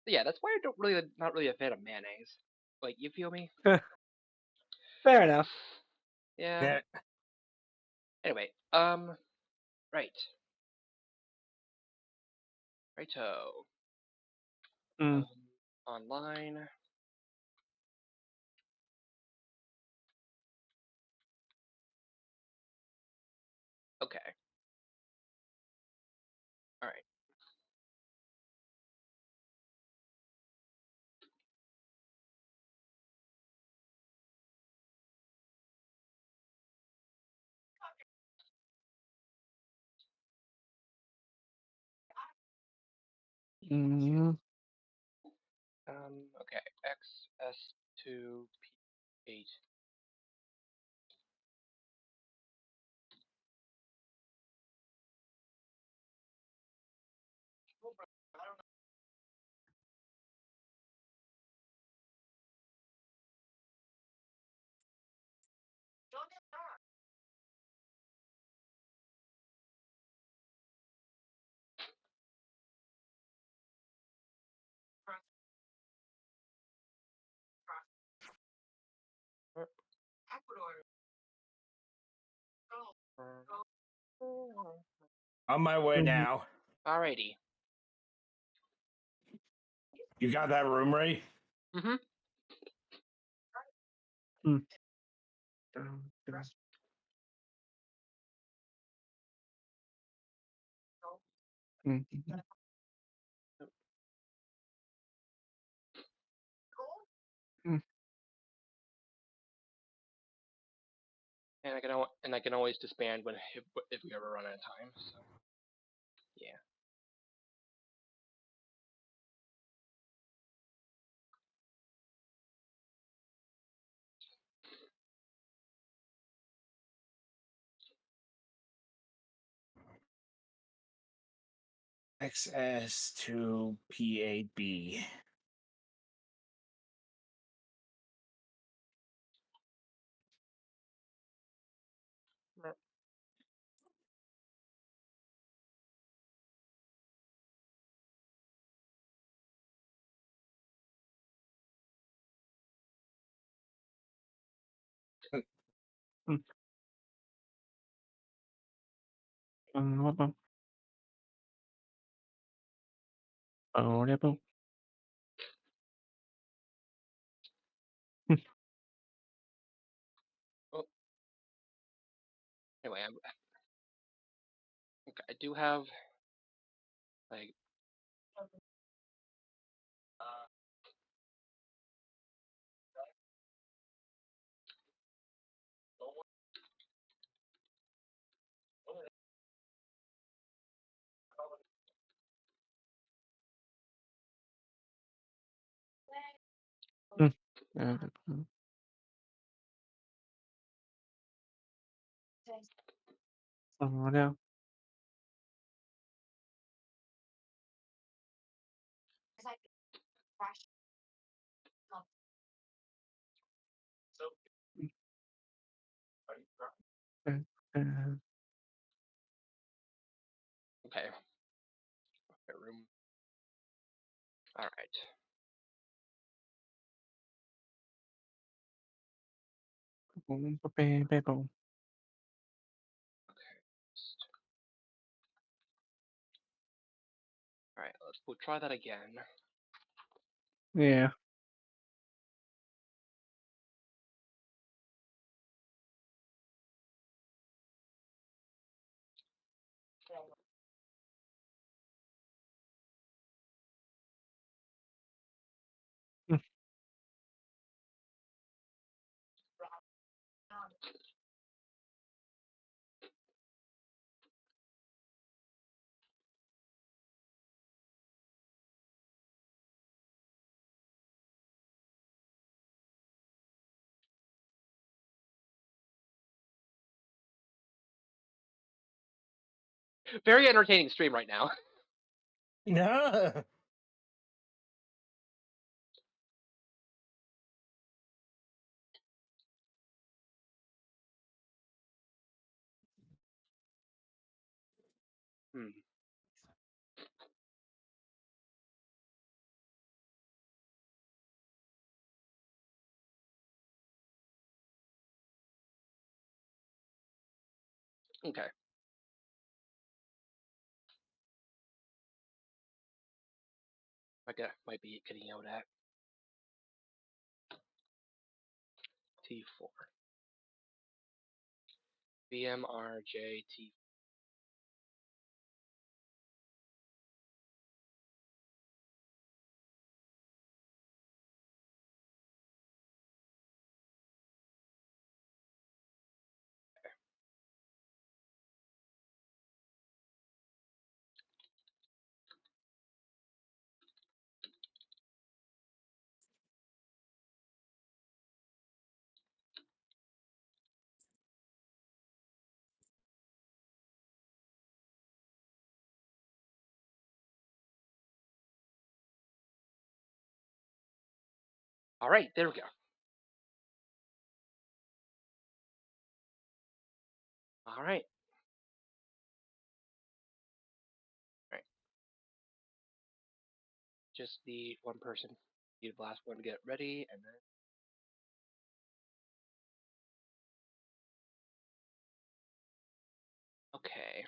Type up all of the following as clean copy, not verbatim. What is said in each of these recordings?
Yeah, that's why I don't not really a fan of mayonnaise. Like, you feel me? Fair enough. Yeah. Yeah. Anyway, right, righto. Mm. Um, online. Okay. All right. Mm. Okay. XS2P8. On my way Mhm. now. Alrighty. You got that room ready? Mm-hmm. Mm. Mm. Mm. And I can always disband when if we ever run out of time. So yeah. XS2P8B. Mm. Oh, oh, Well, anyway, okay, I do have like Mm. Mm. Oh, no. Mm. okay. Okay, room. All right. Boom, ba- ba- boom. Okay. All right. We'll try that again. Yeah. Mm. Very entertaining stream right now. No. Hmm. Okay. Might be getting yelled at. T4. BMRJT. All right, there we go. All right. All right. Just the one person. Need the last one to get ready, and then. Okay.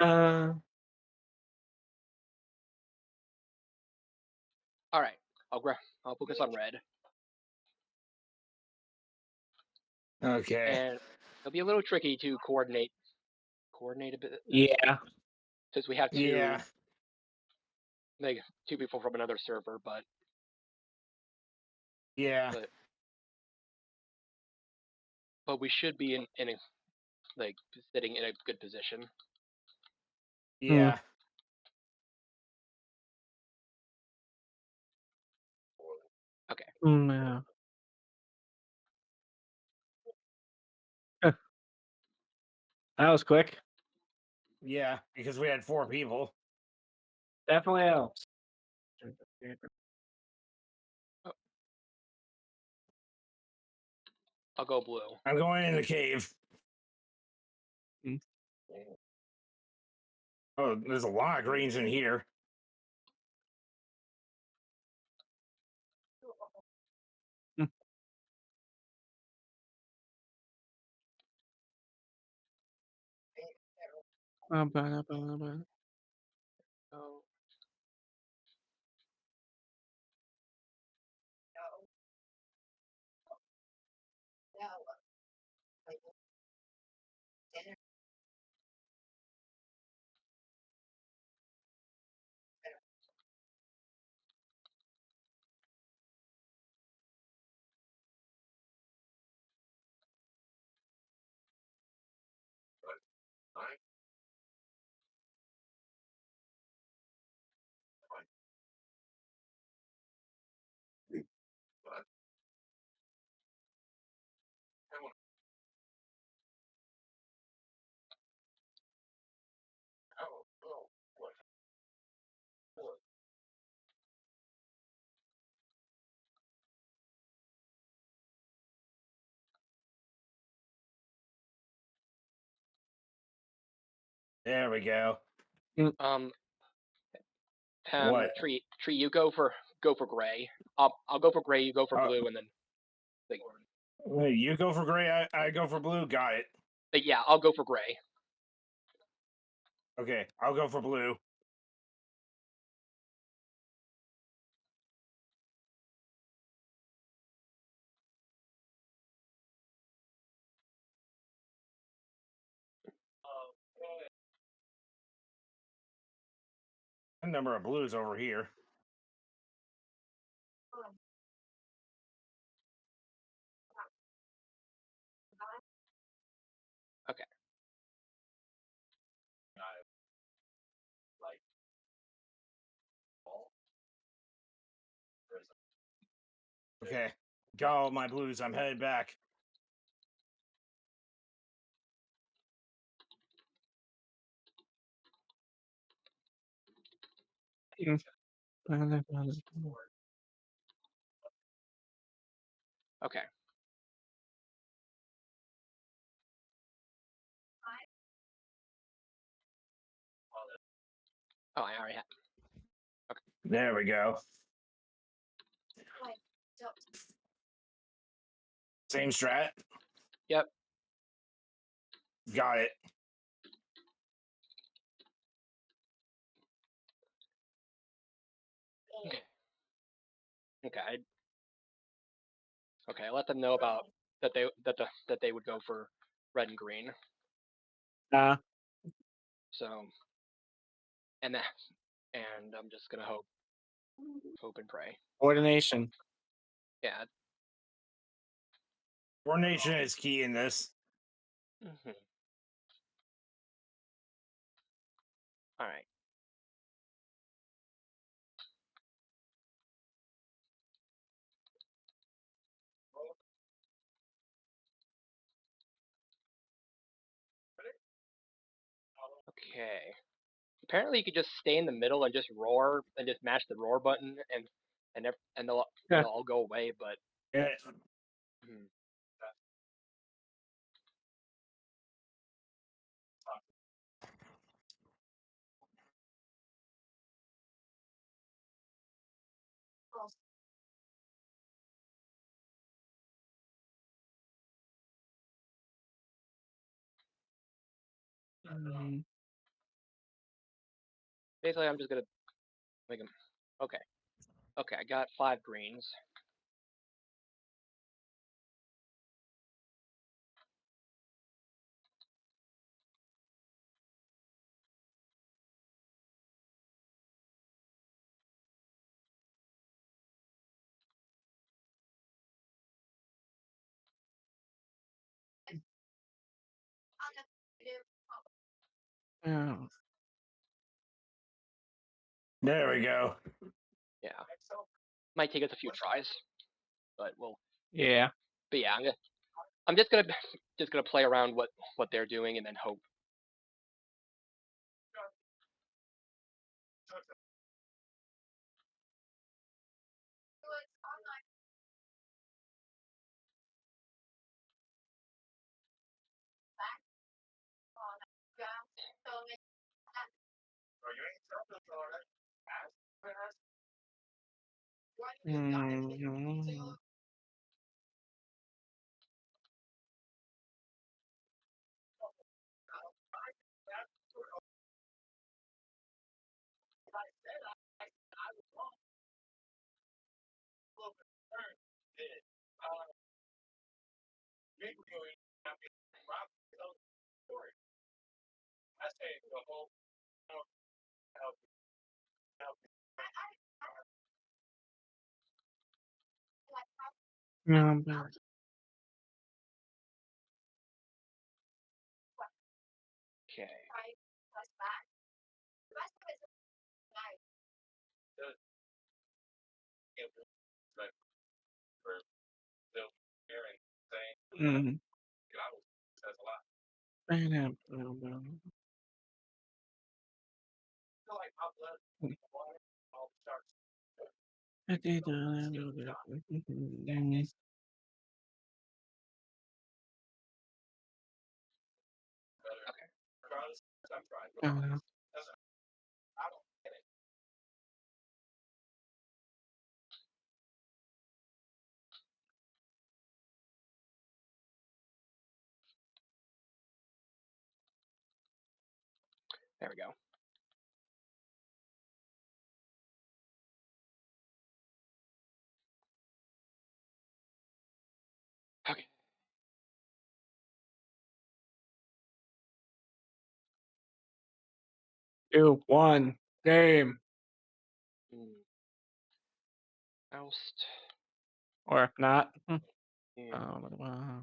uh, All right. I'll focus on red, Okay. and it'll be a little tricky to coordinate a bit. yeah. Because we have Yeah. two people from another server, but Yeah. but we should be in a sitting in a good position. Yeah. Okay. Yeah. That was quick. Yeah. Because we had 4 people. Definitely helps. I'll go blue. I'm going in the cave. Mm. Oh, there's a lot of greens in here. Oh. There we go. Um. What? Tree. You go for gray. I'll go for gray. You go for blue, and then. Hey, you go for gray. I go for blue. Got it. Yeah, I'll go for gray. Okay, I'll go for blue. A number of blues over here. Okay. Got all my blues. I'm headed back. Okay. Oh, I already have. There we go. Same strat. Yep. Got it. Okay. Okay. I let them know about that they would go for red and green. So, and that, and I'm just gonna hope and pray. Coordination. Yeah. Coordination is key in this. Mm-hmm. All right. Okay. Apparently, you could just stay in the middle and just roar and just mash the roar button and Yeah. they'll all go away. But Yeah. hmm. Basically, I'm just gonna make them. Okay. Okay. I got 5 greens. Yeah. There we go. Yeah. Might take us a few tries, but we'll. Yeah. But yeah, I'm just gonna just gonna play around what they're doing and then hope. Mhm. Okay. Mhm. There we go. Okay. 2-1. Game. Hmm. Oust. Or if not. Yeah. Wow.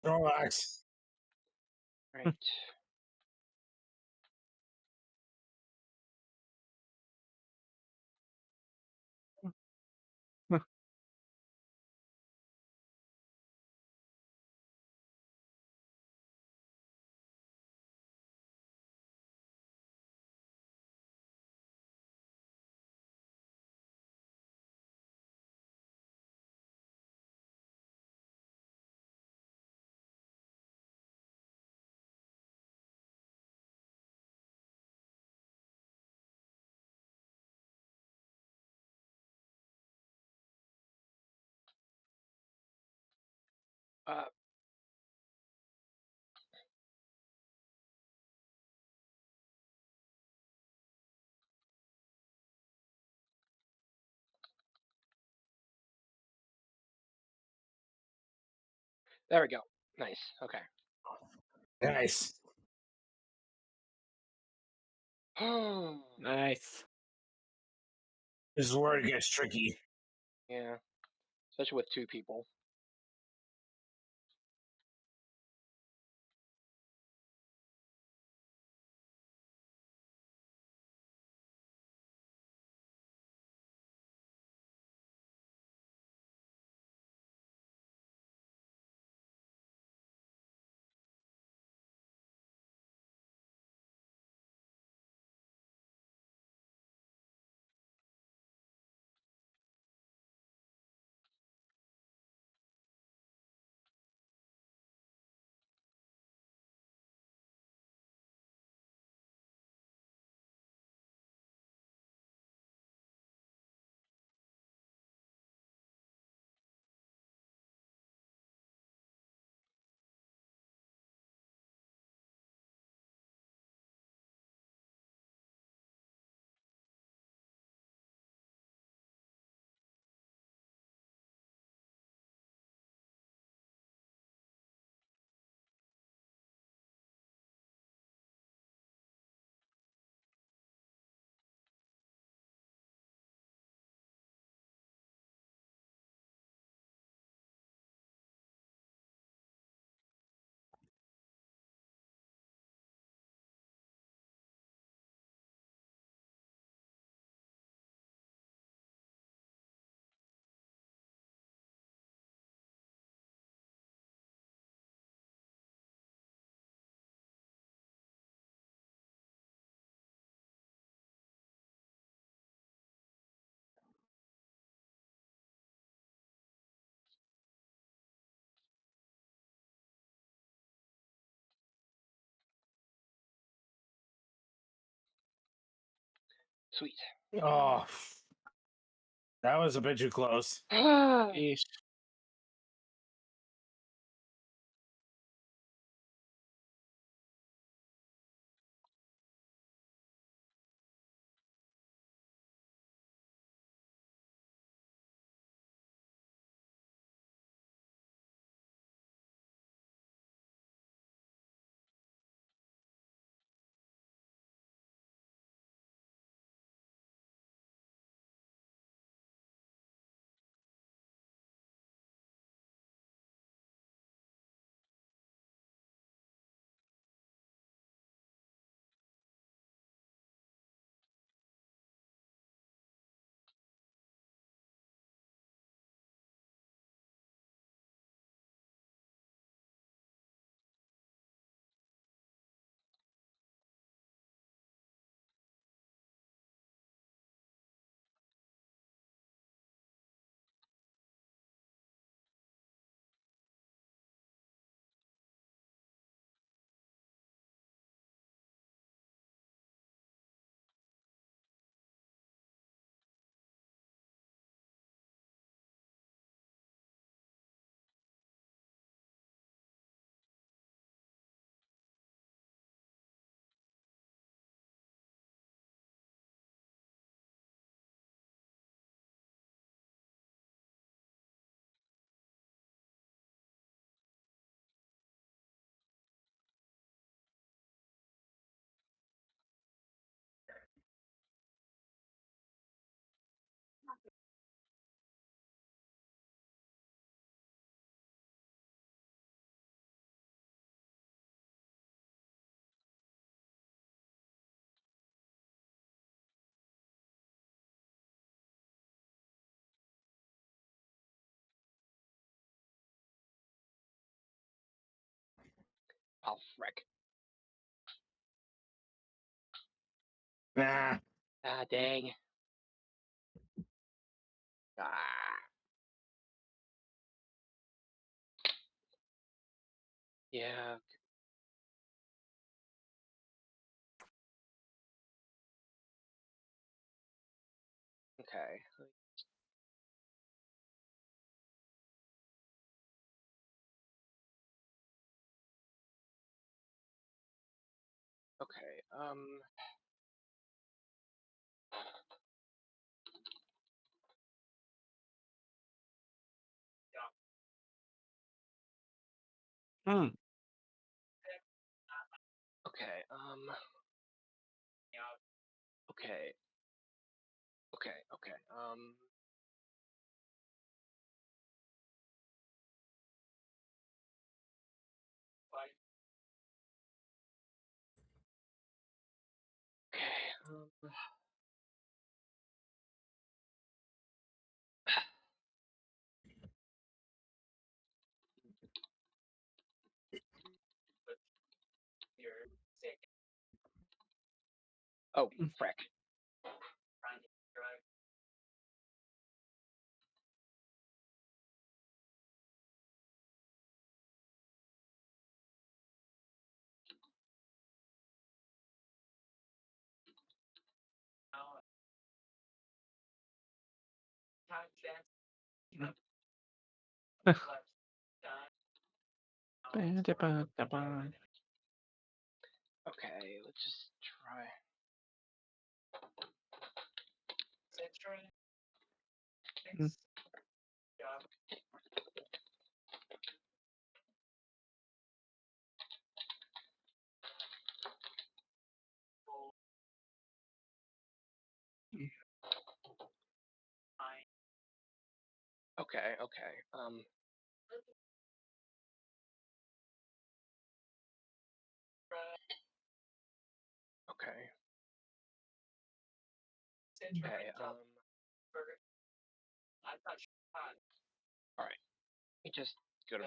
Relax. Right. Uh, there we go. Nice. Okay. Nice. Nice. This is where it gets tricky. Yeah. Especially with two people. Sweet. Oh, that was a bit too close. Yeesh. Oh, frick. Nah. Ah, dang. Ah. Yeah. Okay. Okay. Hmm. Okay. Okay. Okay. Okay. Okay. Oh, frick. Okay. Let's just try. Okay. Okay. Okay. Okay. All right. Let me just go to.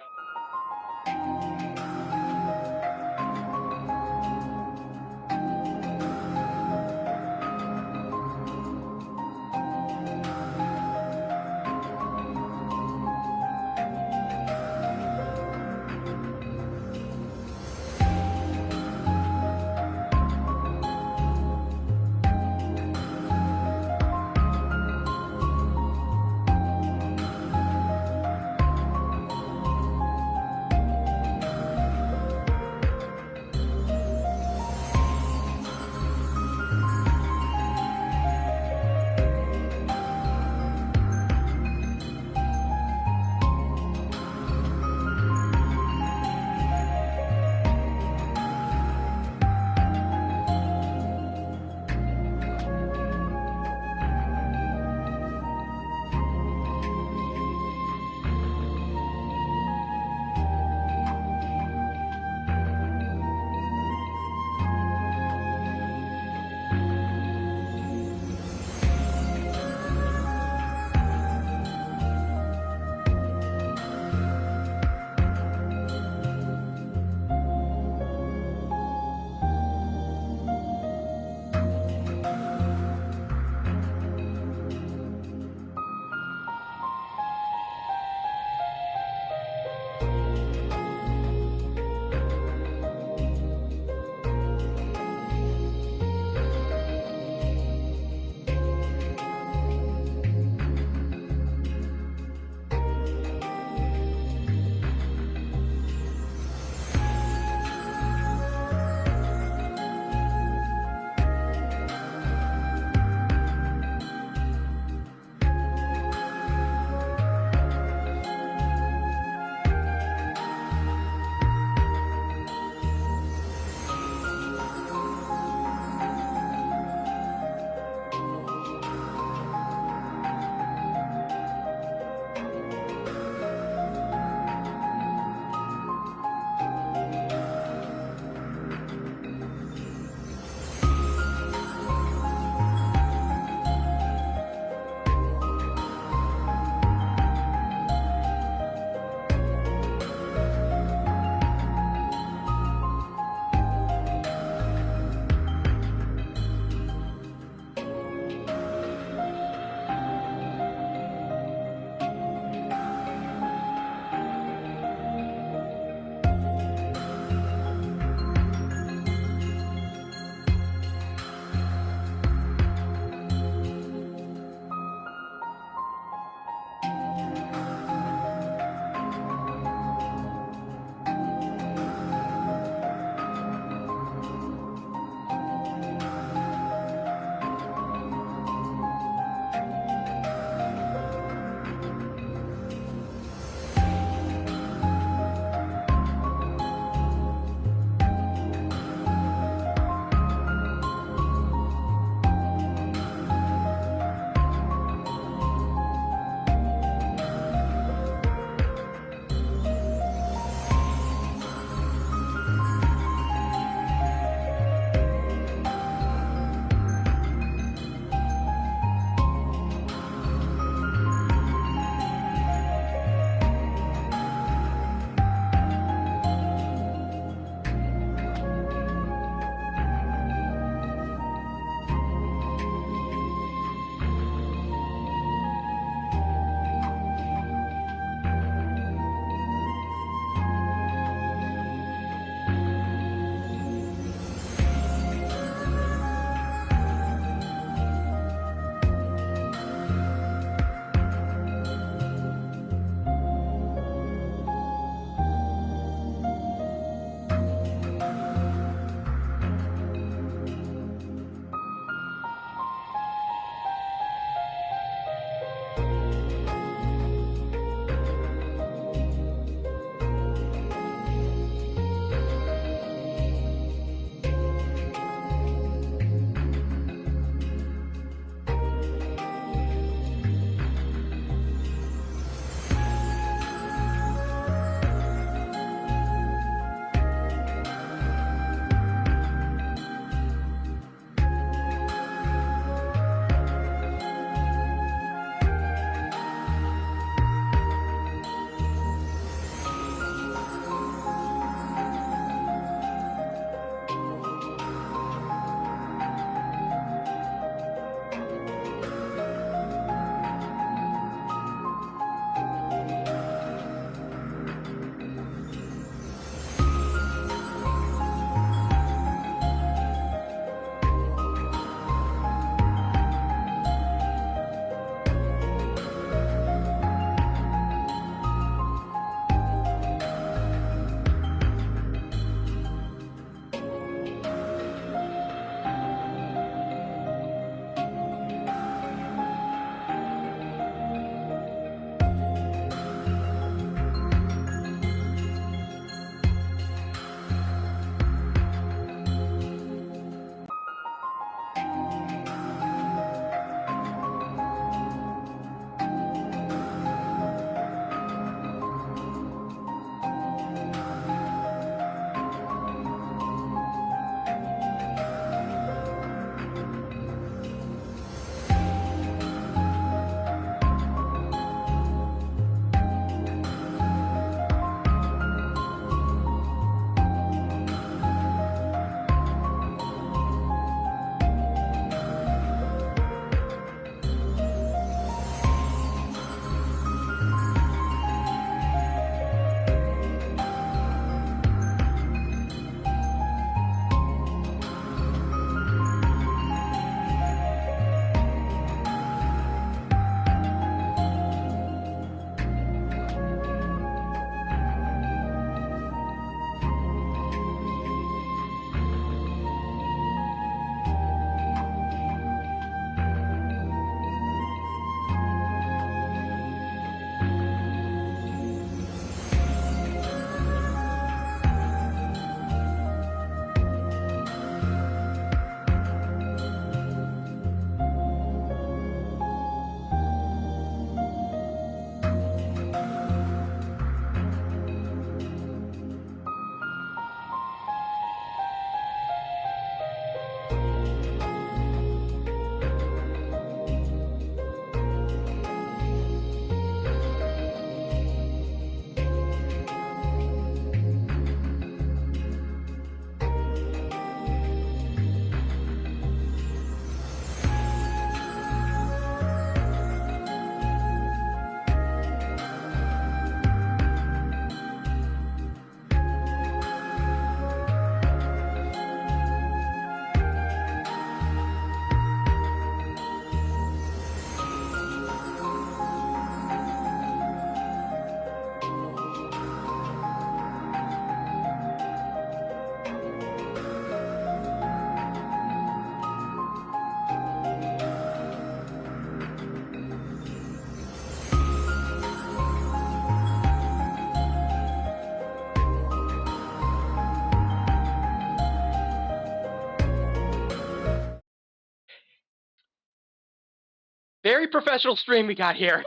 Very professional stream we got here.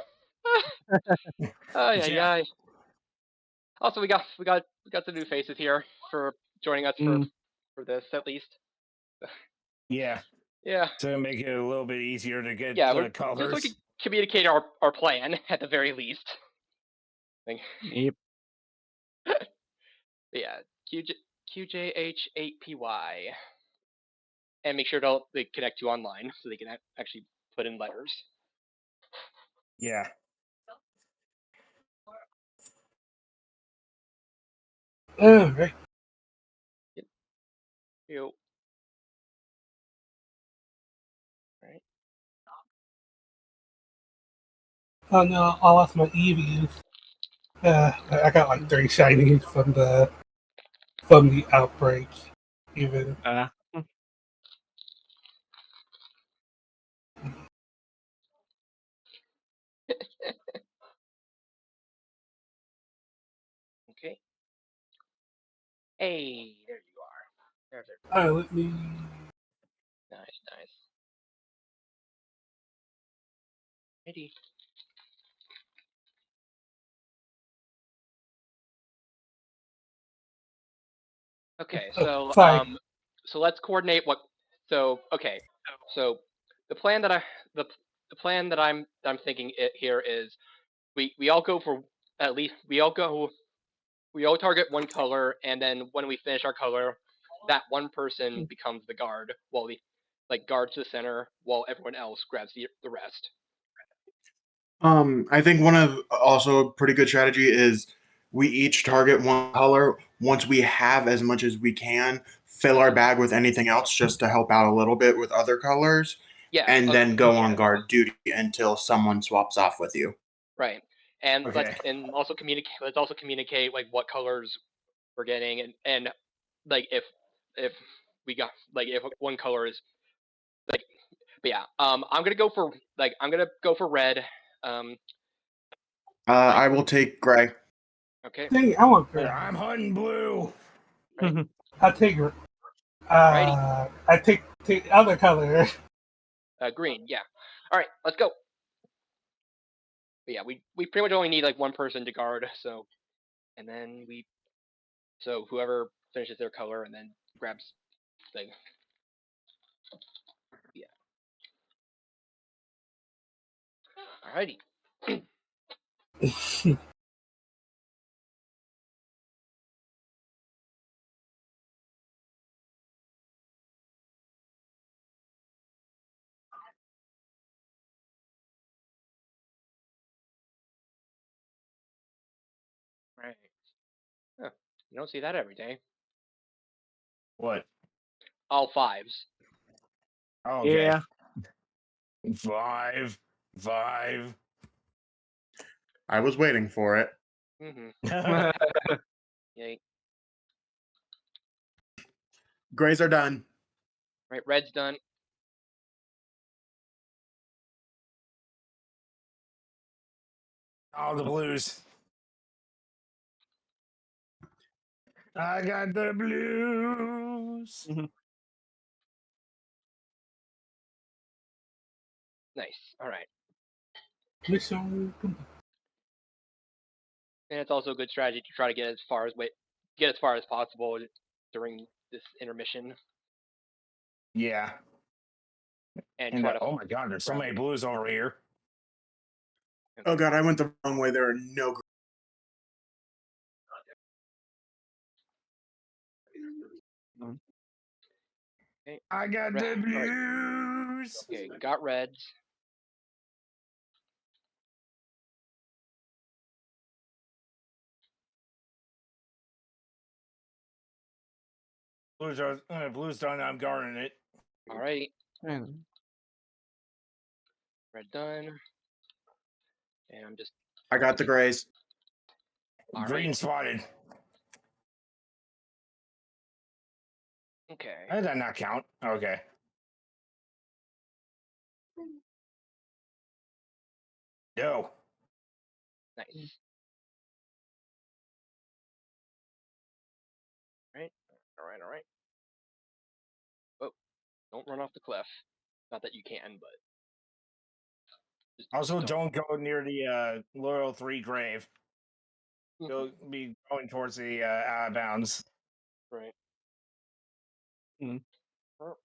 Oh yeah, Yeah. yeah. Also, we got some new faces here for joining us Mm. for this at least. Yeah. Yeah, To make it a little bit easier to get yeah. the Just so we can colors. communicate our plan at the very least. Like, Yep. yeah, QJH8PY, and make sure to they connect to online so they can actually put in letters. Yeah. Oh, right. Yo. Right. Oh no, I lost my Eevees. I got like 3 shinies from the outbreak. Even Okay. Hey, there you are. There's it. let me. Nice, nice. Ready. Okay, Oh, so sorry. so let's coordinate what. So okay, so the plan that I the the plan that I'm thinking it here is we all go for at least we all target one color, and then when we finish our color, that one person becomes the guard while we like guard to the center while everyone else grabs the rest. I think one of also a pretty good strategy is we each target one color. Once we have as much as we can, fill our bag with anything else just to help out a little bit with other colors, Yeah, and then go on guard duty until someone swaps off with you. right. And Okay. also communicate. Let's also communicate like what colors we're getting, and like if we got like if one color is like, but yeah. I'm gonna go for red. Um, like I will take gray. okay, Dang it, I want And gray. I'm hunting blue. right, I take righty. I take the other color. Green. Yeah. All right, let's go. But yeah, we pretty much only need like one person to guard. So and then so whoever finishes their color and then grabs thing. Yeah. Alrighty. Right. Huh. You don't see that every day. What? All fives. Oh, okay. Yeah. Five. Five. I was waiting for it. Mm-hmm. All Yay. Grays are done. Right. Red's done. the blues. I got the blues. Nice. All right. Mission. And it's also a good strategy to try to get as far as possible during this intermission. Yeah. and And try to. oh my god, there's so grab many them. blues over here. Oh god, I went the wrong way. There are no. Okay, I got the Alright. blues. Okay, got reds. Blues done. I'm guarding it. Alrighty, Mm. red done. And I'm just I got the grays. All Green right. spotted. okay. How did that not count? Okay. No. Nice. Alright, alright. Oh, don't run off the cliff. Not that you can, but just Also, don't go near the Loyal 3 grave. Mhm. You'll be going towards the out of bounds. Right. Mm. Oh,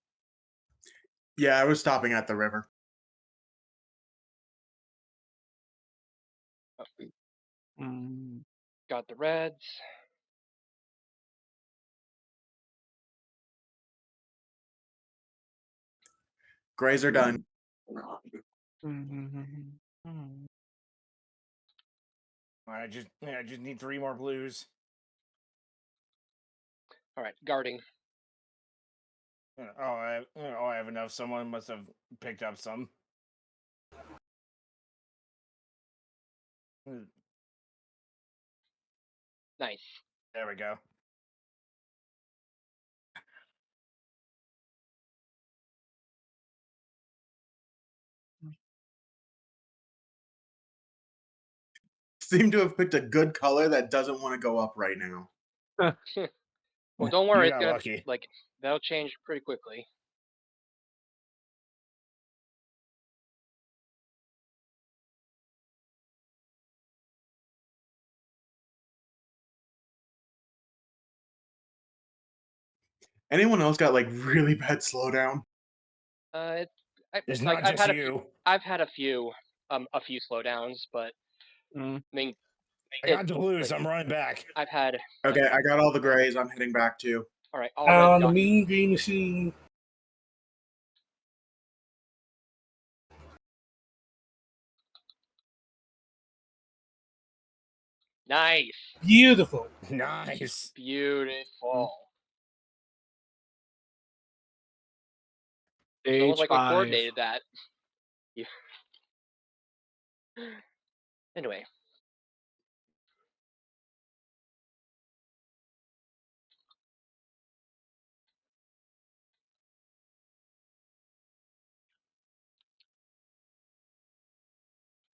Yeah, I was stopping at the river. Mm. got the reds. Grays are done. Mm. I just need 3 more blues. Alright, guarding. I have enough. Someone must have picked up some. Nice. There we go. Seem to have picked a good color that doesn't want to go up right now. Well, don't worry, You it's got gonna lucky. that'll change pretty quickly. Anyone else got like really bad slowdown? It's not just you. I've had a few slowdowns, but Mm. I mean, I got the blues. I'm running back. I've had Okay, I got all the grays. I'm heading back too. alright, all red On the done. mean green machine. Nice. Beautiful. Nice. Beautiful. It's Stage almost like we 5. coordinated that. Yeah. Anyway.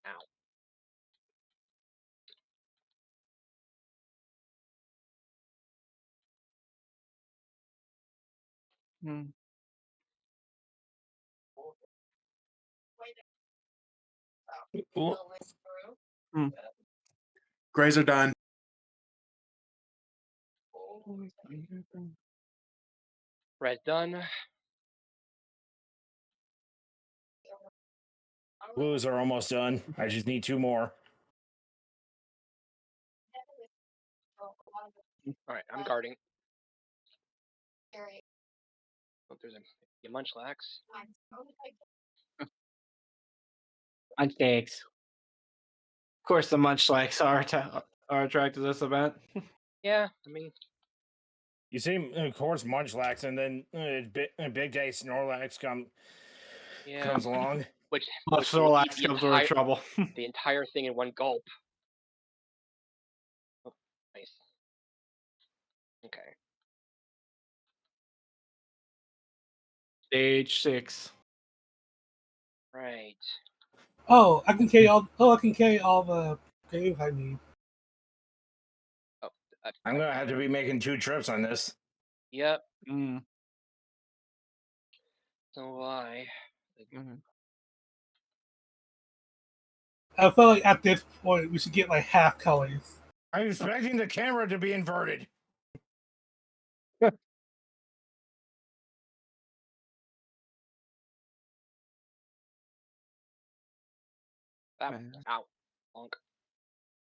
Ow. Mm. Ooh. Mm. Grays are done. Red done. Blues are almost done. I just need 2 more. Alright, I'm guarding. Oh, there's a munchlax. Munchcakes. Of course, the munchlax are attracted to this event. Yeah, I mean, You see, of course, Munchlax, and then Big Day Snorlax yeah. comes along. Which Oh, which will eat Snorlax comes with trouble. the entire thing in one gulp. Oh, nice. Okay. Stage 6. Right. Oh, I can carry all. Oh, I can carry all the graves I need. Oh, I'm gonna have to be making 2 trips on this. yep. Mm. So will I. Mm. I feel like at this point we should get like half colors. I'm expecting the camera to be inverted. Ow. Ow. Bonk.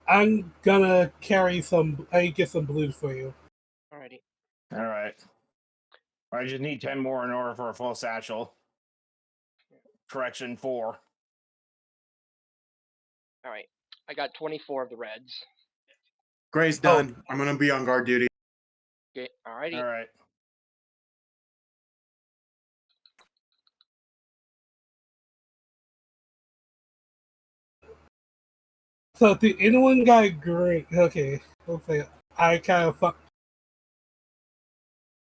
I'm gonna carry some. I get some blues for you. Alrighty. All right. I just need 10 more in order for a full satchel. Correction, 4. Alright. I got 24 of the reds. Gray's done. I'm gonna be on guard duty. Okay. Alrighty. All right. So, did anyone got green? Okay, hopefully I kind of fuck.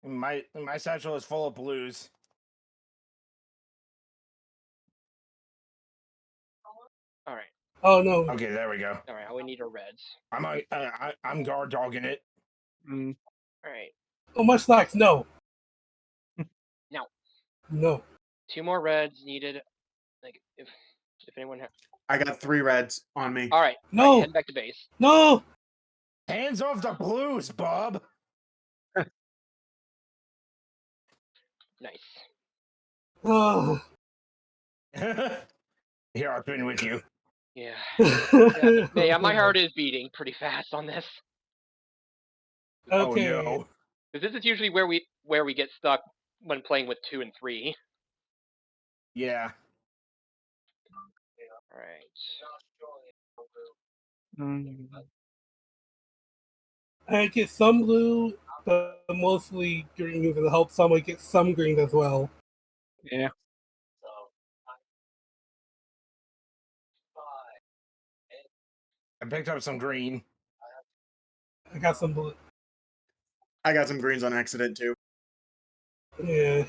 My satchel is full of blues. Alright. Oh no! Okay, there we go. Alright. All we need are reds. I'm guard dogging it. Mm. Alright. Oh, much likes no. Now. No. 2 more reds needed. Like, if anyone has. I got 3 reds on me. Alright. No. Head back to base. No. Hands off the blues, Bob. Nice. Oh. Here, I've been with you. Yeah. Yeah, my heart is beating pretty fast on this. Okay. Oh no. Because this is usually where we get stuck when playing with 2 and 3. Yeah. Alright. Mm. I get some blue, but mostly green to help someone get some green as well. Yeah. I picked up some green. I got some blue. I got some greens on accident too. Yeah.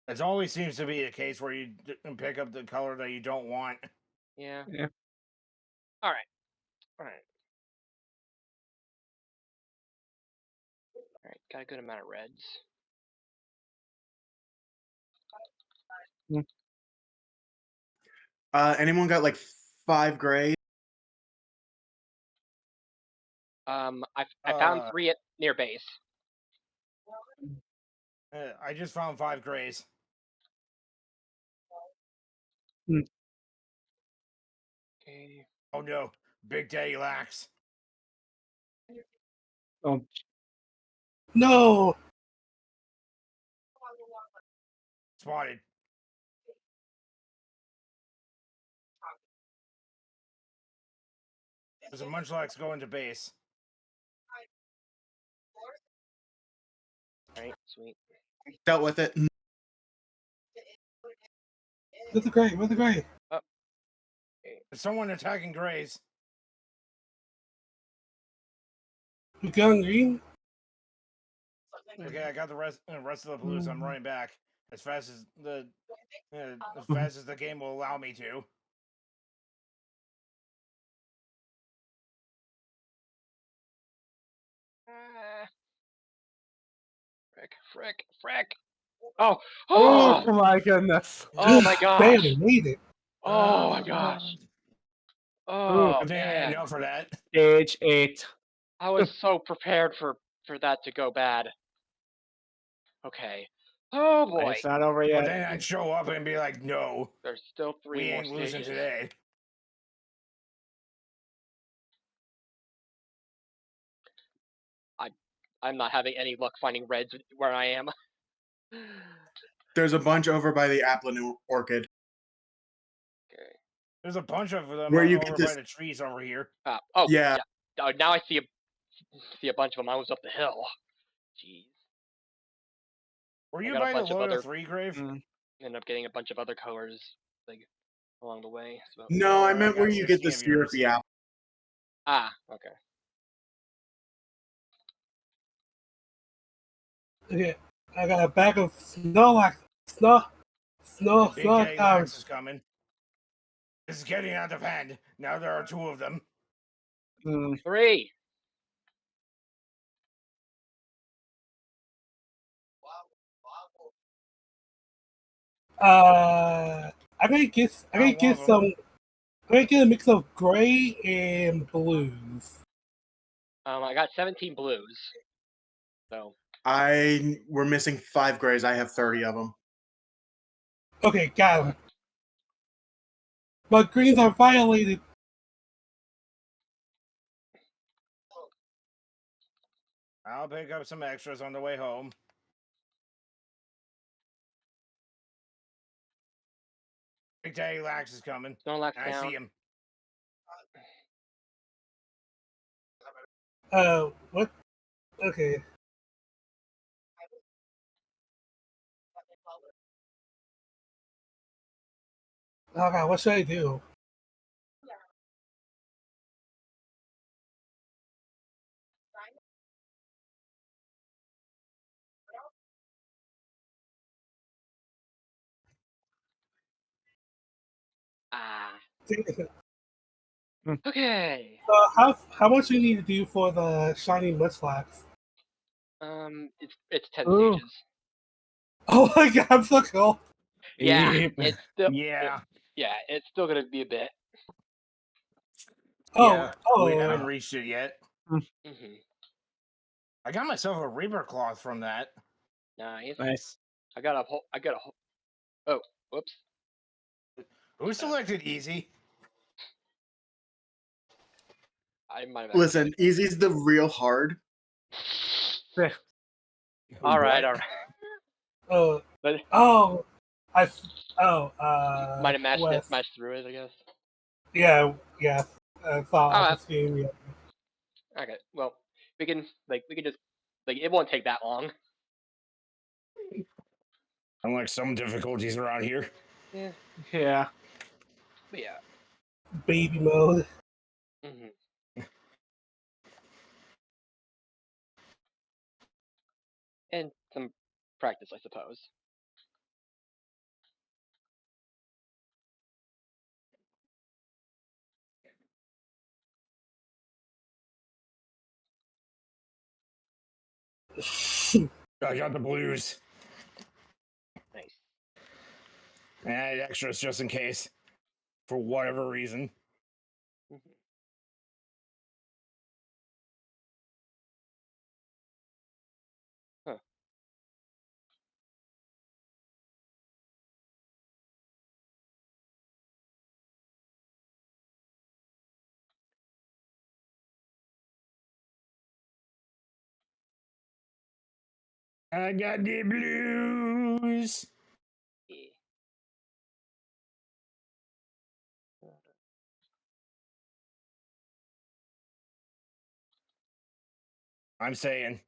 It always seems to be a case where you pick up the color that you don't want. Yeah. Yeah. Alright. Alright. Alright, got a good amount of reds. Anyone got like 5 grays? I found 3 near base. I just found 5 grays. Okay. Oh no, Big Daddy Lax. Oh. No. Spotted. There's a Munchlax going to base. Alright, sweet. Dealt with it. Where's the gray? Where's the gray? There's someone attacking grays. You got green? Okay, I got the rest of the blues. I'm running back as fast as the game will allow me to. Frick. Oh! Oh Oh! my goodness. Oh my gosh! Barely made it. Oh my gosh! Ooh. Oh I think I had man! enough for that. Stage 8. I was so prepared for that to go bad. Okay. Oh boy! It's not over But yet. then I'd show up and be like, "No, There's still 3 we more ain't losing stages. today." I'm not having any luck finding reds where I am. There's a bunch over by the Applin Orchid. Okay. There's a bunch of them Where you get over this- by the trees over here. Oh Yeah. Oh, now I see a bunch of them. I was up the hill. Jeez. Were I you got a by the bunch of Loyal other- 3 grave? Mm. Ended up getting a bunch of other colors like along the way. So. No, I I meant got where you get the 16 of yours. syrupy apple. Ah, okay. Okay. I got a bag of Snorlax. Snow. Big Daddy Lax Snorlax. is coming. This is getting out of hand. Now there are 2 of them. Mm. 3. I'm gonna get some. I'm gonna get a mix of gray and blues. I got 17 blues. So We're missing 5 grays. I have 30 of them. Okay, got him. But greens are violated. I'll pick up some extras on the way home. Big Daddy Lax is coming. Snorlax I see down. him. What? Okay. Oh god, what should I do? Ah. So Okay. how much do you need to do for the shiny Mudflaps? It's 10 Ooh. stages. Oh my god, I'm so cool. Yeah, Yep. it's still. Yeah. Yeah, it's still gonna be a bit. Oh, Yeah. We haven't oh. reached it yet. hmm I got myself a Reaper cloth from that. Nice. Nice. I got a whole. Oh, whoops. Who selected easy? I might have. Listen, easy's the real hard. All right, What? all right. Oh, But oh, I, oh, might have West. matched through it, I guess. Yeah, yeah. I saw Oh, off the screen. Yeah. okay. Well, we can just it won't take that long. Unlike some difficulties around here. Yeah. Yeah. But yeah. Baby mode. hmm And some practice, I suppose. I got the blues. Nice. And I had extras just in case. For whatever reason. hmm Huh. I got the blues. Yeah. I'm saying.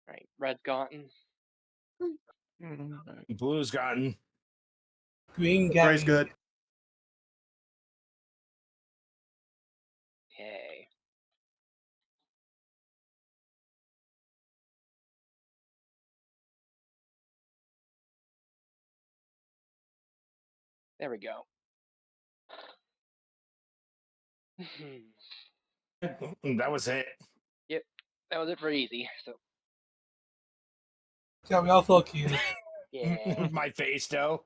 Right. Red's gotten. Blues gotten. Green Gray's got good. Okay. There we go. That was it. Yep. That was it for easy. So Yeah, we also cute. yeah. My face, though.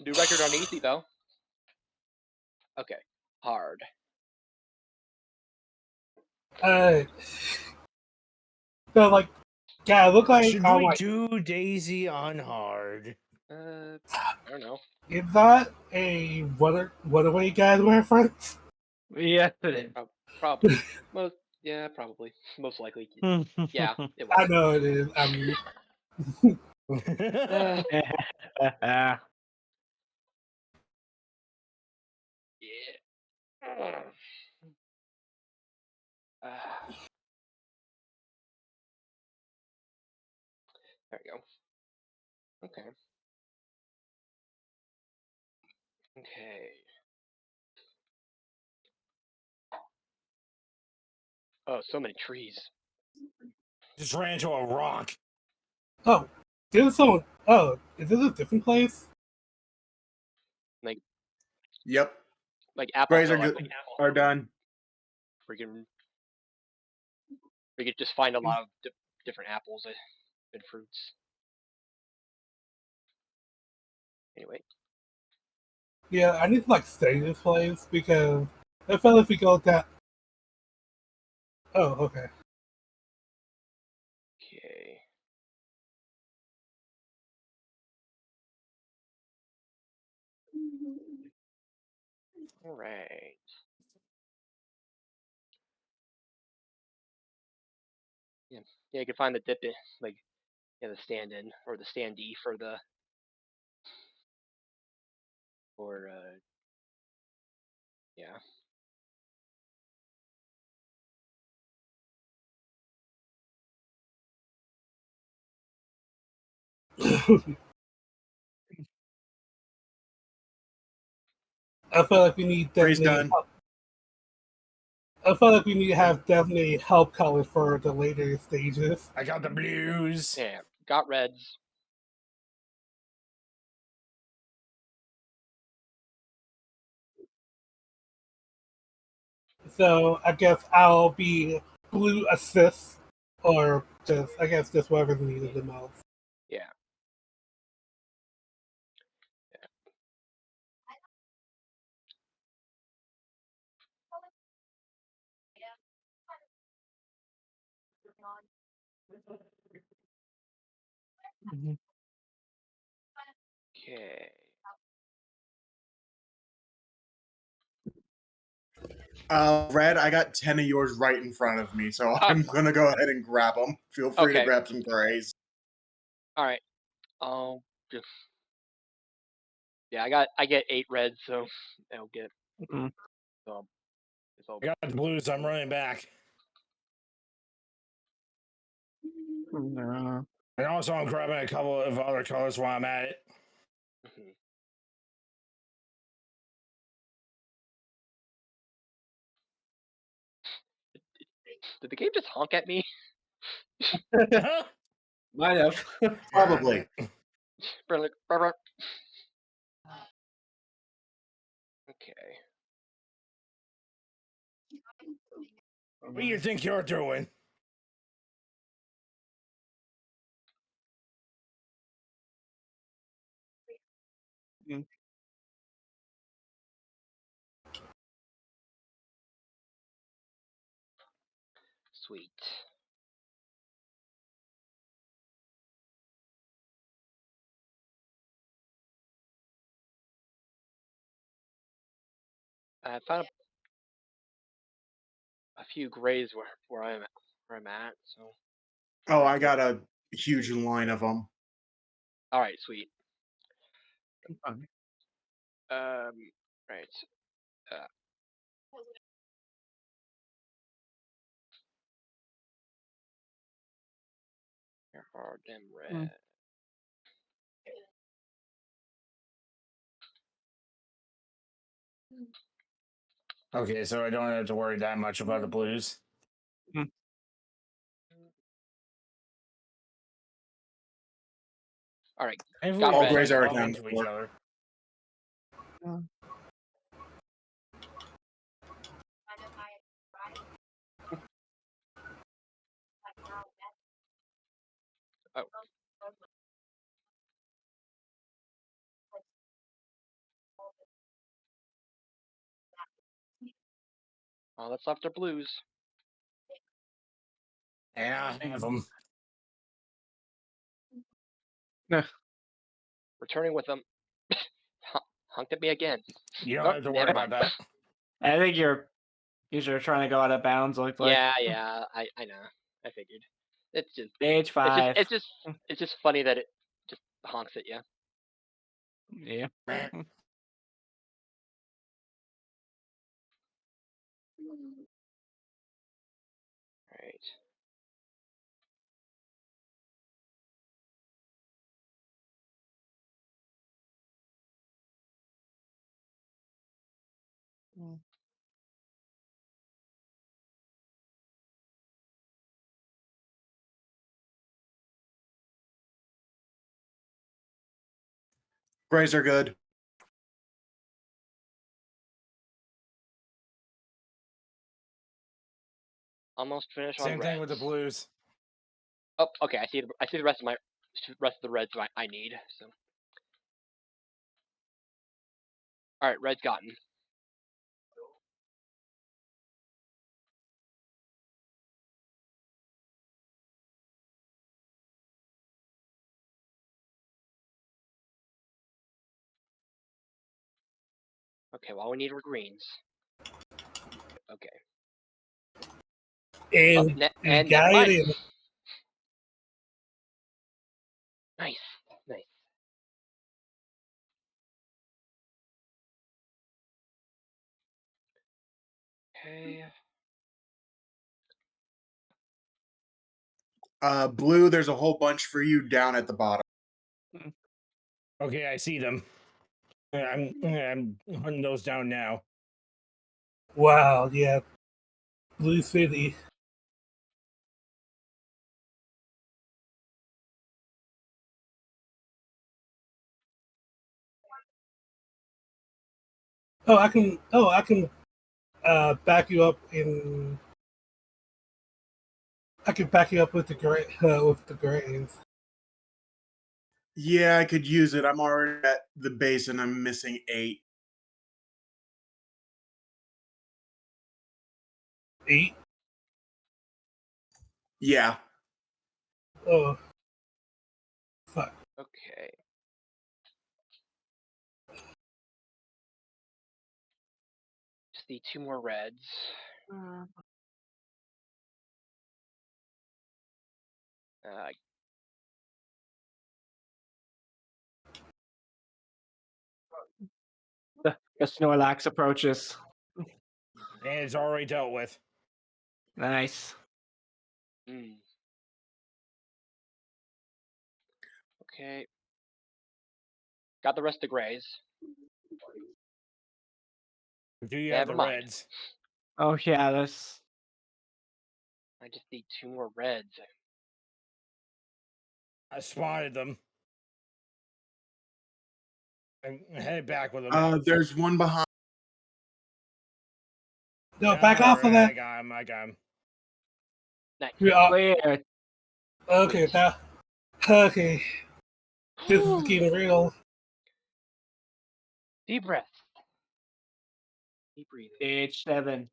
New record on easy though. Okay. Hard. Uh, so like, yeah, it look like Should I'm we like, do Daisy on hard? I don't know. is that a runaway guide reference? Yes, it Probably. Most. Yeah, probably. Most likely. is. Yeah, it I was. know it is. I mean, Yeah. There you go. Okay. Okay. Oh, so many trees. Just ran into a rock. Oh, there's someone. Oh, is this a different place? Yep. Like Apple Sprays are Hill, good. Are done. freaking. We could just find a lot of different apples and fruits. Anyway. Yeah, I need to like study this place because I felt if we go that. Oh, okay. Okay. All right. Yeah, yeah. You can find the dip in, like, yeah, the stand-in or the standee for the for yeah. I feel like we need Spray's definitely. done. I feel like we need to have definitely help colors for the later stages. I got the blues. Yeah, got reds. So I guess I'll be blue assist, or just I guess just whatever's needed the most. Yeah. Okay. Red, I got 10 of yours right in front of me, so Oh. I'm gonna go ahead and grab them. Feel free to Okay. grab some grays. All right. Just yeah. I get 8 reds, so I'll get Mm. so I got the blues. I'm running back. No. And also, I'm grabbing a couple of other colors while I'm at it. Mhm. Did the game just honk at me? Might have. Probably. Okay. What do you think you're doing? Sweet. I found a few grays where I'm at. So. Oh, I got a huge line of them. All right. Sweet. Fine. Right. Uh, Here are them red. Okay, so I don't have to worry that much about the blues. All right. If Got we All red. grays are bump accounted into each for. other. Oh. All that's left are blues. Yeah, I have them. Returning with them. Honked at me again. You don't Oh, have to never worry mind. about that. I think you're trying to go out of bounds. Look like Yeah. I know. I figured. It's just stage 5. it's just funny that it just honks at you. Yeah. All right. Grays are good. Almost finished on Same reds. thing with the blues. Oh, okay. I see the rest of the reds I need. So, all right, red's gotten. Okay, well, all we need were greens. Okay. Oh, And you and got never it mind. in. Nice, nice. Okay. Blue, there's a whole bunch for you down at the bottom. Okay, I see them. I'm hunting those down now. Wow, yeah. Blue City. I can back you up in. I can back you up with the grains. Yeah, I could use it. I'm already at the base and I'm missing 8. 8. Yeah. Oh, fuck. Okay. Just need 2 more reds. Uh, The Snorlax approaches. And it's already dealt with. Nice. mm. Okay. Got the rest of the grays. Do you have Never the mind. reds? Oh yeah, that's I just need 2 more reds. I spotted them. I'm headed back with them. There's one behind. No, back off of I that. got him. I got him. Nice. clear. Okay, that. Okay, this is getting real. Deep breath. Deep breathing. Stage 7.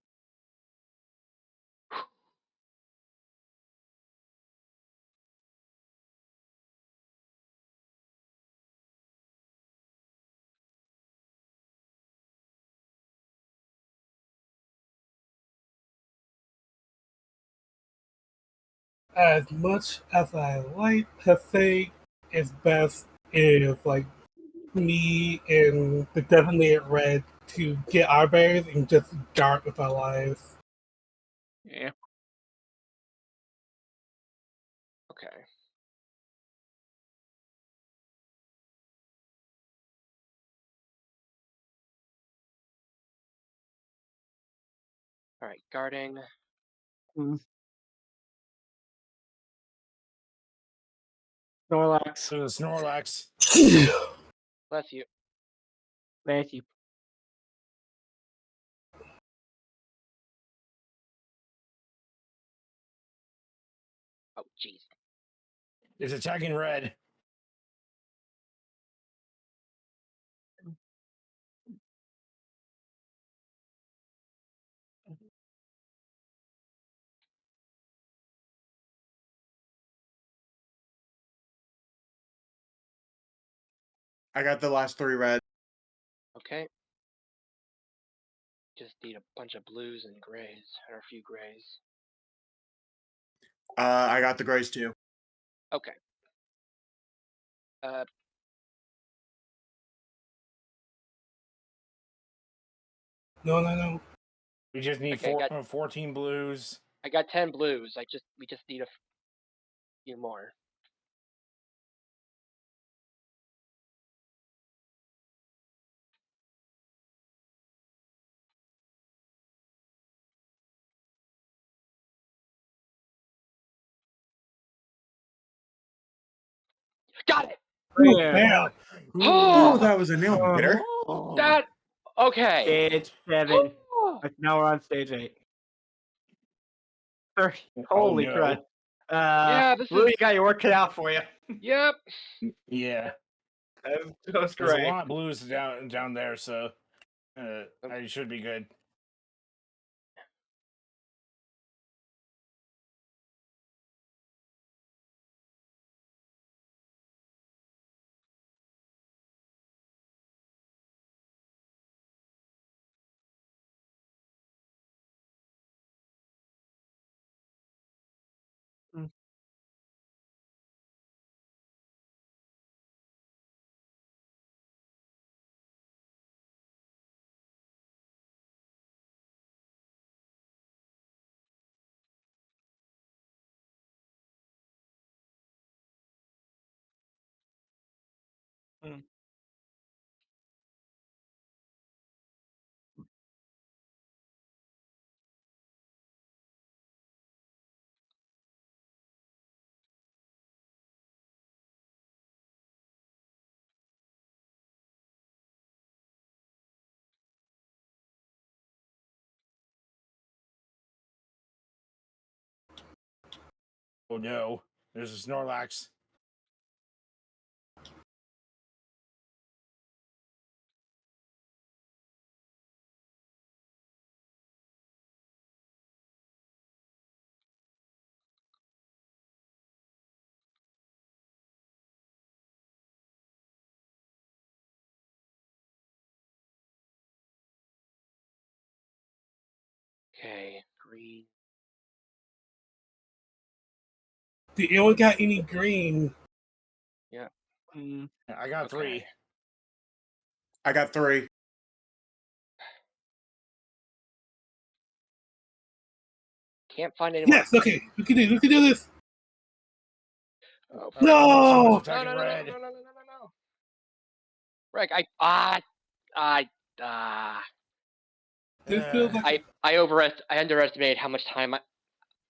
As much as I like to think it's best if like me and the designated red to get our berries and just dart with our lives. Yeah. Okay. All right, guarding. Snorlax. There's a Snorlax. Bless you. Thank you. Oh, jeez. It's attacking red. I got the last 3 red. Okay. Just need a bunch of blues and grays, or a few grays. I got the grays too. Okay. No. We just need Okay, 14 blues. I got 10 blues. We just need a few more. Got it. Ooh, Clear. bam. Oh, that was a nail biter. That okay. Stage 7. Now we're on stage 8. 30. Holy no. crud. Yeah, this Blue, is- you got your work cut out for you. Yep. Yeah. That's There's great. a lot of blues down there, so I should be good. Oh no, there's a Snorlax. Okay. Green. Did anyone got any green? I got Okay. 3. I got 3. Can't find anyone. Yes. Okay. We can do this. Oh, No! Someone's no, attacking no, no, no, red. no, no, no, no, no. Rick, This feels like I underestimated how much time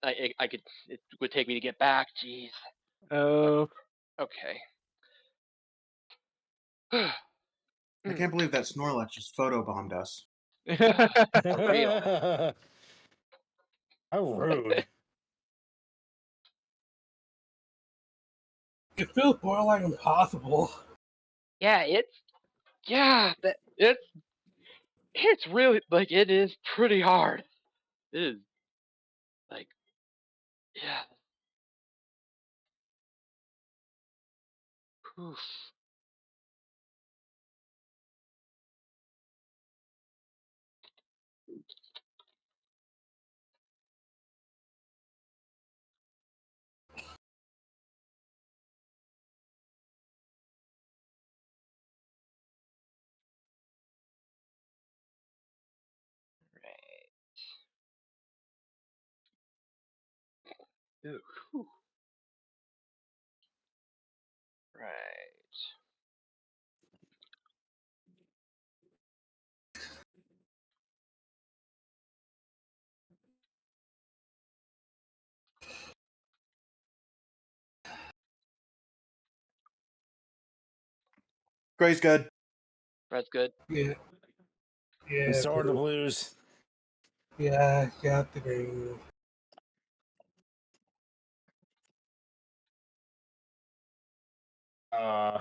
I could it would take me to get back. Jeez. Oh. Okay. I can't believe that Snorlax just photobombed us. For real. How rude. it feels borderline impossible. Yeah, it's really like it is pretty hard. It is like yeah. Oof. Right. Ooh, whew. Right. Gray's good. That's good. Yeah. Yeah. And so are the blues. Yeah. Got the green. Uh,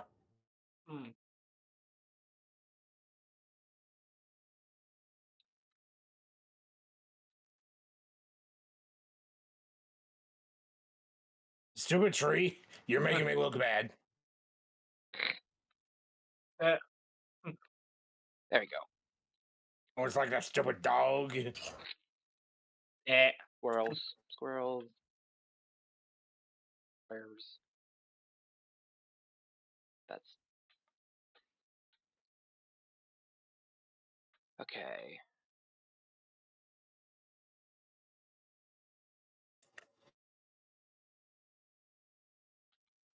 Stupid tree, you're making me look bad. There we go. Oh, it's like that stupid dog. Yeah. Squirrels. Squirrels. Bears. That's okay.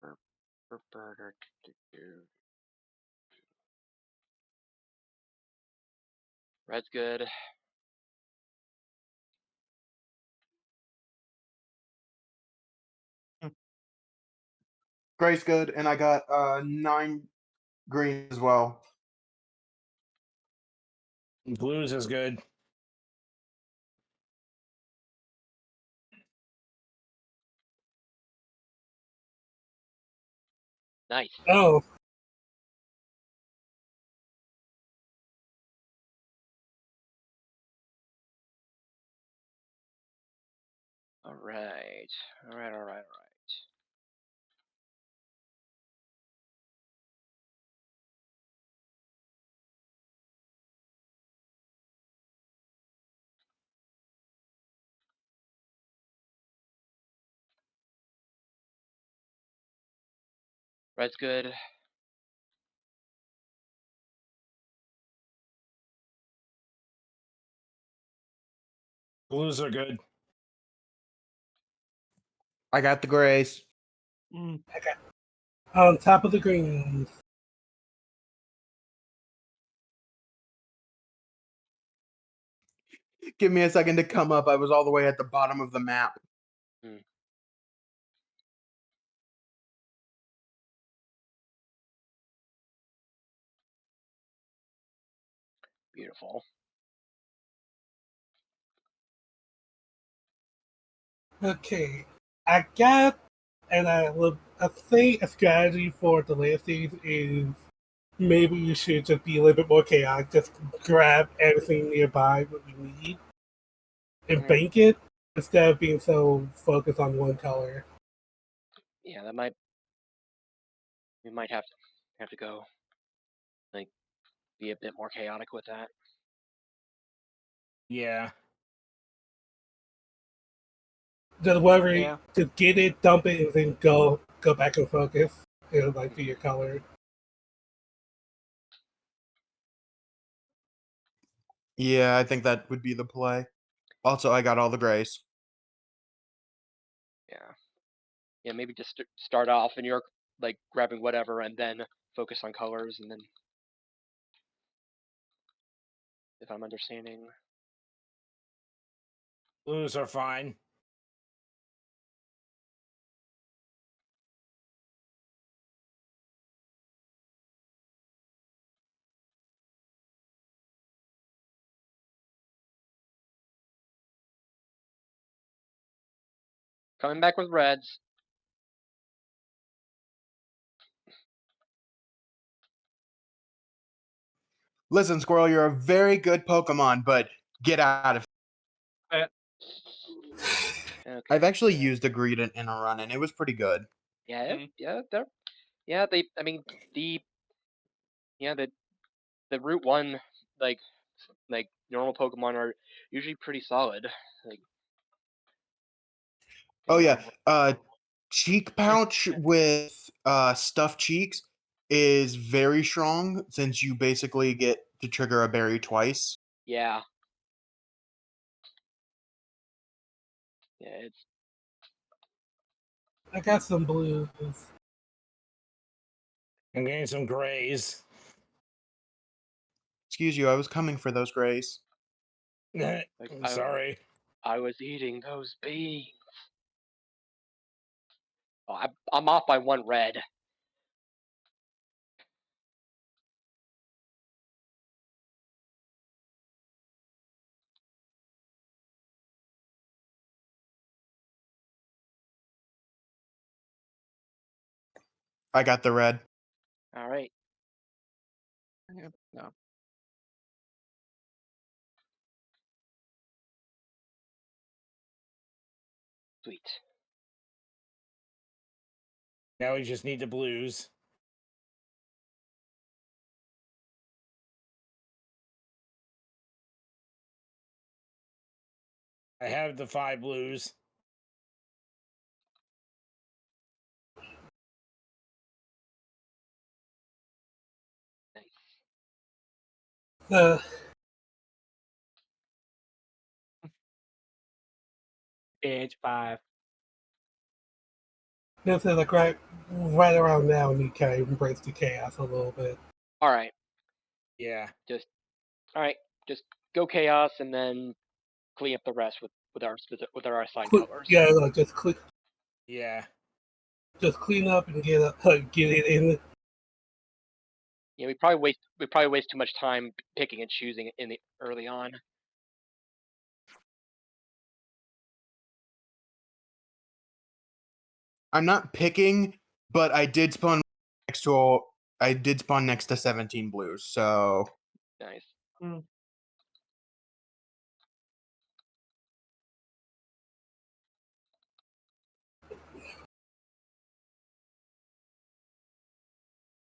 Bur- Burger. Red's good. Gray's good, and I got 9 Green as well. Blues is good. Nice. Oh, All right. All right. All right. All right. Red's good. Blues are good. I got the grays. okay. On top of the greens. Give me a second to come up. I was all the way at the bottom of the map. Beautiful. Okay, I got, and I think a strategy for the last stage is maybe you should just be a little bit more chaotic. Just grab everything nearby what you need and Mhm. bank it instead of being so focused on one color. Yeah, we might have to go like be a bit more chaotic with that. Yeah. Just whatever, Yeah. just get it, dump it, and then go back and focus. And like do your color. Yeah, I think that would be the play. Also, I got all the grays. Yeah. Yeah, maybe just start off and you're like grabbing whatever and then focus on colors and then if I'm understanding. Blues are fine. Coming back with reds. Listen, Squirrel, you're a very good Pokemon, but get out of. Okay. I've actually used a Greedent in a run, and it was pretty good. Yeah, they I mean the yeah the Route 1 like normal Pokemon are usually pretty solid. Like Oh depending yeah, on what Cheek Pouch with stuffed cheeks is very strong since you basically get to trigger a berry twice. yeah. Yeah, it's I got some blues. I'm getting some grays. Excuse you, I was coming for those grays. like I'm sorry. I was eating those beans. Oh, I'm off by one red. I got the red. All right. No. Sweet. Now we just need the blues. I have the 5 blues. Nice. Uh, Age 5. this is like right around now, and you kind of embrace the chaos a little bit. All right. Yeah. Just all right. Just go chaos and then clean up the rest with our assigned colors. Yeah, like Yeah. just clean up and get it in. we probably waste too much time picking and choosing in the early on. I'm not picking, but I did spawn next to 17 blues. So Nice.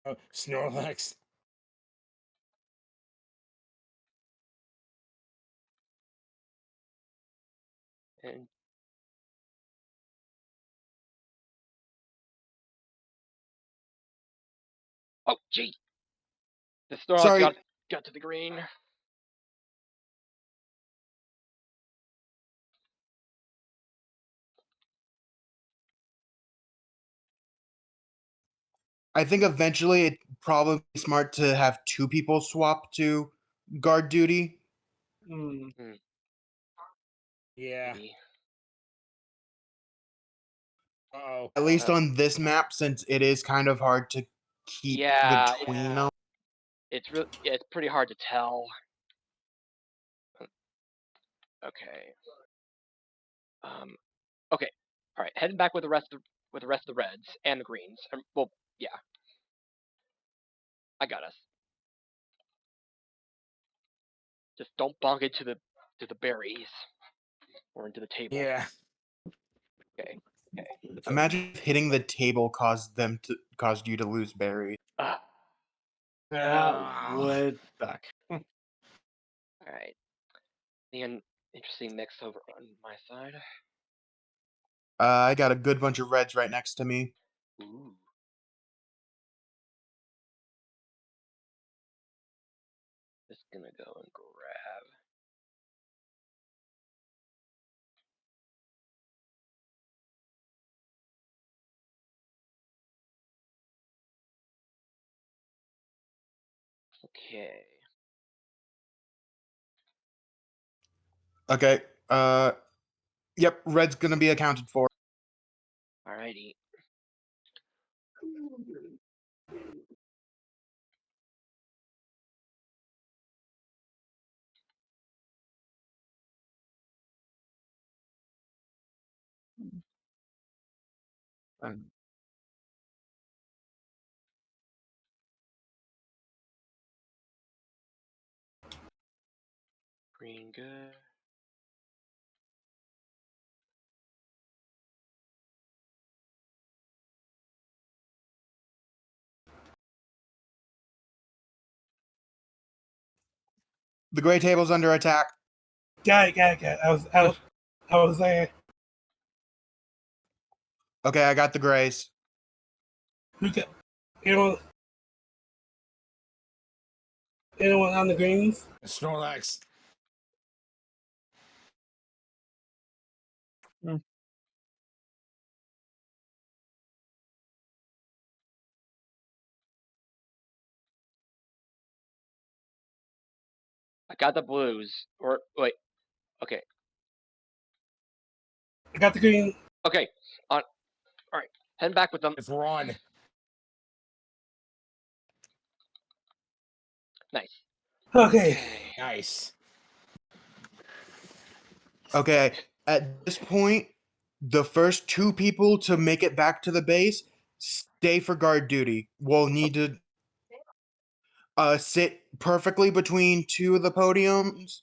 Oh, Snorlax. And oh, gee, the Snorlax sorry. got to the green. I think eventually it probably be smart to have two people swap to guard duty. Yeah. Maybe. Uh-oh. At least on this map, since it is kind of hard to keep Yeah, between them. it's pretty hard to tell. Okay. Okay. All right. Heading back with the rest of the reds and the greens. Well, yeah. I got us. Just don't bonk into the berries or into the table. Yeah. Okay. Imagine if hitting the table caused you to lose berries. All That Ah. would suck. right. And interesting mix over on my side. I got a good bunch of reds right next to me. Ooh. Just gonna go and grab. Okay. Okay. Yep. Red's gonna be accounted for. Alrighty. Um, Green good. The gray table's under attack. Got it. I was there. Okay, I got the grays. Who got anyone? Anyone on the greens? Snorlax. I got the blues. Or wait. Okay. I got the green. Okay. On. All right. Heading back with them. It's Ron. Nice. Okay. Nice. Okay, at this point, the first two people to make it back to the base stay for guard duty. We'll need to sit perfectly between two of the podiums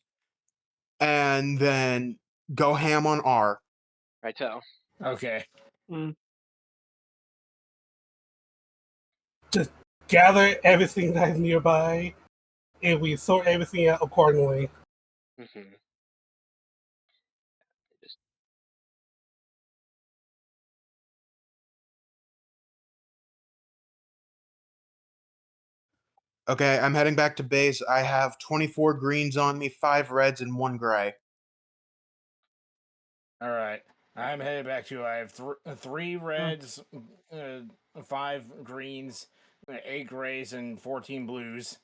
and then go ham on R. Righto. Okay. Just gather everything that's nearby, and we sort everything out accordingly. Mm-hmm. Okay, I'm heading back to base. I have 24 greens on me, 5 reds, and 1 gray. All right. I'm headed back to. I have three reds, 5 greens, 8 grays, and 14 blues.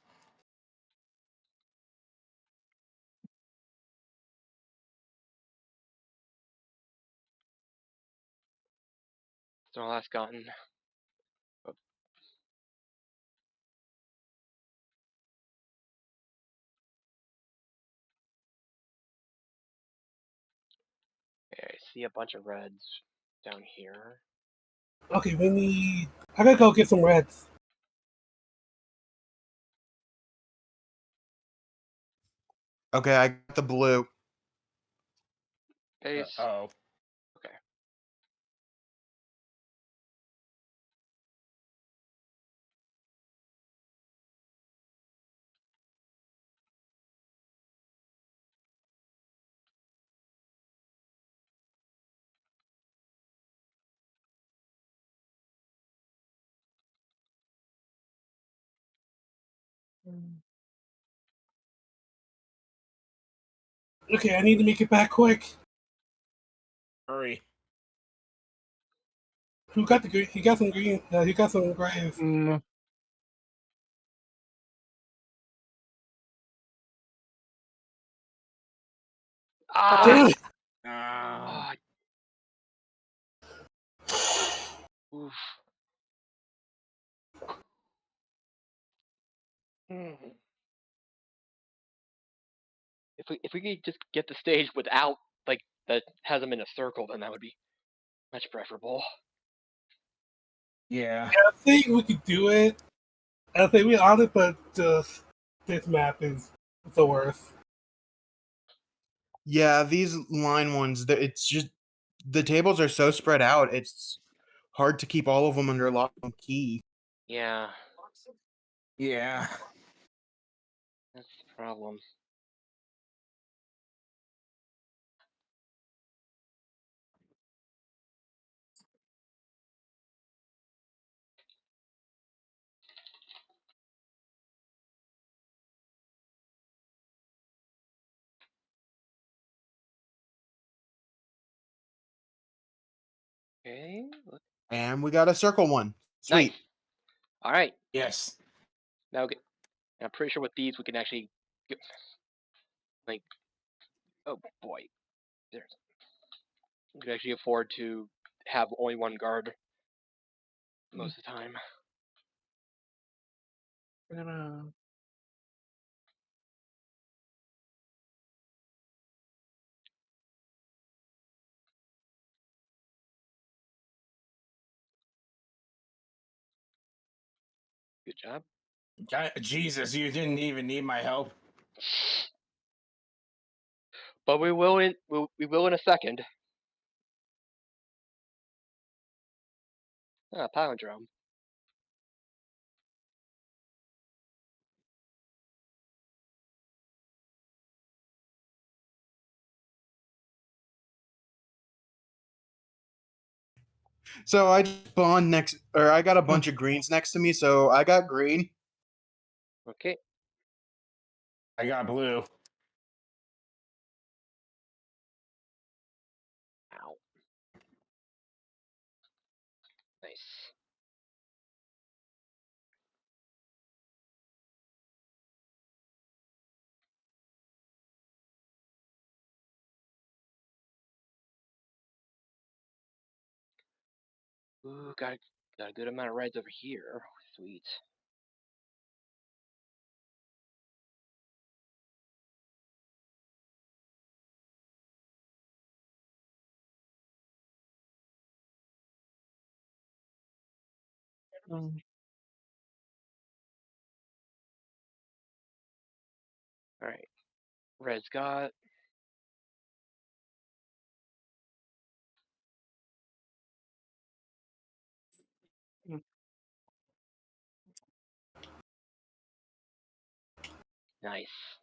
Snorlax gotten. Okay, I see a bunch of reds down here. Okay, we need. I gotta go get some reds. Okay, I got the blue. Base. Oh. Okay. Okay, I need to make it back quick. Hurry. Who got the green? He got some green. He got some grays. Mm, Ah! Damn it. Ah. Oof. Hmm. If we could just get the stage without like that has them in a circle, then that would be much preferable. Yeah. I think we could do it. I think we on it, but just this map is the worst. Yeah, these line ones, it's just the tables are so spread out. It's hard to keep all of them under lock and key. Yeah, Yeah. that's the problem. Okay, And we got a circle one. nice. Sweet. All right, Yes. now get. I'm pretty sure with these we can actually get, like. Oh boy, there's. We can actually afford to have only one guard most of the time. we're gonna. Good job. Jesus, you didn't even need my help. But we will we will in a second. Ah, palindrome. So I spawned next, or I got a bunch of greens next to me, so I got green. Okay. I got blue. Ow. Nice. Ooh, got a good amount of reds over here. Sweet. Mm, All right. Red's got. mm. Nice.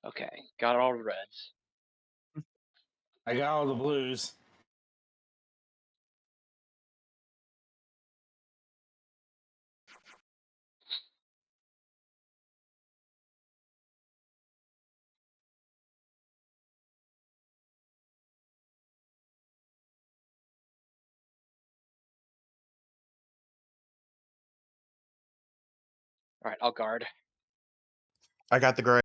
Okay. Got all the reds. I got all the blues. All right, I'll guard. I got the gray.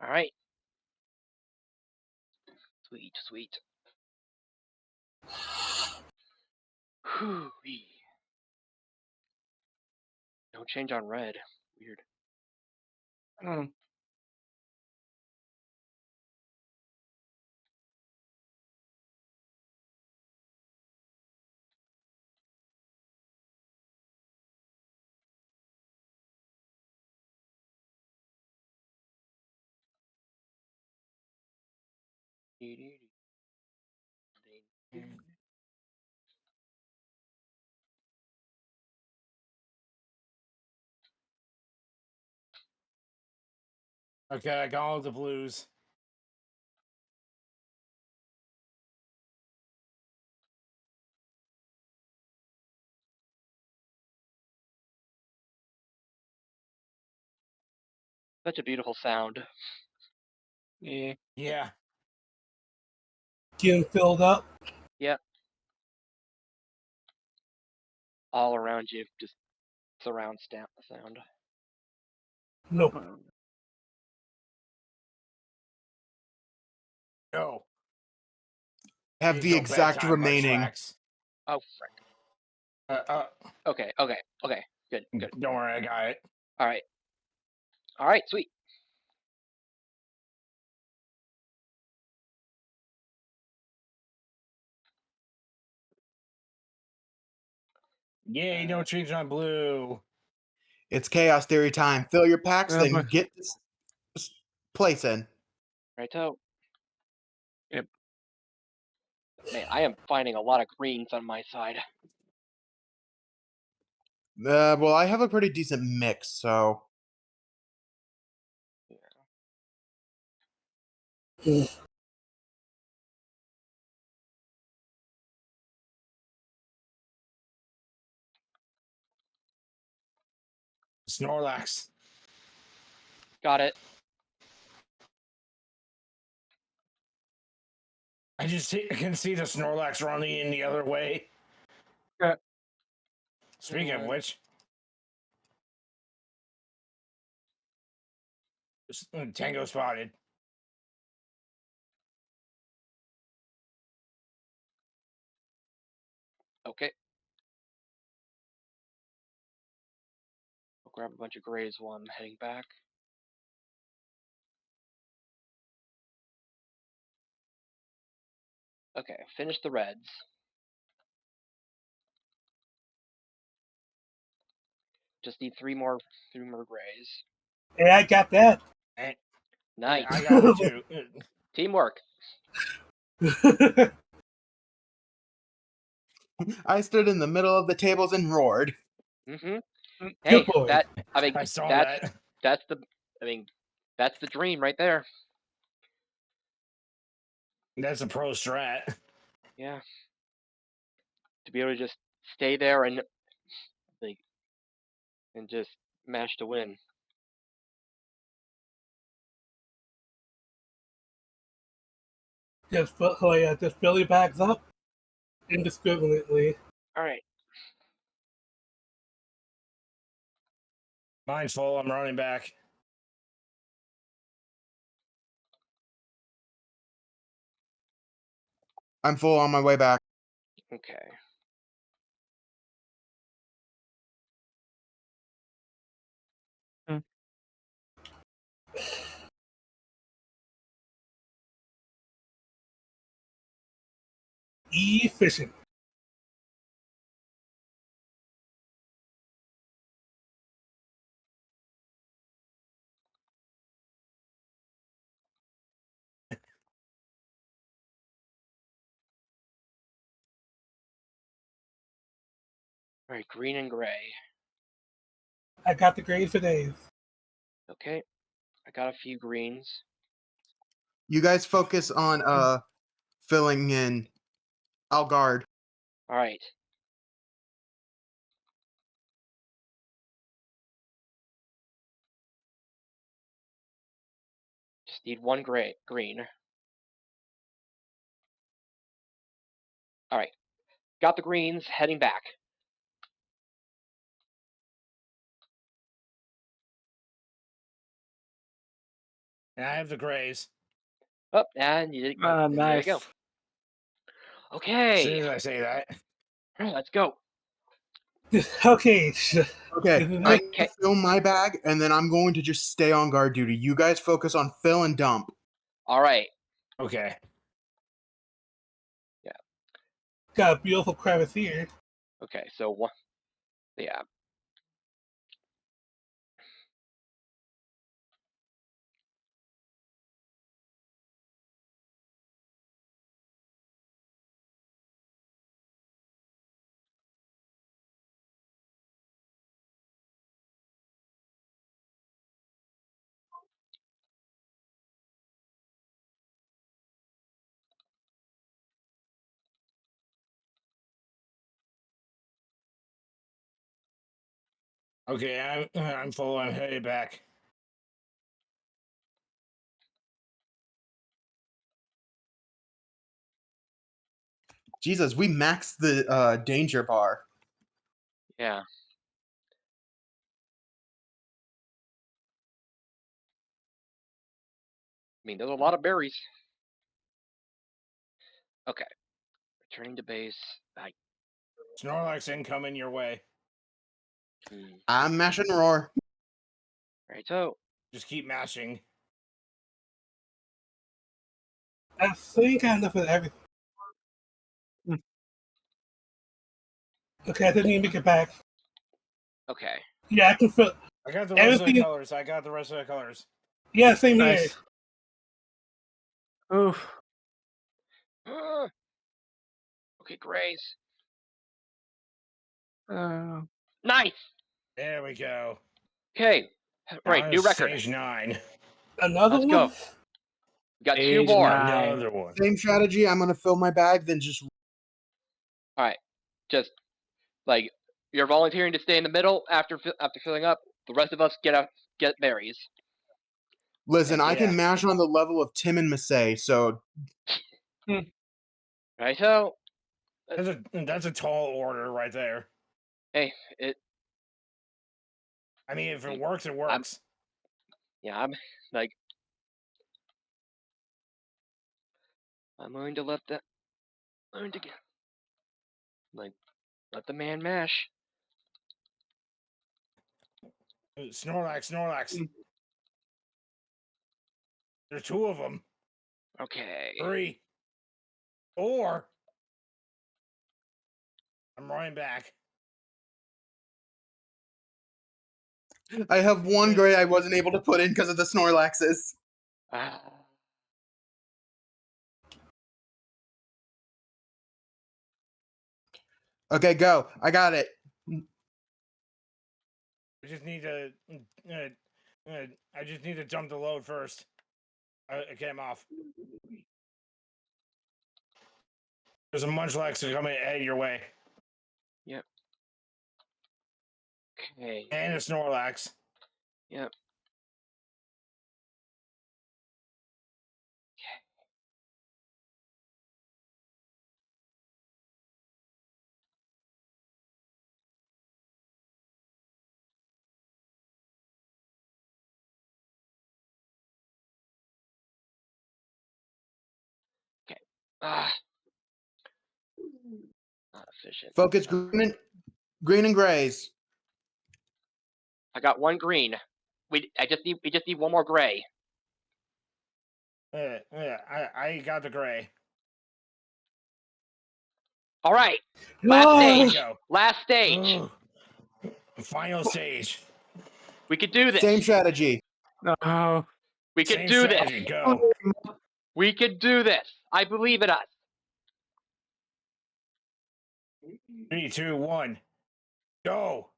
All right. Sweet, sweet. Whew-wee. No change on red. Weird. Hmm. Okay, I got all the blues. Such a beautiful sound. Yeah. Yeah. Getting filled up. Yep. All around you, just surround stamp sound. Nope. No. Have Ain't the no exact bedtime remaining. tracks. Oh, frick. Okay, okay, okay. Good, good. Don't worry, I got it. All right. All right, sweet. Yay, no change on blue. It's chaos theory time. Fill your packs but- and get this place in. Righto. Yep. Man, I am finding a lot of greens on my side. Well, I have a pretty decent mix, so Snorlax. Got it. I can see the Snorlax running in the other way. Okay. Speaking of which, Tango spotted. Okay. I'll grab a bunch of grays while I'm heading back. Okay, finish the reds. Just need three more grays. Hey, I got that. And, Nice. I got it too. Teamwork. I stood in the middle of the tables and roared. Mm-hmm. Mm, Hey, Good boy. I mean, I saw that's that. that's the I mean, that's the dream right there. That's a pro strat. Yeah. To be able to just stay there and like and just mash to win. Just fill your bags up indiscriminately. All right. Mine's full. I'm running back. I'm full on my way back. Okay. Efficient. All right, green and gray. I got the grades for days. Okay. I got a few greens. You guys focus on filling in. I'll guard. All right. Just need one green. All right. got the greens, heading back. And I have the grays. Oh, and there you go. Nice. As Okay, soon as I say that. all right, let's go. Okay. Okay, Isn't I'm it- going Okay, to fill my bag, and then I'm going to just stay on guard duty. You guys focus on fill and dump. all right. Okay. Got a beautiful crevice here. Okay, so one. Yeah. Okay, I'm full. I'm headed back. Jesus, we maxed the danger bar. Yeah. I mean, there's a lot of berries. Okay. Returning to base. Snorlax incoming your way. I'm mashing roar. Right, so. Just keep mashing. I think I have enough of everything. Okay, I didn't even make it back. Okay. Yeah, I can feel I got the rest of the everything. colors. I got the rest of the colors. Yeah, same here. Nice. Oof. Okay, grays. Uh, Nice! There we go. Okay. Right, Now new it's record. Stage 9. Another Let's one? go. We got two Age more. 9. Another one. Same strategy. I'm going to fill my bag, then just Alright. Just, like, you're volunteering to stay in the middle after filling up. The rest of us get berries. listen. I Yeah. can mash on the level of Tim and Massey, so Right, so. That's a tall order right there. Hey, it. I mean, if Hey, it works, it works. Yeah, I'm like. I'm going to let that. Learn to get. Like, let the man mash. Snorlax, Snorlax. Mm. There's 2 of them. Okay. 3. 4. I'm running back. I have one gray I wasn't able to put in because of the Snorlaxes. Ah. Okay, go. I got it. I just need to. I just need to jump the load first. Okay, I'm off. There's a Munchlax coming headed your way, Yep. Okay. and a Snorlax. Yep. Okay. Ah. Not efficient. Focus green and grays. I got one green. We just need one more gray. I got the gray. All right. Last Ah, There we stage. go. Last stage. Ugh. Final stage. We could do this. Same strategy. Oh. We could Same do strategy. this. Go. We could do this. I believe in us. 3, 2, 1. Go.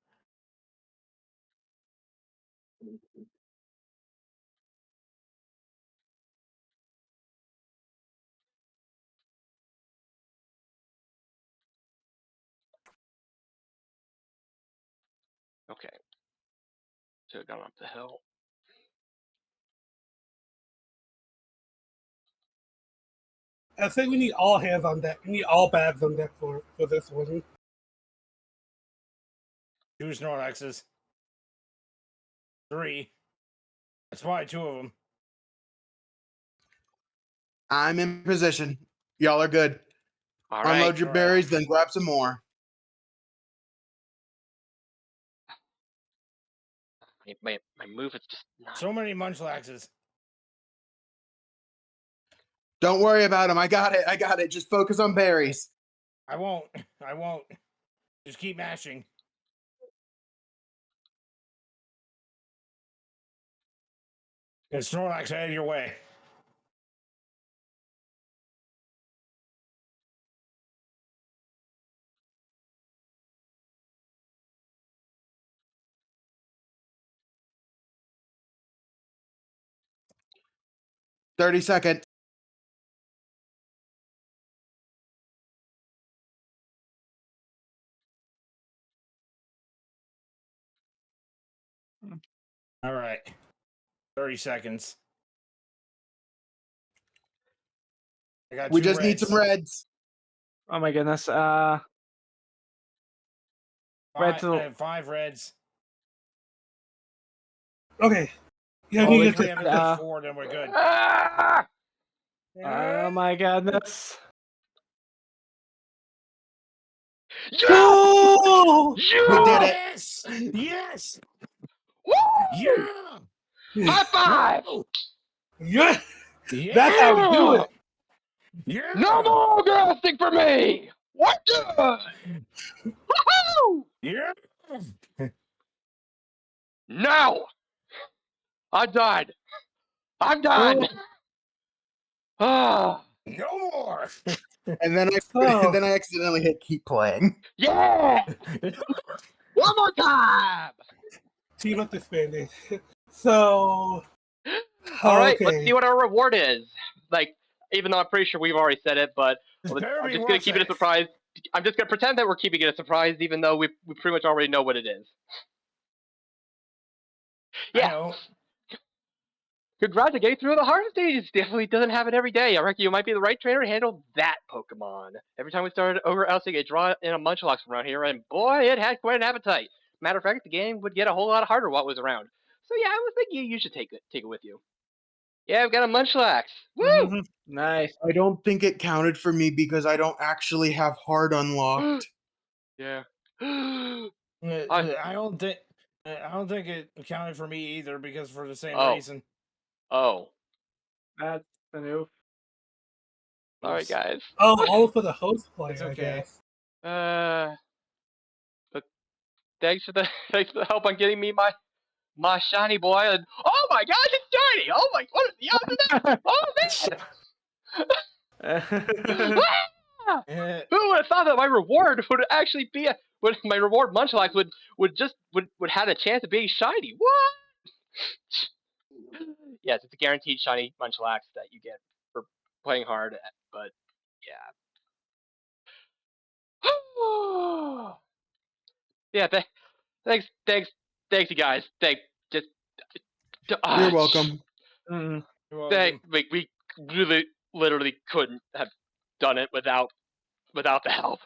Okay. Should have gone up the hill. I think we need all hands on deck. We need all bags on deck for this one. 2 Snorlaxes. 3. That's probably 2 of them. I'm in position. Y'all are good. All right. Unload your All right. berries, then grab some more. My move is just not. So many Munchlaxes. Don't worry about them. I got it. I got it. Just focus on berries. I won't. I won't. Just keep mashing. Get Snorlax out of your way. $30 seconds. All right. 30 seconds. I got We 2 just need reds. some reds. Oh my goodness. Red Five, to I have 5 reds. Okay. Yeah, Oh, we if get we to have at least 4, then we're good. Ah! oh my goodness. Yeah! Oh! We did it. Yes! Yes! Woo! Yeah! High five! Woo! Yeah, Yeah! that's how we do it. Yeah! No more grassing for me! What the? Woohoo! Yeah! No! I died. I'm done. Ah, No more! And then I Oh. and then I accidentally hit keep playing. yeah! One more time! Team up disbanded. So, All right, let's okay. see what our reward is. Like, even though I'm pretty sure we've already said it, but This better I'm be just gonna worth keep it a it. surprise. I'm just gonna pretend that we're keeping it a surprise, even though we pretty much already know what it is. I Yeah. know. Congrats on getting through the hardest stages. Definitely doesn't happen every day. I reckon you might be the right trainer to handle that Pokemon. Every time we started over Elsing, it draw in a Munchlax from around here, and boy, it had quite an appetite. Matter of fact, the game would get a whole lot harder while it was around. So yeah, I was thinking you should take it with you. Yeah, I've got a Munchlax. Woo! Mhm. Nice. I don't think it counted for me because I don't actually have hard unlocked. Yeah. I don't think. I don't think it counted for me either because for the same Oh. reason. Oh. That's the new. Sorry, Oops. guys. Oh, all for the host player, It's I okay. guess. But thanks for the help on getting me my shiny boy. And oh my gosh, it's shiny! Oh my, what is the odds of that? Oh man! Ah! Eh, Who would have thought that my reward would actually be my reward Munchlax would have a chance of being shiny? What? Yes, it's a guaranteed shiny Munchlax that you get for playing hard. But yeah. Yeah. Thanks, you guys. Just. You're welcome. Mm. you're welcome. We really, literally couldn't have done it without the help.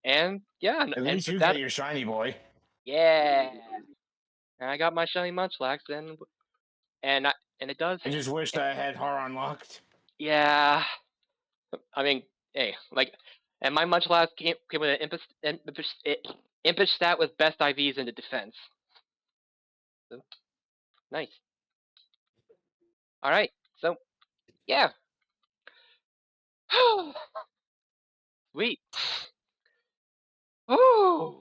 And yeah, At and least with you that, got your shiny boy. yeah, and I got my shiny Munchlax, and it does, I just wished I had Har unlocked. yeah. I mean, hey, like, and my Munchlax came with an impish stat with best IVs into defense. So, nice. All right, so yeah. Sweet. Oh,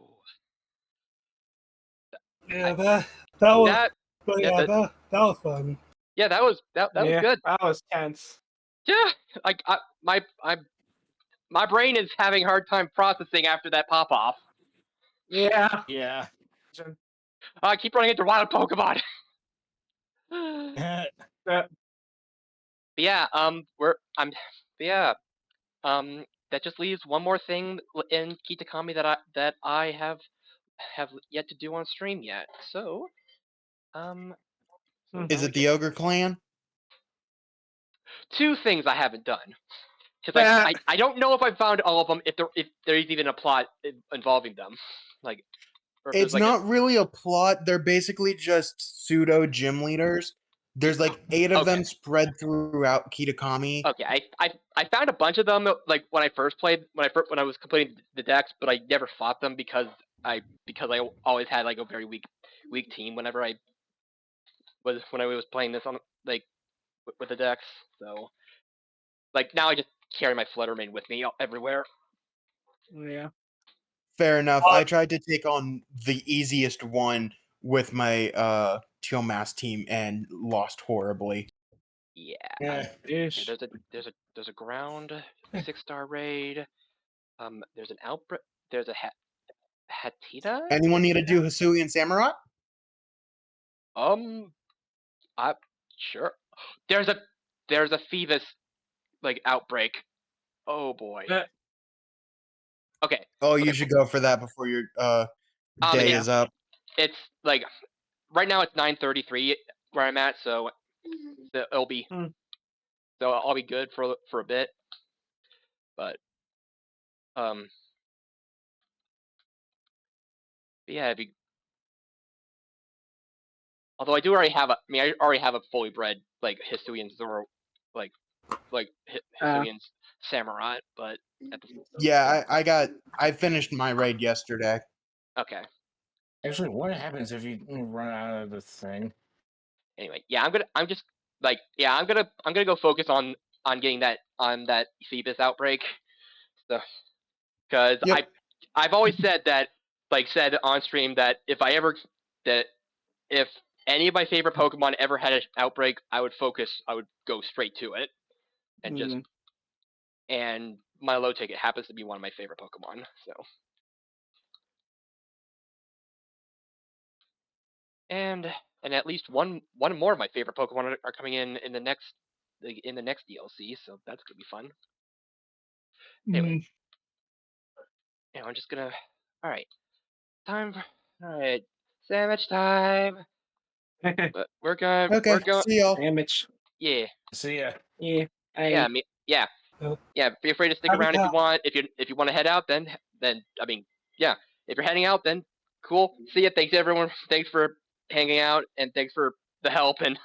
Yeah, that was, that but yeah, yeah, that was fun. yeah, that was Yeah, good. that was tense. Yeah, like my brain is having a hard time processing after that pop off. Yeah. Yeah. I keep running into wild Pokemon. That, Yeah, that just leaves one more thing in Kitakami that I have yet to do on stream yet. So, Is it the Ogre Clan? two things I haven't done. Because I don't know if I found all of them. If there's even a plot involving them, like or if It's there's like not really a plot. They're basically just pseudo gym leaders. There's like 8 of Okay. them spread throughout Kitakami. Okay, I found a bunch of them like when I first played when I was completing the decks, but I never fought them because I always had like a very weak team whenever when I was playing this on like with the decks. So like now I just carry my Fluttermane with me everywhere. Yeah. Fair enough. Uh, I tried to take on the easiest one with my Teal Mass team and lost horribly. Yeah. Yeah. Here, Ish. there's a ground 6-star raid. There's an outbreak. There's a Hatita. Anyone need to do Hisui and Samurott? I sure. There's a Phoebus like outbreak. Oh boy. Uh, Okay. Oh, you Okay. should go for that before your day Yeah. is up. It's like right now it's 9:33 where I'm at, so it'll be Hmm. so I'll be good for a bit. But um, yeah. Although I do already have I already have a fully bred like Hisuian Zoro, like Hisuian Samurai, but at the Yeah, I finished my raid yesterday. okay. Actually, what happens if you run out of the thing? Anyway, yeah, I'm gonna go focus on getting that Phoebus outbreak stuff because Yep. I've always said that said on stream that that if any of my favorite Pokemon ever had an outbreak, I would go straight to it and just Mm. and my low ticket happens to be one of my favorite Pokemon. So and at least one more of my favorite Pokemon are coming in the next DLC, so that's gonna be fun. Anyway, I'm just gonna. All right, all right, sandwich time. But Okay, we're going. see y'all. Damage. Yeah, See ya. Yeah. yeah, yeah, Nope. yeah. Be afraid to stick Happy around if you Cow. want. If you want to head out, then I mean, yeah. If you're heading out, then cool. See ya. Thanks everyone. Thanks for hanging out, and thanks for the help, and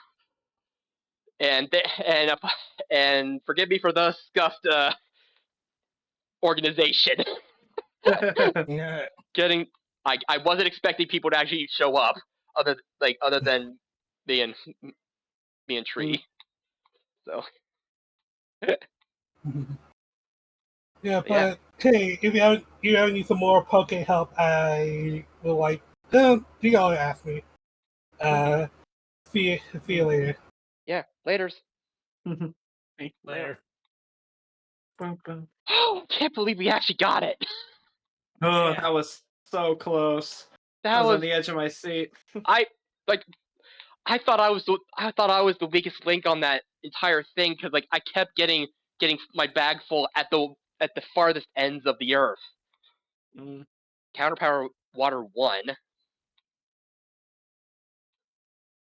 and forgive me for the scuffed organization. Yeah. Getting, I wasn't expecting people to actually show up, other than being Tree. So Yeah, yeah. but hey, if you ever need some more Poke help, I will like. You can always ask me. Uh, see you later. Yeah, laters. Later. Can't believe we actually got it. Oh, Yeah. that was so close. I That was on was the edge of my seat. I like I thought I was the weakest link on that entire thing because I kept getting my bag full at the farthest ends of the earth. Mm. Counterpower water 1.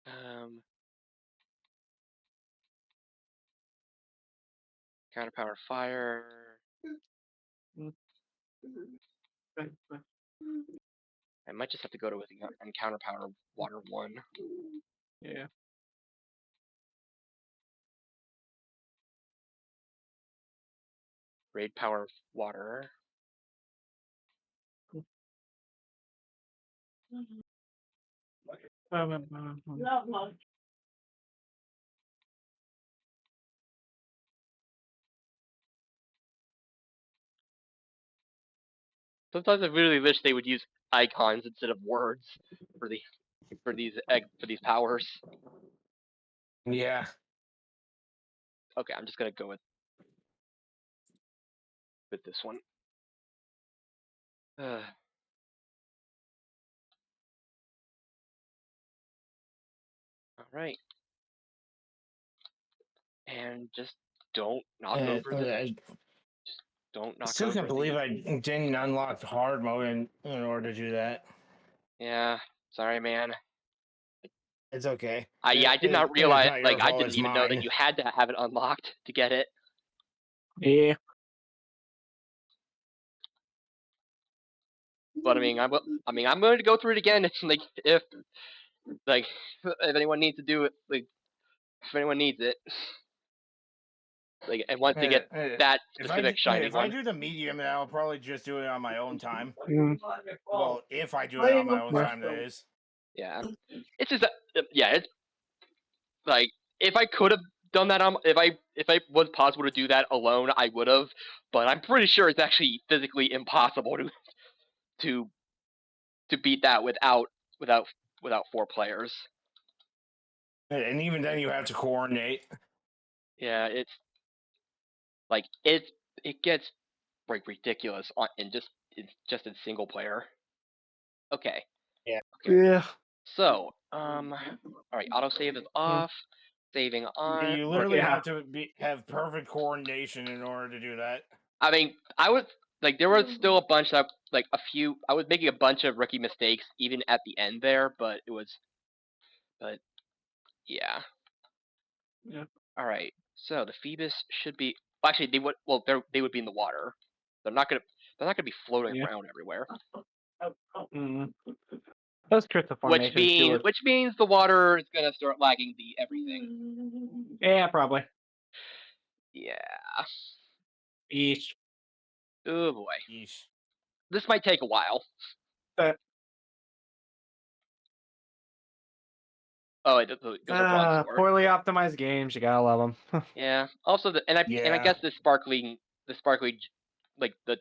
Um, counterpower fire. I might just have to go to it and counterpower water 1. Yeah. Raid power water. Sometimes I really wish they would use icons instead of words for the for these powers. Yeah. Okay, I'm just gonna go with this one. All right, and just don't knock over the. I Don't knock still over can't believe the. I didn't unlock hard mode in order to do that. Yeah, sorry, man. It's okay. Yeah, I did not It's realize. not your Like, I fault. didn't It's even know that mine. you had to have it unlocked to get it. Yeah. But I mean, I'm going to go through it again. It's like if anyone needs to do it, like if anyone needs it, like and once they get that specific shiny If I one. do the medium, then I'll probably just do it on my own time. Mm. Well, if I do it on my own time, that is. Yeah, it's just yeah, it's like if I could have done that if I was possible to do that alone, I would have. But I'm pretty sure it's actually physically impossible to to beat that without without 4 players. And even then, you have to coordinate. Yeah, it's like it gets like ridiculous just in single player. Okay. Yeah. Okay. Yeah. So, all right, autosave is off. Saving on. You literally Yeah. have to have perfect coordination in order to do that. I mean, I was like, there was still a bunch of like a few. I was making a bunch of rookie mistakes even at the end there, but yeah. Yeah. All right. So the Phoebus should be. Actually, they would be in the water. They're not gonna be floating Yeah. around everywhere. Mm. Those crystal formations do it. Which means the water is gonna start lagging the everything. Yeah, probably. Yeah. Each. Oh boy. Yeesh. This might take a while. But Oh, those are bronze 4. poorly optimized games, you gotta love them. Yeah. Also, and I Yeah. guess the sparkly, like the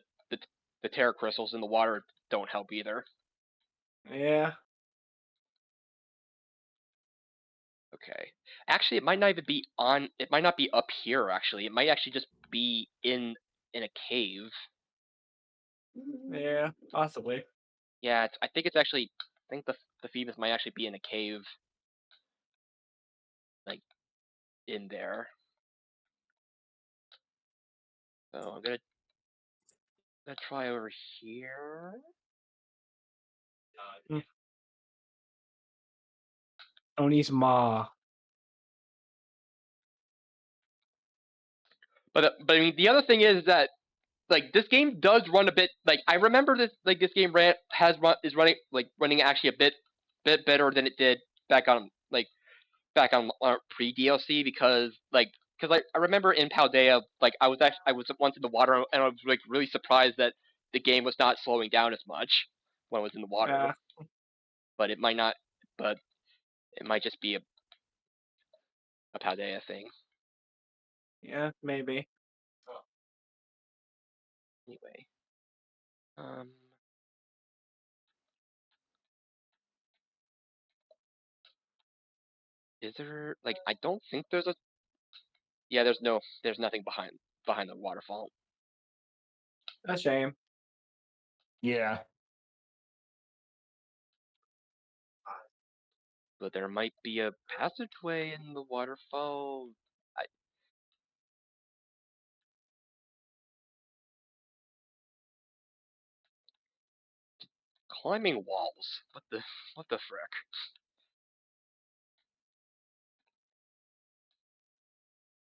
the terra crystals in the water don't help either. Yeah. Okay. Actually, it might not even be on. It might not be up here. Actually, it might actually just be in a cave. Yeah, possibly. Yeah. I think it's actually. I think the Phoebus might actually be in a cave. Like in there. So I'm gonna try over here. Oni's Ma. But I mean, the other thing is that like this game does run a bit like I remember this game is running actually a bit better than it did back on pre DLC because I remember in Paldea I was once in the water and I was like really surprised that the game was not slowing down as much when I was in the water, but it might not but it might just be a Paldea thing Yeah, maybe. anyway. Is there like I don't think there's a yeah there's nothing behind the waterfall. A shame. Yeah. But there might be a passageway in the waterfall. Climbing walls. What the frick?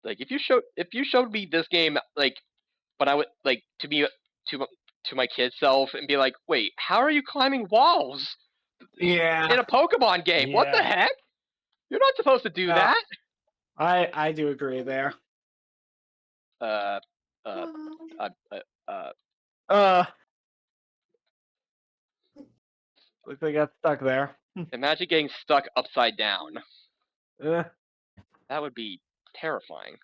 Like if you showed me this game like when I would like to to my kid self and be like, wait, how are you climbing walls Yeah. in a Pokemon game? What the Yeah. heck? You're not supposed to do No. that. I do agree there. Uh, uh, uh, uh, Looks like I got stuck there. Imagine getting stuck upside down. Uh, That would be terrifying.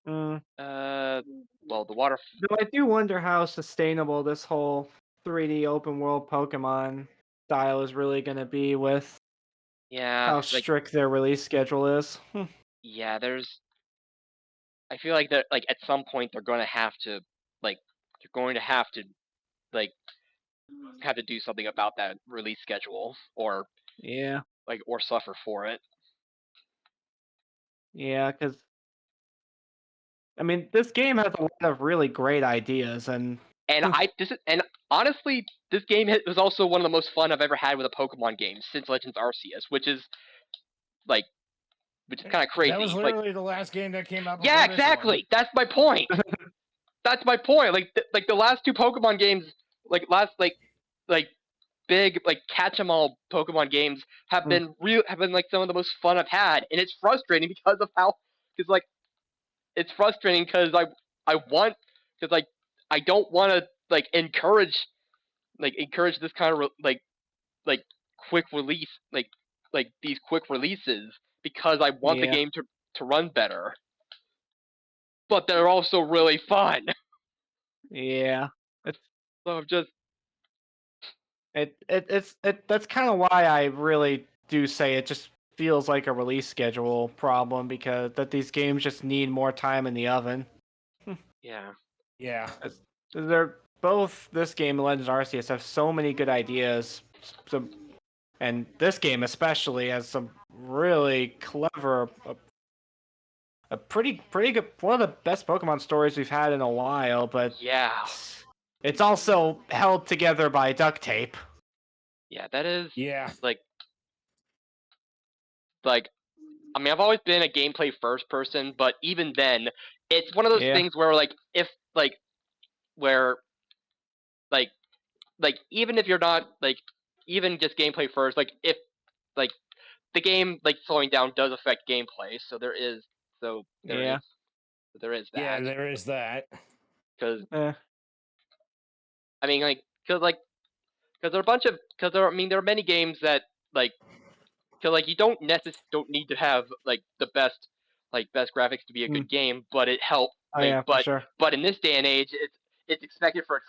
mm. Well, the water. Though I do wonder how sustainable this whole 3D open world Pokemon style is really going to be with Yeah, how like strict their release schedule is. yeah, I feel like that like at some point they're going to have to like you're going to like have to do something about that release schedule or Yeah. or suffer for it. Yeah, because I mean, this game has a lot of really great ideas, and And honestly, this game was also one of the most fun I've ever had with a Pokemon game since Legends Arceus, which is kind of crazy. That was literally the last game that came out. Yeah, before this one. exactly. That's my point. That's my point. Like the last two Pokemon games, like big catch 'em all Pokemon games have been like some of the most fun I've had, and it's frustrating because of how it's frustrating because I want because I don't want to encourage this kind of like quick release these quick releases because I want the Yeah. game to run better, but they're also really fun. Yeah. It's So I'm just that's kind of why I really do say it just feels like a release schedule problem because that these games just need more time in the oven. yeah. Yeah. They're both this game and Legends Arceus have so many good ideas. And this game especially has some really clever, a pretty good, one of the best Pokemon stories we've had in a while. But Yeah. it's also held together by duct tape. Yeah, that is Yeah. like I mean, I've always been a gameplay first person, but even then, it's one of those Yeah. things where if where even if you're not even just gameplay first, if like the game slowing down does affect gameplay, so there is Yeah. Yeah, that there is that. because Eh, I mean because there are a bunch of there are many games that because you don't need to have the best graphics to be a mm. good game, but it helps Oh yeah, for sure. but in this day and age it's expected for a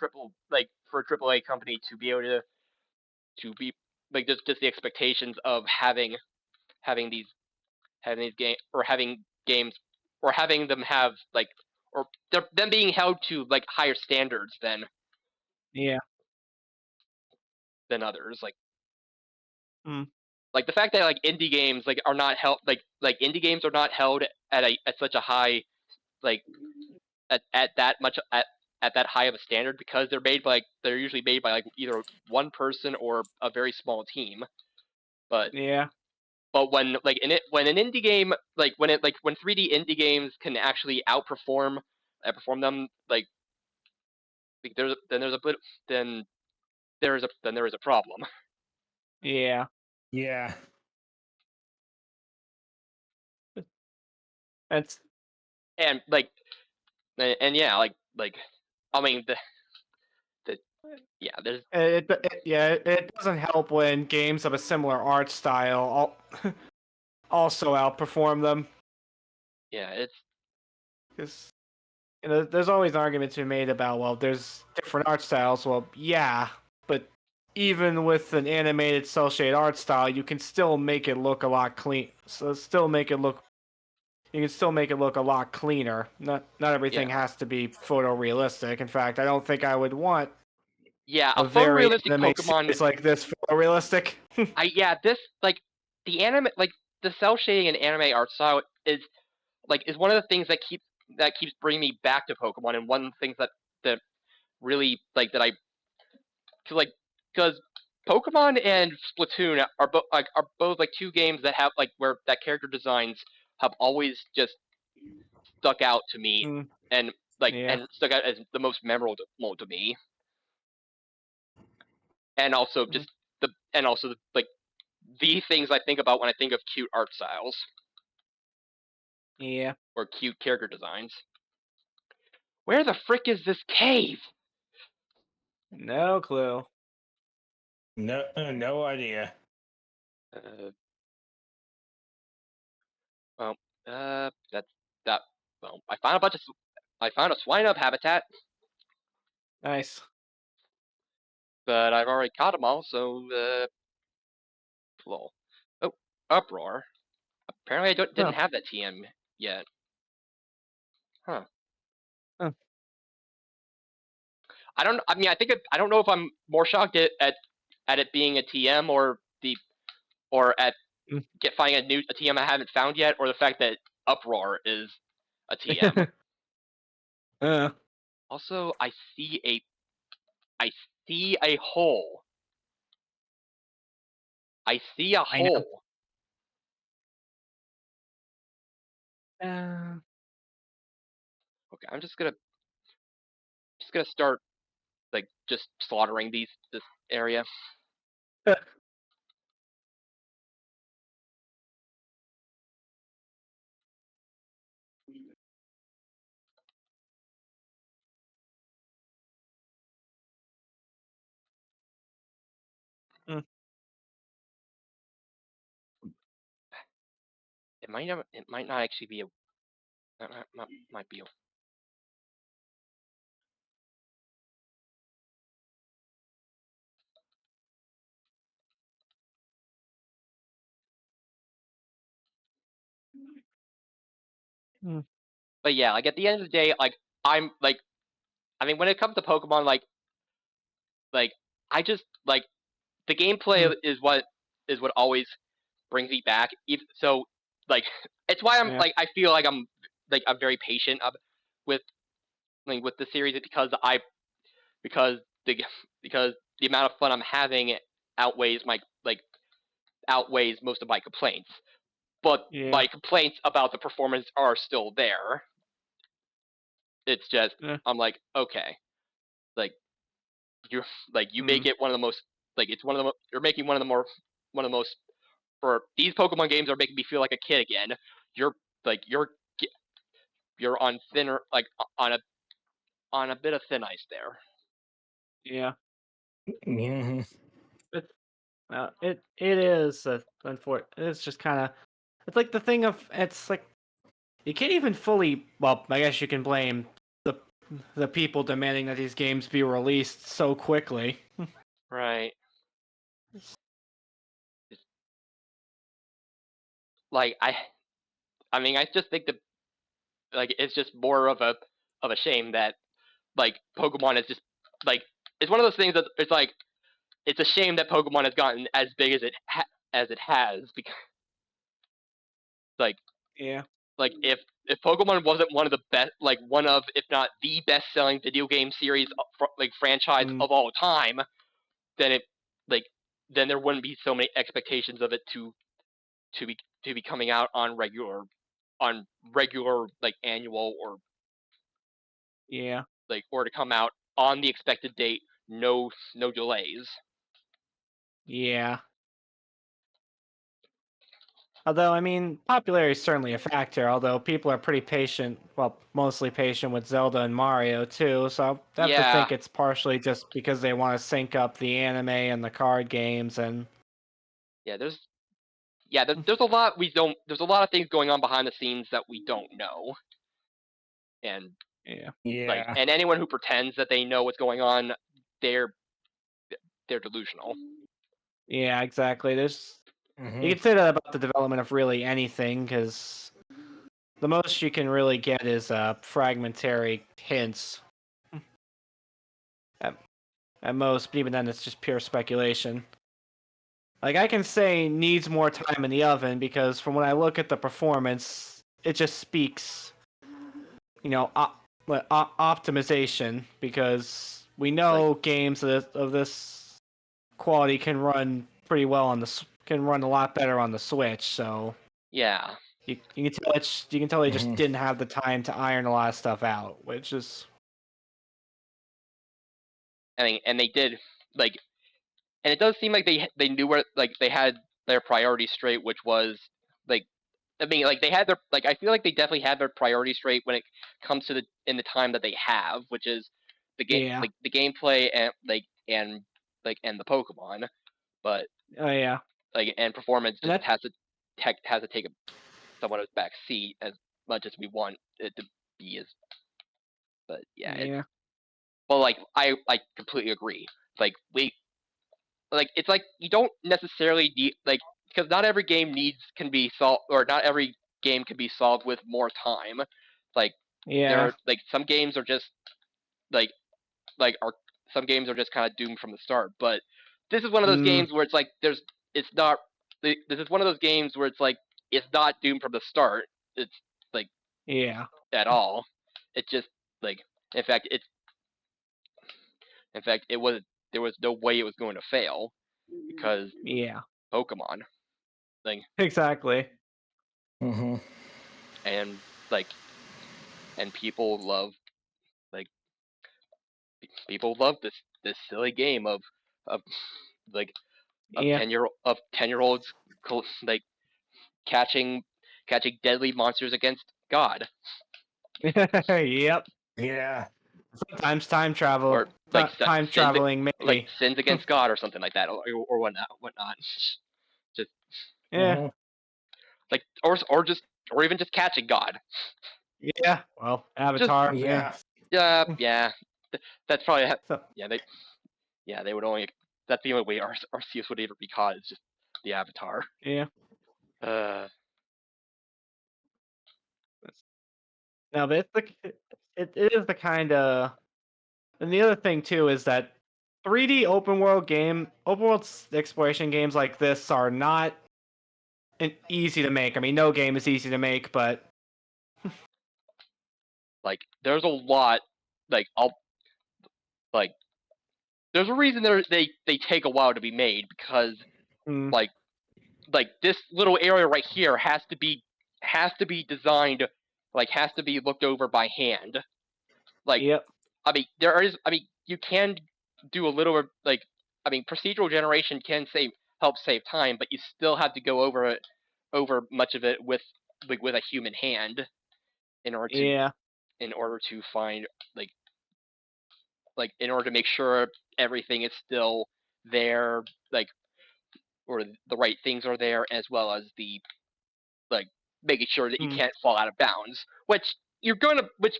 triple A company to be able to be just the expectations of having these game or having games or having them have or them being held to higher standards Yeah. than others Mm. the fact that indie games are not held indie games are not held at such a high like at that much at that high of a standard because they're usually made by either one person or a very small team. But Yeah. when when an indie game when 3D indie games can actually outperform them there's then there's a bit then there is a problem. Yeah. Yeah. It's And and yeah I mean the yeah there's it doesn't help when games of a similar art style also outperform them. yeah it's Because there's always arguments to be made about, well, there's different art styles. Well, yeah, but even with an animated cell shade art style, you can still make it look a lot clean. So still make it look. You can still make it look a lot cleaner. Not everything yeah has to be photorealistic. In fact, I don't think I would want yeah a a very photorealistic anime Pokemon. series like this photorealistic. This the anime the cell shading and anime art style is one of the things that keeps bringing me back to Pokemon, and one of the things that really that I cause, because Pokemon and Splatoon are both two games that have where that character designs have always just stuck out to me Mm, and yeah, stuck out as the most memorable to me, and also mm, the things I think about when I think of cute art styles yeah. or cute character designs. Where the frick is this cave? No clue. No, no idea. Uh, well, that's that. Well, I found a swine up habitat, Nice. but I've already caught them all. So, lol. Oh, uproar. Apparently, Huh. didn't have that TM yet. Huh. Huh. I don't. I mean, I don't know if I'm more shocked at it being a TM or at Mm. finding a TM I haven't found yet, or the fact that uproar is a TM. uh, Also, I see a hole. I see a I know. hole. Okay, I'm just gonna start like just slaughtering this area. Mm. It might not actually be a. That might be a. Mm. But yeah, like at the end of the day, like I'm like, I mean, when it comes to Pokemon, like I just like the gameplay Mm. is what always brings me back. So like it's why I'm Yeah. like I feel like I'm very patient with with the series because the because the amount of fun I'm having outweighs my like outweighs most of my complaints. But Yeah. my complaints about the performance are still there. It's just Yeah. I'm like, okay, like you you make Mm. it one of the most it's one of the you're making one of the most for these Pokemon games are making me feel like a kid again. You're like you're on thinner on a bit of thin ice there. Yeah. Yeah. It is unfortunate. It's just kind of it's like the thing of it's like you can't even fully. Well, I guess you can blame the the people demanding that these games be released so quickly. Right. It's, like I mean I just think that it's just more of a shame that Pokemon is just like it's one of those things that it's like it's a shame that Pokemon has gotten as big as it has because like Yeah. if Pokemon wasn't one of the best one of if not the best selling video game series franchise Mm. of all time, then it like then there wouldn't be so many expectations of it to be coming out on regular annual Yeah. or to come out on the expected date, no delays. Yeah. Although, I mean, popularity is certainly a factor, although people are pretty patient, well, mostly patient with Zelda and Mario, too, so I have to Yeah, think it's partially just because they want to sync up the anime and the card games, and... yeah. There's a lot we don't. There's a lot of things going on behind the scenes that we don't know, and Yeah. Yeah. and anyone who pretends that they know what's going on, they're delusional. Yeah, exactly. You Hmm. can say that about the development of really anything, because the most you can really get is fragmentary hints at, at most, but even then it's just pure speculation. Like, I can say needs more time in the oven, because from when I look at the performance, it just speaks, optimization, because we Like know games of this quality can run pretty well can run a lot better on the Switch, so... yeah, You can tell they just Hmm. didn't have the time to iron a lot of stuff out, which is I mean, and they did like, and it does seem like they knew where they had their priorities straight, which was like I mean, they had their I feel like they definitely had their priorities straight when it comes to the time that they have, which is the game yeah. the gameplay and and the Pokemon, but Oh yeah. and performance And just that has to take a somewhat of a back seat as much as we want it to be as but yeah it's yeah. but I completely agree we it's you don't necessarily need because not every game can be solved or not every game can be solved with more time like there Yeah. are some games are just like are some games are just kind of doomed from the start but this is one of those Mm, games where it's it's not this is one of those games where it's not doomed from the start it's like yeah. at all it just like in fact it's in fact it was there was no way it was going to fail because Yeah. Pokemon, like, Exactly. Mm-hmm. and like, and like people love this silly game of like Yeah. 10-year-olds like catching deadly monsters against God, Yep. Yeah. Sometimes time travel, or like time sins traveling, like maybe. sins against God or something like that, or whatnot. Just Yeah. Mm-hmm. like or even just catching God. Yeah. Well, Just Avatar. Yeah. yeah. That's probably So, yeah they would only that's the only way Arceus would ever be caught is just the Avatar. yeah. Uh, No, but it is the kind of. And the other thing too is that 3D open world exploration games like this are not easy to make. I mean, no game is easy to make, but like there's a lot like I'll like there's a reason they take a while to be made because mm, like this little area right here has to be designed has to be looked over by hand. Like yep, I mean you can do a little procedural generation can help save time, but you still have to go over much of it with a human hand in order to yeah, find like in order to make sure everything is still there, like or the right things are there, as well as the like making sure that you mm, can't fall out of bounds. Which you're gonna, which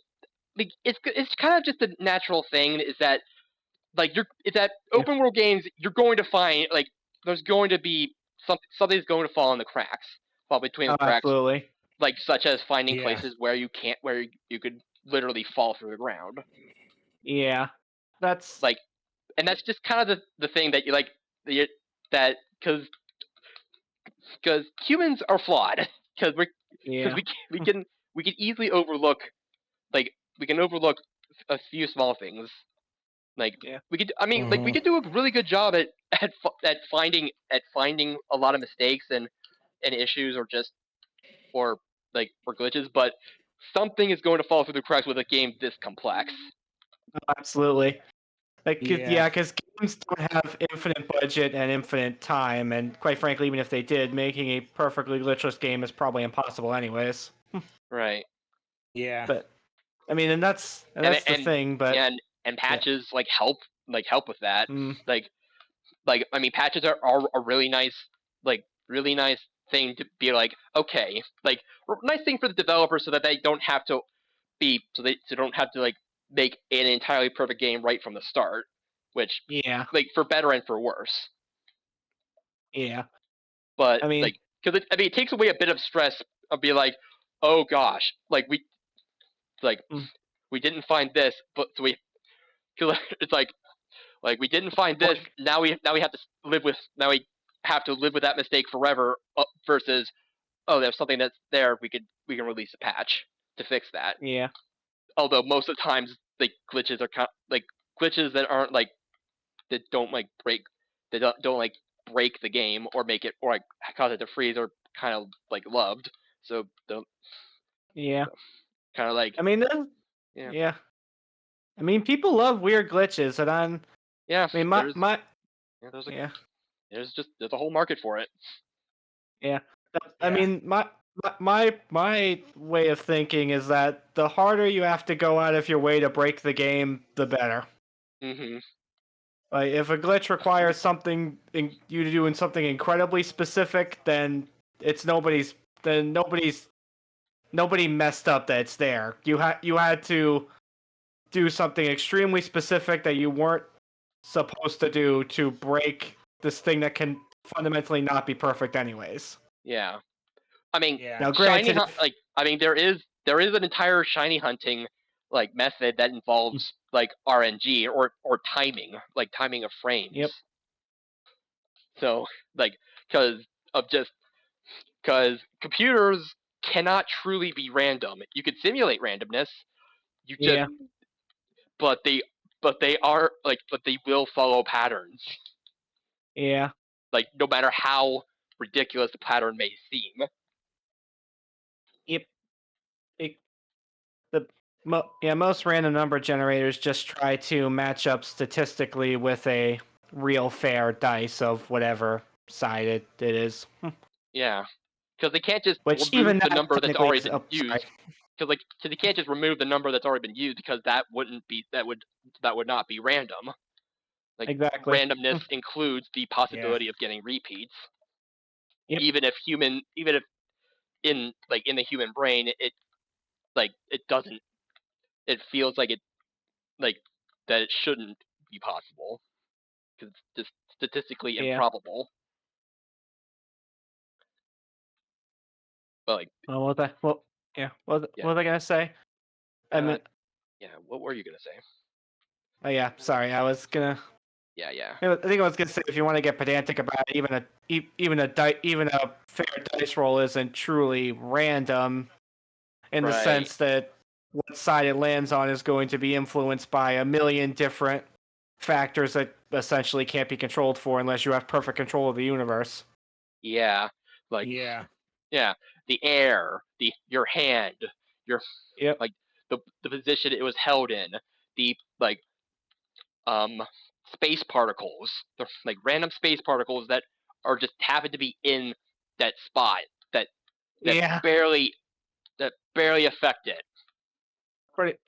like, it's kind of just a natural thing. Is that it's that yeah. open world games you're going to find there's going to be something's going to fall in the cracks, fall between the Oh, cracks, absolutely, such as finding Yeah. places where you could literally fall through the ground. yeah. That's Like, and that's just kind of the thing that you like the, that because humans are flawed because yeah, we can we can easily overlook like we can overlook a few small things. Like yeah, we could, I mean, we Mm-hmm. could do a really good job at finding a lot of mistakes and issues or or glitches, but something is going to fall through the cracks with a game this complex. absolutely. Like, Yeah. yeah, because games don't have infinite budget and infinite time, and quite frankly, even if they did, making a perfectly glitchless game is probably impossible, anyways. Right. Yeah. But I mean, and And that's the and thing. But and yeah, patches help with that. mm, Like I mean patches are a really nice thing to be like, okay, nice thing for the developers so that they don't have to don't have to make an entirely perfect game right from the start, which yeah, for better and for worse. yeah. But I mean, because I mean it takes away a bit of stress of being like, oh gosh, like mm, we didn't find this, but so we cause it's we didn't find or- this. Now we have to live with that mistake forever. Versus there's something that's there. We can release a patch to fix that. yeah, Although most of the times glitches are glitches that aren't that don't break don't break the game or make it or cause it to freeze are kind of loved. So don't yeah. kind of I mean, yeah yeah. I mean, people love weird glitches, and yeah I mean, there's my, yeah yeah, there's a whole market for it. yeah. I Yeah. mean, my way of thinking is that the harder you have to go out of your way to break the game, the better. Hmm. Like, if a glitch requires you to do in something incredibly specific, then it's nobody messed up that it's there. You had to do something extremely specific that you weren't supposed to do to break this thing that can fundamentally not be perfect anyways. Yeah. I mean, Yeah. Now, shiny granted, hunt I mean there is an entire shiny hunting method that involves RNG or timing, timing of frames. yep, So like because of just because computers cannot truly be random. You could simulate randomness. You just yeah, but but they will follow patterns. Yeah. Like no matter how ridiculous the pattern may seem. Yep. Most random number generators just try to match up statistically with a real fair dice of whatever side it is. Yeah, because they can't just Which remove even the that number that's technically already is been used. Because they can't just remove the number that's already been used because that would not be random. Like exactly. randomness includes the possibility of getting repeats. Yep. Even if in the human brain it doesn't, it feels like it like that it shouldn't be possible because it's just statistically Yeah. improbable. But what was I gonna say? I mean, yeah, what were you gonna say? oh yeah, sorry, I was gonna. Yeah. I think I was gonna say if you want to get pedantic about it, even a fair dice roll isn't truly random in the Right. sense that what side it lands on is going to be influenced by a million different factors that essentially can't be controlled for unless you have perfect control of the universe. Yeah. Like Yeah. yeah, the air, your hand, your Yep. like the position it was held in, the um space particles, the like random space particles that are just happen to be in that spot that Yeah. barely affect it.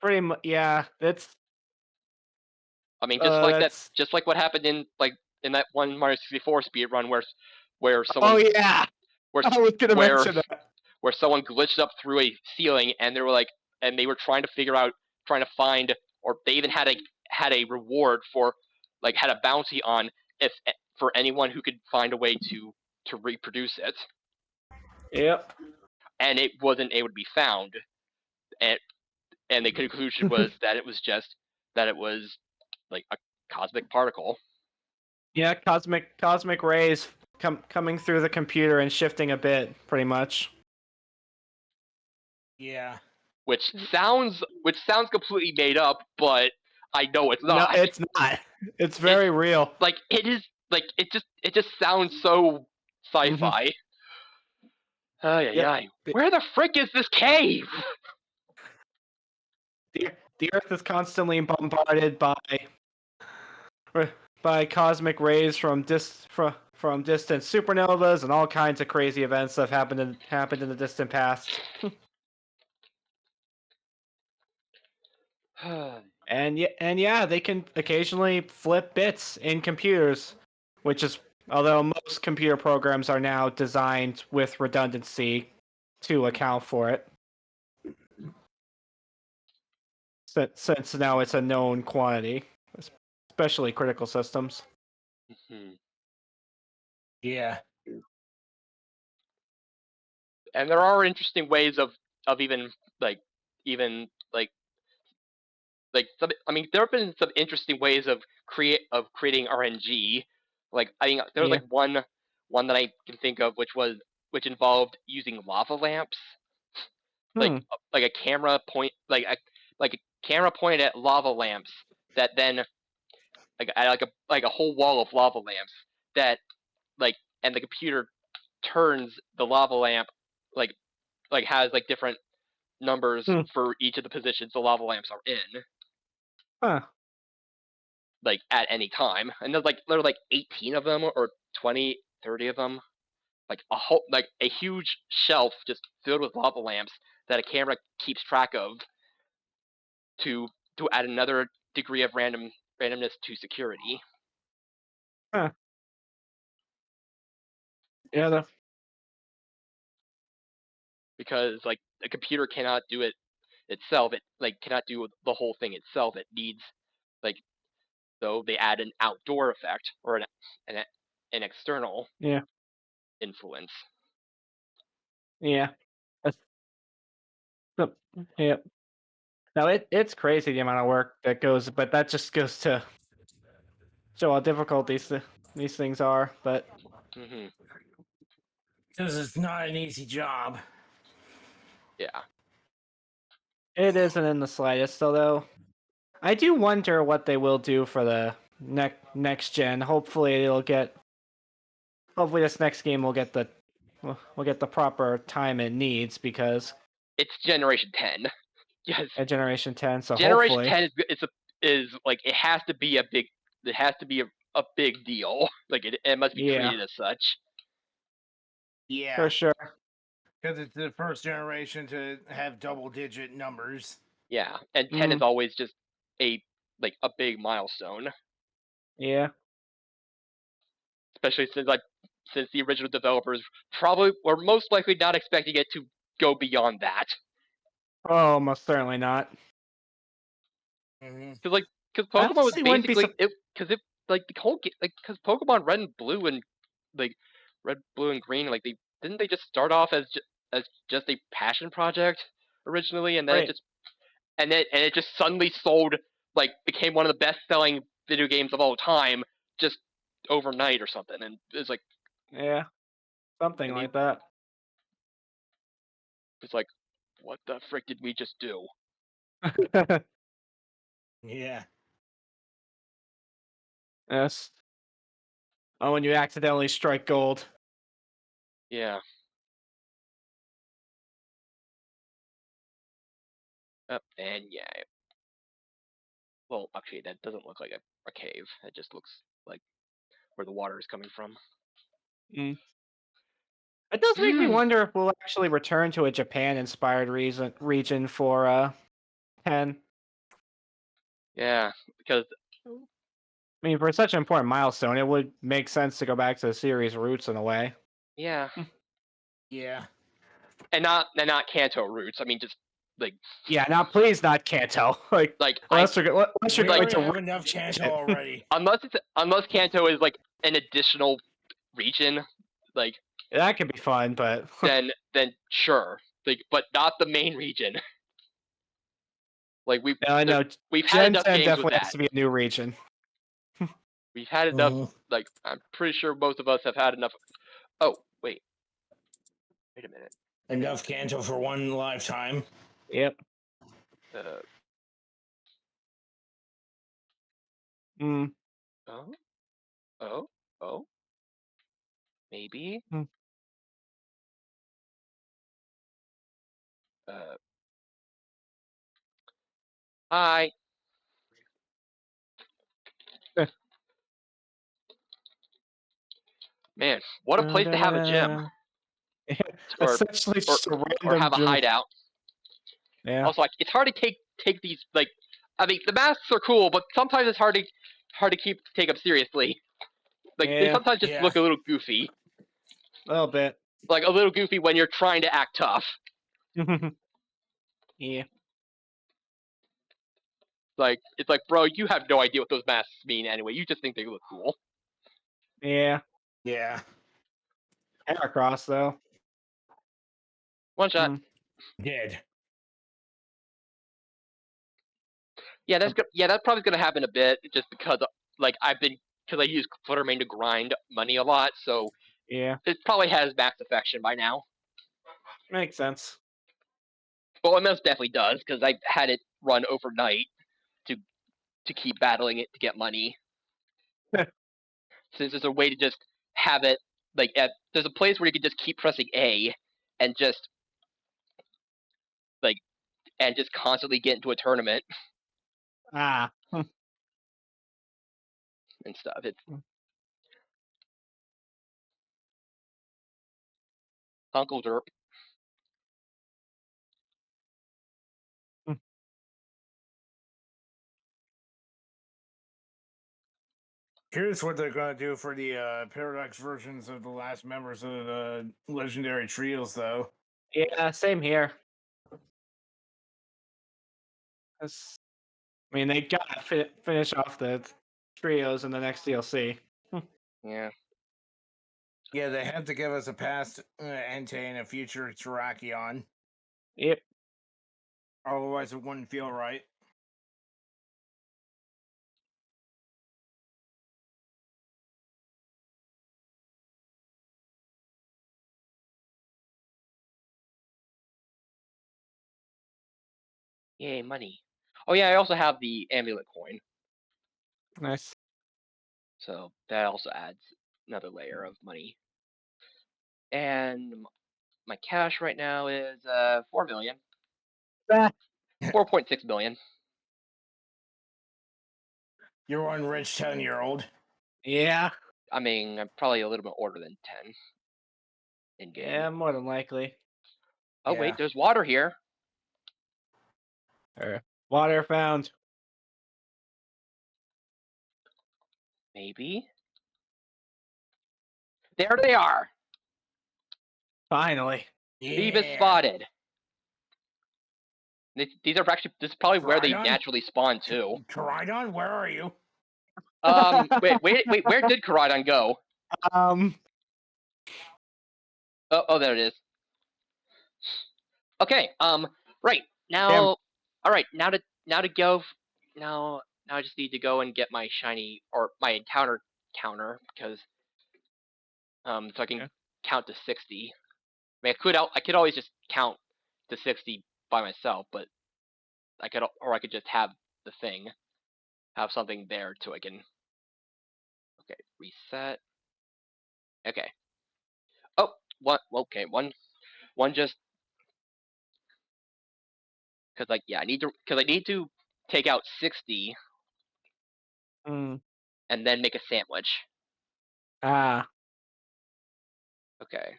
Pretty much. Yeah. That's. I mean, just like that, That's. just like what happened in that one Mario 64 speed run where Oh someone yeah. where I was gonna where mention that. where someone glitched up through a ceiling and they were trying to find, or they even had a reward for, had a bounty on if for anyone who could find a way to reproduce it, Yep. and it wasn't able to be found, and the conclusion was that it was like a cosmic particle. Yeah. Cosmic rays coming through the computer and shifting a bit, pretty much. Yeah. which sounds completely made up, but I know it's No, not. it's not. It's very real. It is it just sounds so sci-fi. Ay, Yep. ay. Where the frick is this cave? The Earth is constantly bombarded by cosmic rays from distant supernovas and all kinds of crazy events that have happened in the distant past. And yeah, they can occasionally flip bits in computers, which is although most computer programs are now designed with redundancy to account for it. Since now it's a known quantity, especially critical systems. Yeah. And there are interesting ways of even even I mean, there have been some interesting ways of creating RNG. I mean, there was Yeah. one that I can think of which involved using lava lamps, Hmm. like a camera camera pointed at lava lamps that then at a whole wall of lava lamps that like and the computer turns the lava lamp like has different numbers Hmm. for each of the positions the lava lamps are in, Huh. at any time, and there are 18 of them or 20, 30 of them, a huge shelf just filled with lava lamps that a camera keeps track of to add another degree of randomness to security. Huh. Yeah. Because a computer cannot do it itself. It cannot do the whole thing itself. It needs like so they add an outdoor effect or an external Yeah. influence. Yeah. That's, yeah. Now it's crazy the amount of work that goes, but that just goes to show how difficult these things are. But Hmm. Because it's not an easy job. Yeah. it isn't in the slightest. Although I do wonder what they will do for the next gen. Hopefully, it'll get. Hopefully, this next game will get the proper time it needs because It's Generation 10. Yes, at Generation 10. So Generation hopefully, 10 is like it has to be a big. It has to be a big deal. Like it must be yeah, treated as such. Yeah, for sure. because it's the first generation to have double-digit numbers. Yeah, and 10 is Mm, always just a a big milestone, yeah. especially since the original developers probably were most likely not expecting it to go beyond that. Oh, most certainly not. Mm-hmm. Because because I Pokemon was honestly wouldn't be basically it because it the whole because Pokemon Red and Blue and like Red, Blue, and Green they didn't they just start off as just a passion project originally, and then right. it just suddenly sold became one of the best selling video games of all time just overnight or something, and it's Yeah, something and they like that. it's like what the frick did we just do? Yeah. Yes. Oh, when you accidentally strike gold. Yeah. And yeah. Well, actually, that doesn't look like a cave. It just looks like where the water is coming from. Mm. It does make me wonder if we'll actually return to a Japan-inspired region for 10. Yeah, because I mean, for such an important milestone, it would make sense to go back to the series' roots in a way. yeah, Yeah. and not Kanto roots. I mean, just like Yeah, now please not Kanto. Like, like I unless you're We going already to have enough Kanto it. already. unless Kanto is an additional region, like That could be fun, but then sure, but not the main region. Like I know we've had Gen enough 10 games with definitely that. has to be a new region. We've had enough. Mhm. I'm pretty sure most of us have had enough. Oh wait a minute. Enough Kanto for one lifetime. Yep. Uh, Mm. oh oh oh maybe. Mm. Uh, hi. Man, what a place to have a gym Da-da-da. or Essentially or just a or random have a gym. hideout. Yeah. Also, it's hard to take these I mean, the masks are cool, but sometimes it's hard to take them seriously. They Yeah. sometimes just Yeah. look a little goofy. A little bit. Like a little goofy when you're trying to act tough. Yeah. It's like, bro, you have no idea what those masks mean anyway. You just think they look cool. Yeah. Yeah. Heracross, though. One shot. Mm. Dead. Yeah, that's probably gonna happen a bit just because I use Fluttermane to grind money a lot, so Yeah. it probably has max affection by now. Makes sense. Well, it most definitely does because I had it run overnight to keep battling it to get money. Since there's a way to just have it there's a place where you can just keep pressing A and just like and just constantly get into a tournament Ah. and stuff. It's Uncle Derp. Here's what they're gonna do for the Paradox versions of the last members of the legendary trios, though. Yeah, same here. I mean, they gotta finish off the trios in the next DLC. Yeah. Yeah, they have to give us a past Entei and a future Terrakion. Yep. Otherwise, it wouldn't feel right. Yay, money. Oh yeah, I also have the amulet coin, Nice. so that also adds another layer of money. And my cash right now is 4 million, Ah, 4.6 million. You're one rich 10-year-old. yeah. I mean, I'm probably a little bit older than 10 in game. Yeah, more than likely. Oh Yeah. wait, there's water here. Water found. Maybe. There they are. Finally. Phoebus Yeah. spotted. These are actually. This is probably where they Koraidon? naturally spawn too. Koraidon, where are you? Wait. Where did Koraidon go? Um. Oh, there it is. Okay. Right now. Damn. All right. Now to go. Now I just need to go and get my shiny or my encounter counter because so I can Yeah. count to 60. I mean, I could always just count to 60 by myself, but I could just have the thing, have something there so I can. Okay, reset. Okay. Oh, one. Okay, one just because I need to take out 60 Mm. and then make a sandwich. Ah. Okay,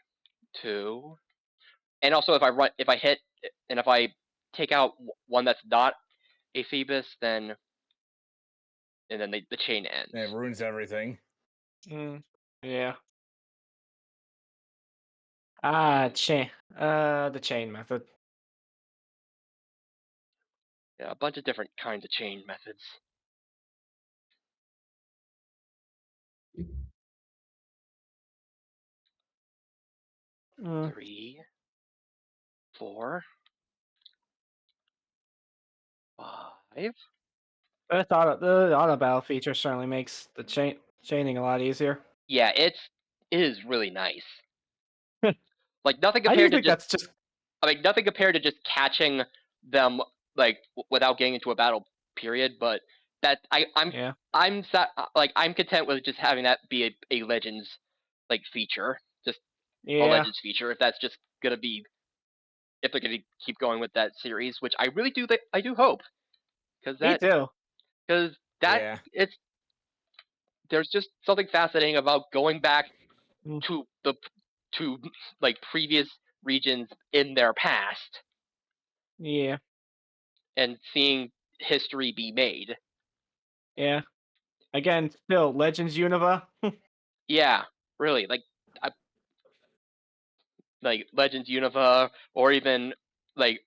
2. And also if I hit and if I take out one that's not a Phoebus, then the chain ends. It ruins everything. Mm. Yeah. Ah, chain. The chain method. Yeah, a bunch of different kinds of chain methods. Mm. 3, 4, 5. But the auto battle feature certainly makes the chaining a lot easier. Yeah, it is really nice. Like nothing How do you compared to think just that's just? nothing compared to just catching them without getting into a battle. Period. But that Yeah. I'm content with just having that be a Legends feature, just a Yeah. Legends feature. If that's just gonna be if they're gonna keep going with that series, which I really do I do hope because Me too. Yeah. it's there's just something fascinating about going back Mm. to the to previous regions in their past Yeah. and seeing history be made. Yeah. Again, still Legends Unova. Yeah, really, I, Legends Unova, or even like,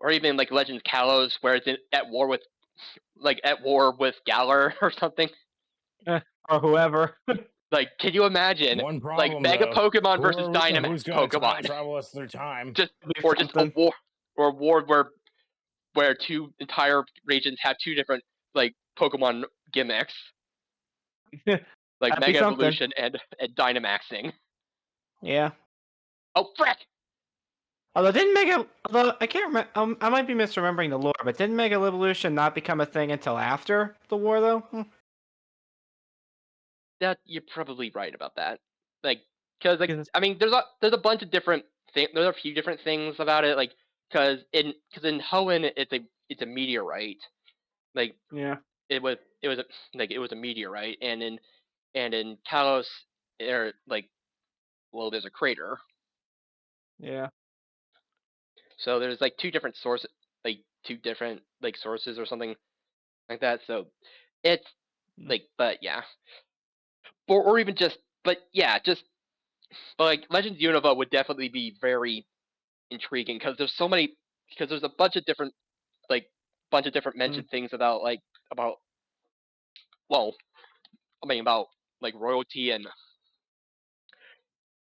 Legends Kalos, where it's at war with Galar or something. Or whoever. Can you imagine One problem Mega though. Pokemon versus Dynamax Who's gonna time Pokemon? travel us through time? Just Be or just something. a war where two entire regions have two different Pokemon gimmicks, like That'd be Mega something. Evolution and Dynamaxing. Yeah. Oh frick! Although I can't remember, I might be misremembering the lore, but didn't Mega Evolution not become a thing until after the war, though? That you're probably right about that. Because Because I mean, there's a bunch of different things. There's a few different things about it. Because in Hoenn it's a meteorite. Like yeah, it was a meteorite, and in Kalos there's a crater. yeah, So there's two different sources or something like that. So it's mm, but yeah, or even just but yeah, just but Legends Unova would definitely be very intriguing because there's a like bunch of different mm, mentioned things about well I mean about royalty and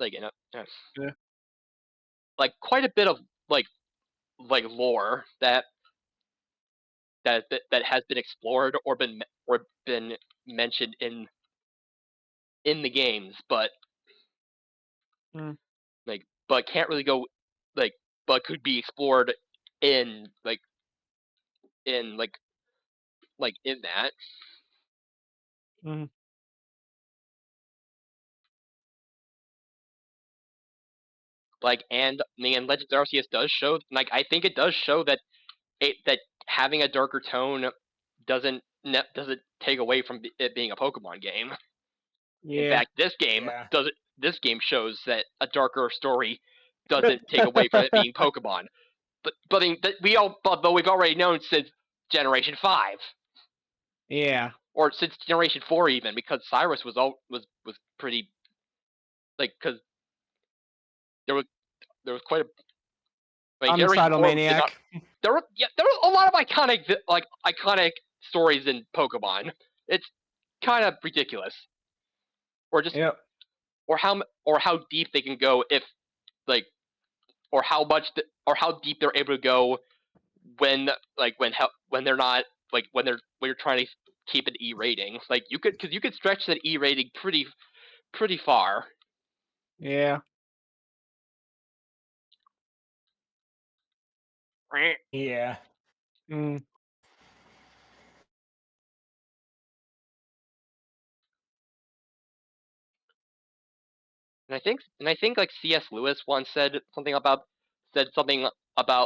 you know yeah, quite a bit of like lore that has been explored or been mentioned in the games, but mm, but can't really go like but could be explored in in like in that. Mhm. Like, and Legends Arceus does show, like, I think it does show that that having a darker tone doesn't take away from it being a Pokemon game. In Yeah. fact, this game Yeah. doesn't. This game shows that a darker story doesn't take away from it being Pokemon. But we've already known since Generation 5, Yeah. or since Generation 4 even, because Cyrus was pretty, like, because there was quite a, like, Generation Homicidal 4 did not. maniac. There were a lot of iconic stories in Pokemon. It's kind of ridiculous, or just Yep. or how deep they can go, if, like, or how deep they're able to go when, like, when they're not, like, when you're trying to keep an E rating. Like, you could stretch that E rating pretty far. Yeah. Yeah. Mm. And I think like C.S. Lewis once said something about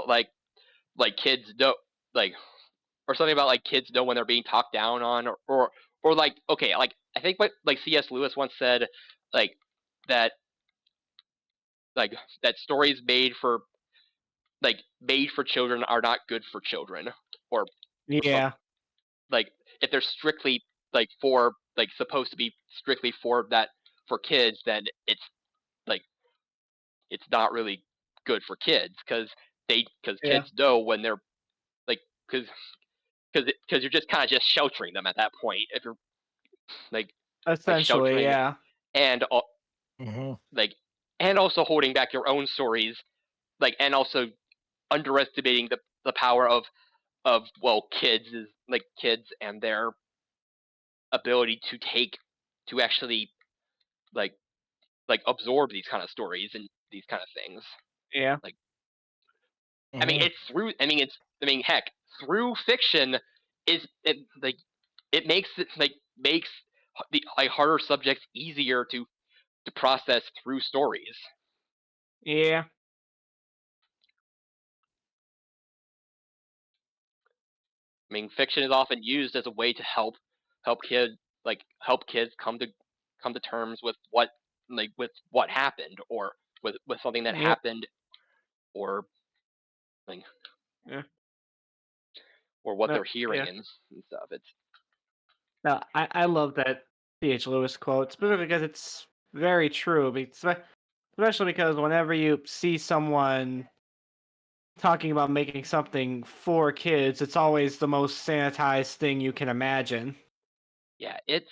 like kids don't, like, or something about, like, kids know when they're being talked down on, or like, okay, like, I think what, like, C.S. Lewis once said, like, that like that stories made for children are not good for children, or some, Yeah. like, if they're strictly, like, supposed to be strictly for kids, then like it's not really good for kids, because Yeah. kids know when they're, like, because you're just kind of just sheltering them at that point, if you're, like Essentially, sheltering, yeah. and Mm-hmm. like, and also holding back your own stories, like, and also underestimating the power of, well, kids and their ability to actually, like absorb these kind of stories and these kind of things. Yeah. Like, I mean, Mm-hmm. it's through. I mean, heck, through fiction, like, it makes the, like, harder subjects easier to process through stories. Yeah. I mean, fiction is often used as a way to help kids help kids come to terms with what happened, or with something that Yep. happened, or, like, Yeah. or what No, they're hearing yeah. and stuff. It's No, I love that C.H. Lewis quote, specifically because it's very true. Especially because whenever you see someone talking about making something for kids, it's always the most sanitized thing you can imagine. Yeah, it's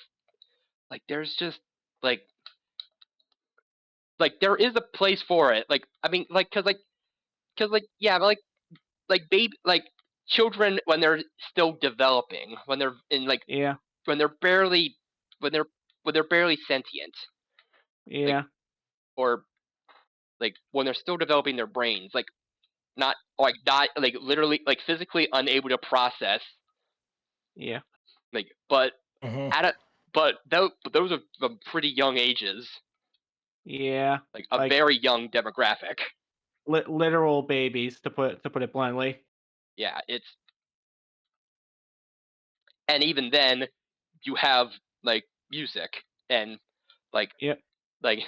like, there's just, like there is a place for it. Like, I mean, because, like, yeah, but, like baby like children, when they're still developing, when they're in, like, Yeah. when they're barely when they're when they're barely sentient, like, Yeah. or, like, when they're still developing their brains, like, not like literally, like, physically unable to process, Yeah. like, but Mm-hmm. at a but those are the pretty young ages, Yeah. like a Like very young demographic. literal babies, to put it bluntly. Yeah, it's and even then, you have, like, music, and, like Yep. like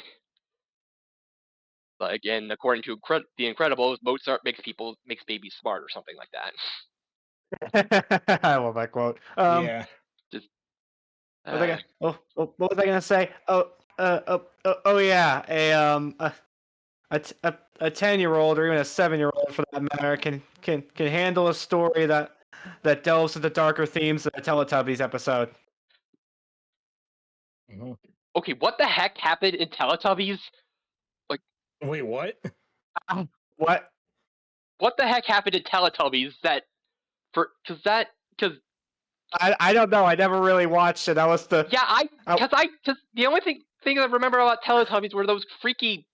and according to The Incredibles, Mozart makes babies smart, or something like that. I love that quote. Yeah. Just What was I gonna, what was I gonna say? Oh yeah, a 10-year-old, or even a 7-year-old for that matter, can handle a story that delves into darker themes than a Teletubbies episode. Mm-hmm. okay, what the heck happened in Teletubbies? Wait, what? What? What the heck happened in Teletubbies that for because I don't know. I never really watched it. That was the yeah, because the only thing I remember about Teletubbies were those freaky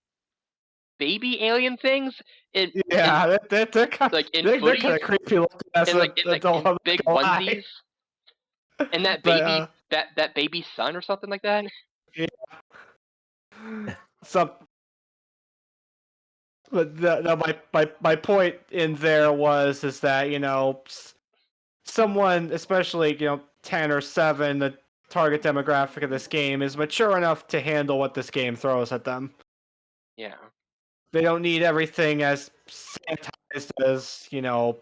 baby alien things in yeah. They're kind like in they're kind footies, of creepy looking as in like in the like in I'm not big gonna lie. onesies. And that But, baby, that baby son or something like that. some. But my point in there is that someone, especially 10 or 7, the target demographic of this game is mature enough to handle what this game throws at them. Yeah. They don't need everything as sanitized as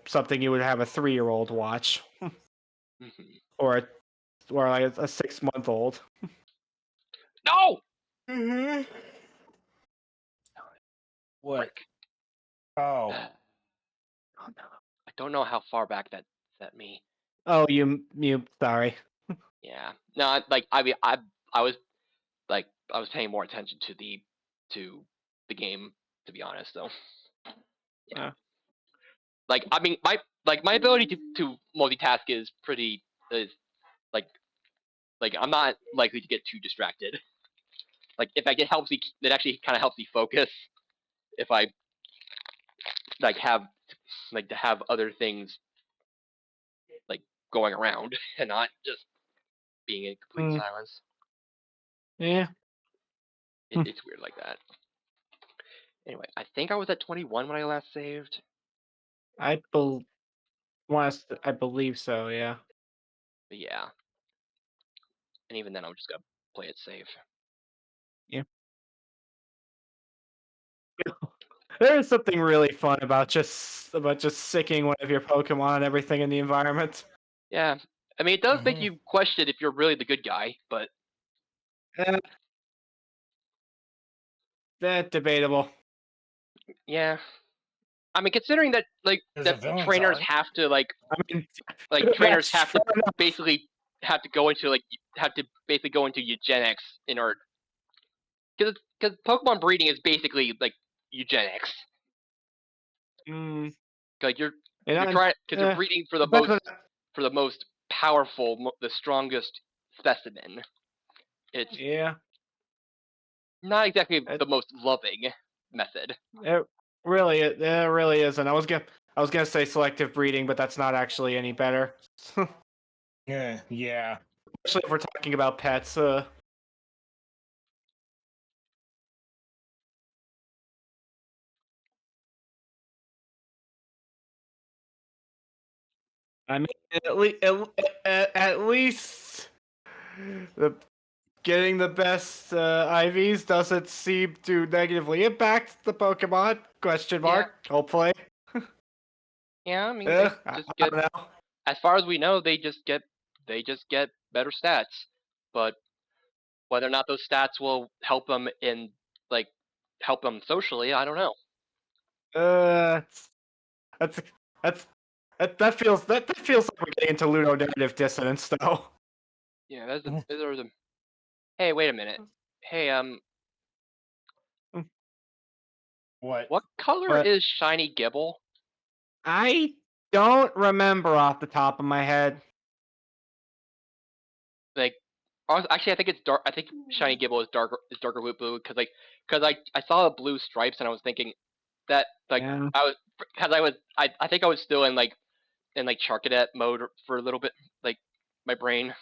something you would have a 3-year-old watch Mhm. or like a 6-month-old. No. Mm-hmm. What? Frick. Oh. Oh no! I don't know how far back that set me. Oh, you sorry. Yeah. No, like I mean, I was like I was paying more attention to the game, to be honest. Though. Yeah. Uh, Like I mean, my ability to multitask is pretty is like I'm not likely to get too distracted. Like if I get helps me, it actually kind of helps me focus. If I like have like to have other things like going around and not just being in complete mm, silence. yeah. It's weird like that. Anyway, I think I was at 21 when I last saved. I I believe so. Yeah. But yeah, and even then, I'm just gonna play it safe. Yeah. There is something really fun about just sicking one of your Pokemon and everything in the environment. Yeah, I mean, it does make Mhm. you question if you're really the good guy, but Eh, that debatable. yeah, I mean, considering that Because the that villains trainers are. have to I mean, trainers that's have fair to enough. basically have to go into eugenics in order because Pokemon breeding is basically like eugenics. Mm, Like and you're I'm, trying because you're breeding depends on for the most powerful, the strongest specimen. It's yeah. not exactly It, the most loving method. it really isn't. I was gonna say selective breeding, but that's not actually any better. Yeah. Yeah. Especially if we're talking about pets. I mean, at least the getting the best IVs doesn't seem to negatively impact the Pokemon. Question Yeah, mark. Hopefully. yeah. I mean, they I just get, don't know. as far as we know, they just get better stats. But whether or not those stats will help them in like help them socially, I don't know. Uh, that's that's that feels like we're getting into ludonarrative dissonance, though. Yeah, those are the. Hey, wait a minute. Hey, What? what color But is Shiny Gibble? I don't remember off the top of my head. Like, actually, I think it's dark. I think Shiny Gibble is darker blue because I saw the blue stripes and I was thinking that Yeah, I think I was still in Charcadet mode for a little bit, like my brain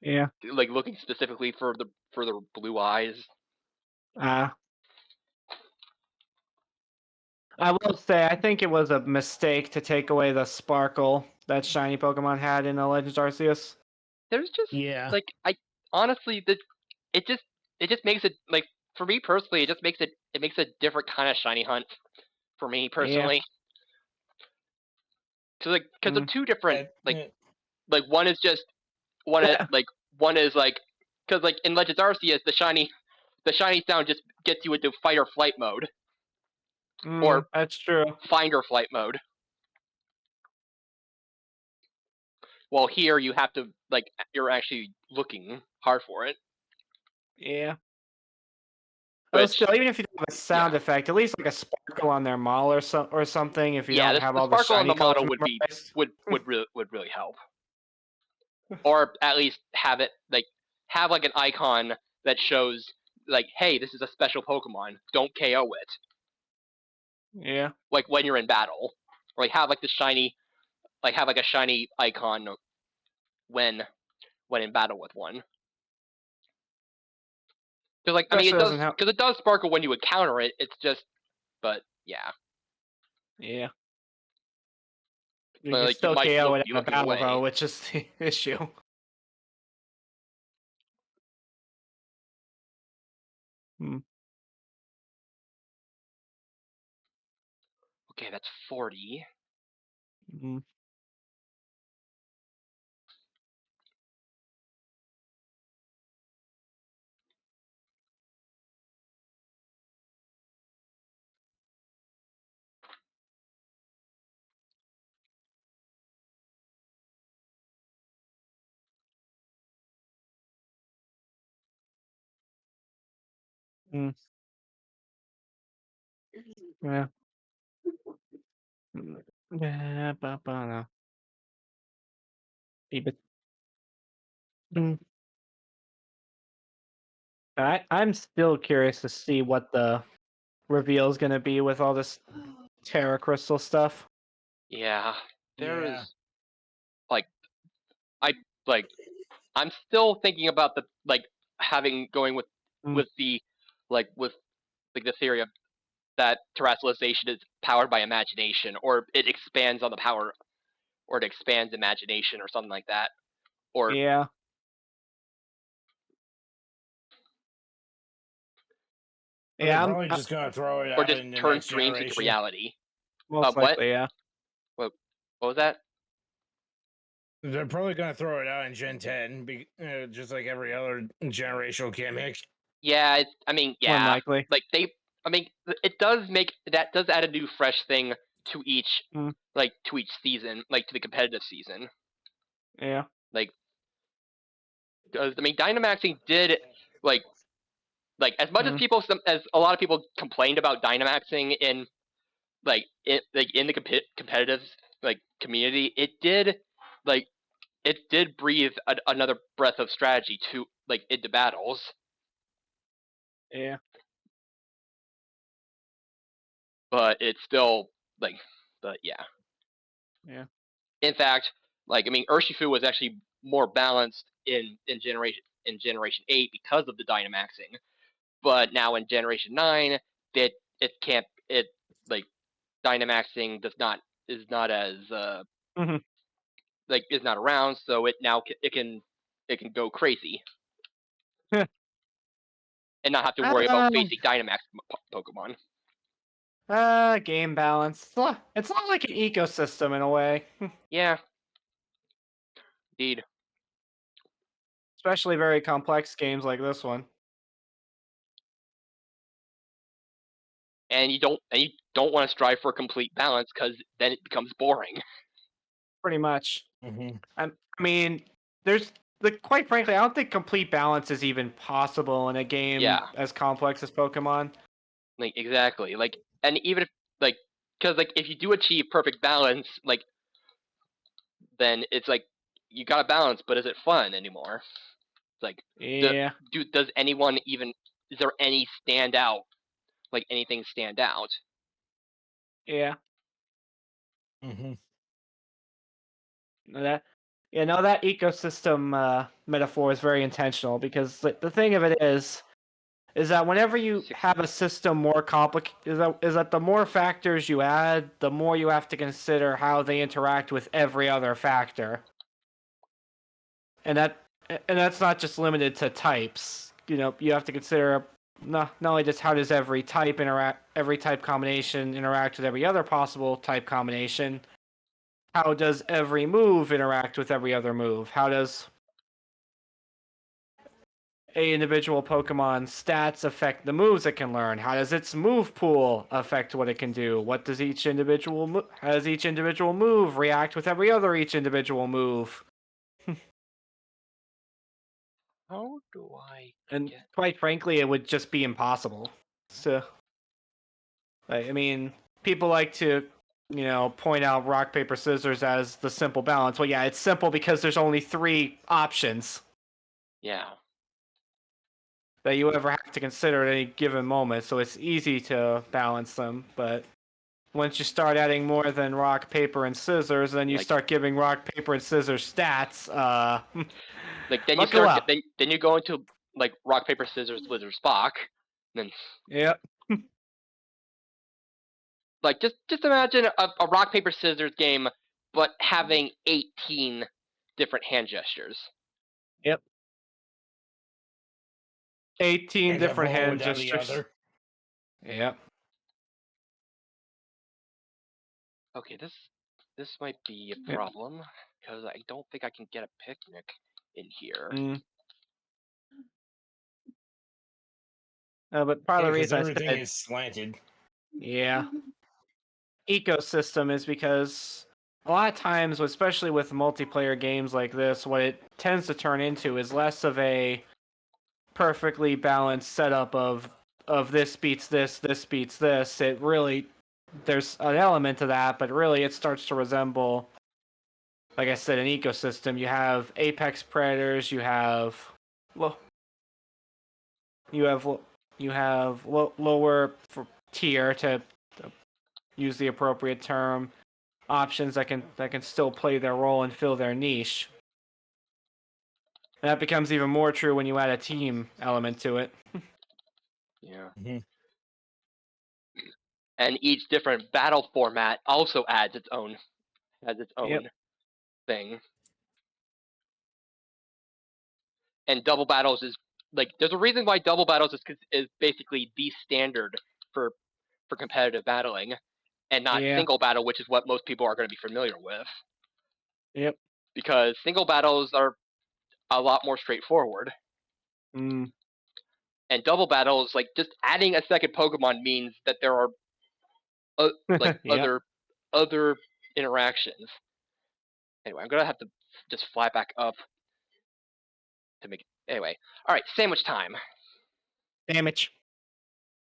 yeah. like looking specifically for the blue eyes. Uh, I will say I think it was a mistake to take away the sparkle that shiny Pokemon had in the Legends Arceus. There's just Yeah. like I honestly it just it just makes it like for me personally it makes a different kind of shiny hunt for me Yeah. personally because they're Mm. two different Uh, like one is just one Yeah. like one is like because like in Legends Arceus the shiny sound just gets you into fight or flight mode or That's true. find or flight mode. While here you have to like you're actually looking hard for it. Yeah. Oh, Which still, even if you don't have a yeah. sound effect, at least like a sparkle on their mall or something. If you Yeah, don't have the all the sparkle on shiny the colors model memorized. would really help. Or at least have it have like an icon that shows like, hey, this is a special Pokemon. Don't KO it. Yeah. Like when you're in battle. Or like have like the shiny have like a shiny icon when when in battle with one. Because like I mean, Especially doesn't help. it does sparkle when you encounter it. It's just, but yeah. Yeah. You But can like you still might KO it be in a looking battle, away. though, which is the issue. Okay, that's 40. Mm. Mm. Yeah. Yeah, no. Keep it. Mm. I'm still curious to see what the reveal is going to be with all this Terra Crystal stuff. Yeah, there Yeah. is like I like I'm still thinking about the like going with Mm. with the with like the theory of that terrestrialization is powered by imagination, or it expands on the power, or it expands imagination, or something like that, or Yeah. But they're Yeah, probably just gonna throw it or out just in the turns next dreams into generation. reality. most What? likely, yeah. What was that? They're probably gonna throw it out in Gen 10, just like every other generational gimmick. Yeah, I mean, More than yeah, likely. like I mean, it does add a new fresh thing to each Mm. to each season, like to the competitive season. Yeah. Like, because I mean, Dynamaxing did like as much Mm. as a lot of people complained about Dynamaxing in in the competitive community, like it did breathe another breath of strategy to into battles. Yeah. But it's still but yeah. Yeah. In fact, I mean, Urshifu was actually more balanced in Generation 8 because of the Dynamaxing. But now in Generation 9, it can't it like Dynamaxing is not as Mm-hmm. is not around, so it can go crazy and not have to worry about facing Dynamax Pokemon. Game balance. It's not like an ecosystem in a way. Yeah, indeed. Especially very complex games like this one. And you don't want to strive for a complete balance because then it becomes boring. Pretty much. Mm-hmm. I mean, there's quite frankly, I don't think complete balance is even possible in a game Yeah, as complex as Pokemon. exactly. And even if because if you do achieve perfect balance, then it's you got a balance, but is it fun anymore? It's Yeah. does anyone even is there any standout anything stand out? Yeah. Mm-hmm. That that ecosystem metaphor is very intentional because the thing of it is that whenever you have a system more complicated, is that the more factors you add, the more you have to consider how they interact with every other factor, and that's not just limited to types. You have to consider not only just how does every type combination interact with every other possible type combination. How does every move interact with every other move? How does a individual Pokemon's stats affect the moves it can learn? How does its move pool affect what it can do? What does how does each individual move react with each individual move? How do I And get? quite frankly, it would just be impossible. So, I mean, people like to, point out rock paper scissors as the simple balance. Well, yeah, it's simple because there's only 3 options Yeah, that you ever have to consider at any given moment, so it's easy to balance them. But once you start adding more than rock, paper, and scissors, then you Like- start giving rock, paper, and scissors stats. Like then you Buckle start up. then you go into like rock paper scissors lizard Spock. Then Yep. like just imagine a rock paper scissors game, but having 18 different hand gestures. 18 Can't have different one hand without the gestures. other. Yep. Okay, this might be a Yep. problem because I don't think I can get a picnic in here. Mm. But part of Yeah, the because reason I everything said, is slanted. yeah, ecosystem is because a lot of times, especially with multiplayer games like this, what it tends to turn into is less of a perfectly balanced setup of this beats this, this beats this. It really, there's an element to that, but really it starts to resemble, like I said, an ecosystem. You have apex predators, you have lower tier to use the appropriate term options that can still play their role and fill their niche. And that becomes even more true when you add a team element to it. Yeah. Mhm. And each different battle format also adds its own Yep. thing. And double battles is like there's a reason why double battles is basically the standard for competitive battling, and not Yeah. single battle, which is what most people are going to be familiar with. Yep. Because single battles are a lot more straightforward, Mm. and double battles, like just adding a second Pokemon means that there are like Yep. other interactions. Anyway, I'm gonna have to just fly back up to make it. Anyway, all right, sandwich time. Damage.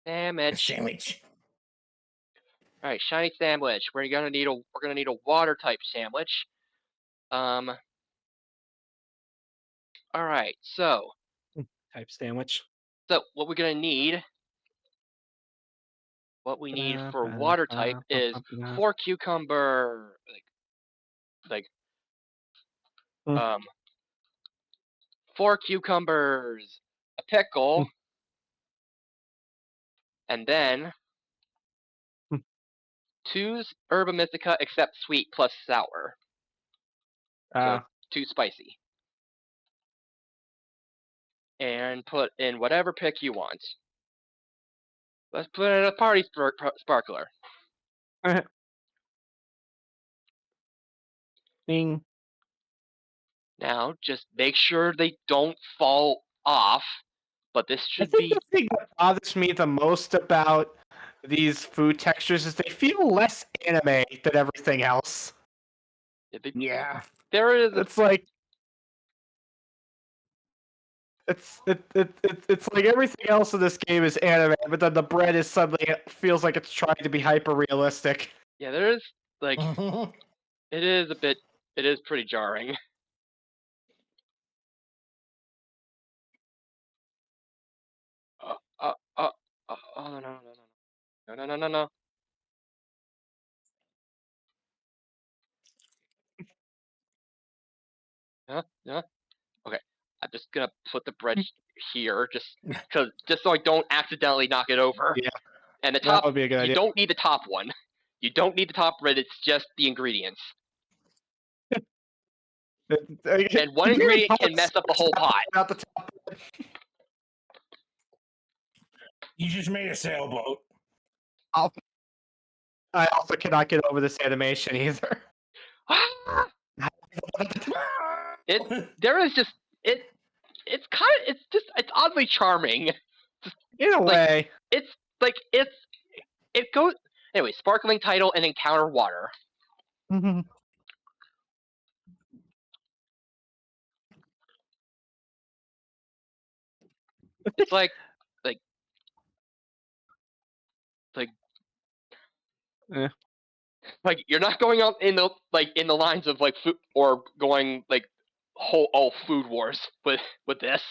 Sandwich. Sandwich. All right, shiny sandwich. We're gonna need a water type sandwich. All right, so Type sandwich. what we're gonna need. What we need for water type is 4 cucumber, like Hmm. 4 cucumbers, a pickle, and then Hmm. 2 herba mystica except sweet plus sour, so 2 spicy. And put in whatever pick you want. Let's put in a party sparkler. Ding. Now, just make sure they don't fall off. But this I should think be the thing that bothers me the most about these food textures is they feel less anime than everything else. Yeah. There is It's like it's like everything else in this game is anime, but then the bread is suddenly feels like it's trying to be hyper realistic. yeah, there is like it is pretty jarring. Oh no no no no no no no no no. Yeah. Okay, I'm just gonna put the bread here, just so I don't accidentally knock it over. Yeah, And the that top, would be a good you idea. don't need the top one. You don't need the top bread. It's just the ingredients. And one ingredient can mess up the whole pot. Out the top. You just made a sailboat. I also cannot get over this animation either. There is just it. It's kind of it's oddly charming. In a way. It's like it goes anyway. Sparkling title and encounter water. It's like Yeah. like you're not going out in the lines of like food or going like all food wars with this,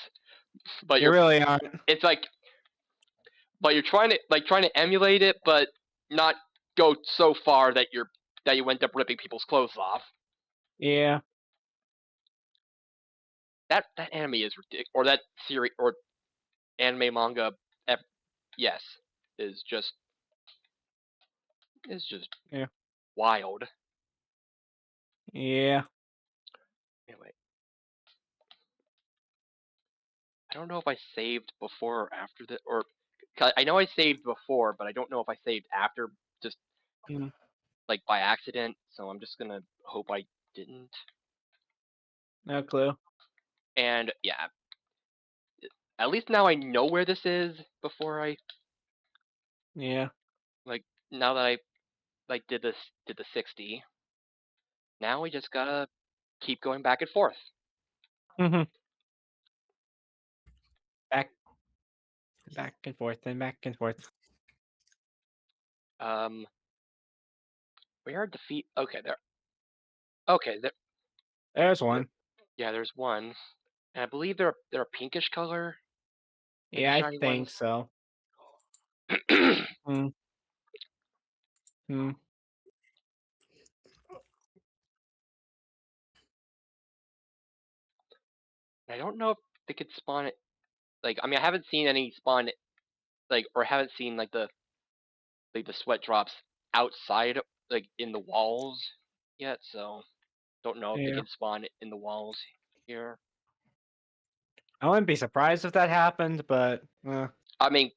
but You really aren't. it's like but you're trying to emulate it, but not go so far that you end up ripping people's clothes off. Yeah. That anime is ridiculous, or that series or anime manga. Yes, is just Yeah. wild. Yeah. Anyway, I don't know if I saved before or after the or I know I saved before, but I don't know if I saved after, just Mm, like by accident. So I'm just gonna hope I didn't. no clue. And yeah, at least now I know where this is before I Yeah. like now that I like did the 60. Now we just gotta keep going back and forth. Mm-hmm. Back and forth and back and forth. Where are defeat? Okay, there. Okay, there. There's one. Yeah, there's one, and I believe they're a pinkish color. Like Yeah, the I shiny think ones. so. Hmm. Hmm. I don't know if they could spawn it. Like, I mean, I haven't seen any spawn like, or haven't seen like the sweat drops outside, like in the walls yet. So don't know if they Yeah. can spawn it in the walls here. I wouldn't be surprised if that happened, but I mean,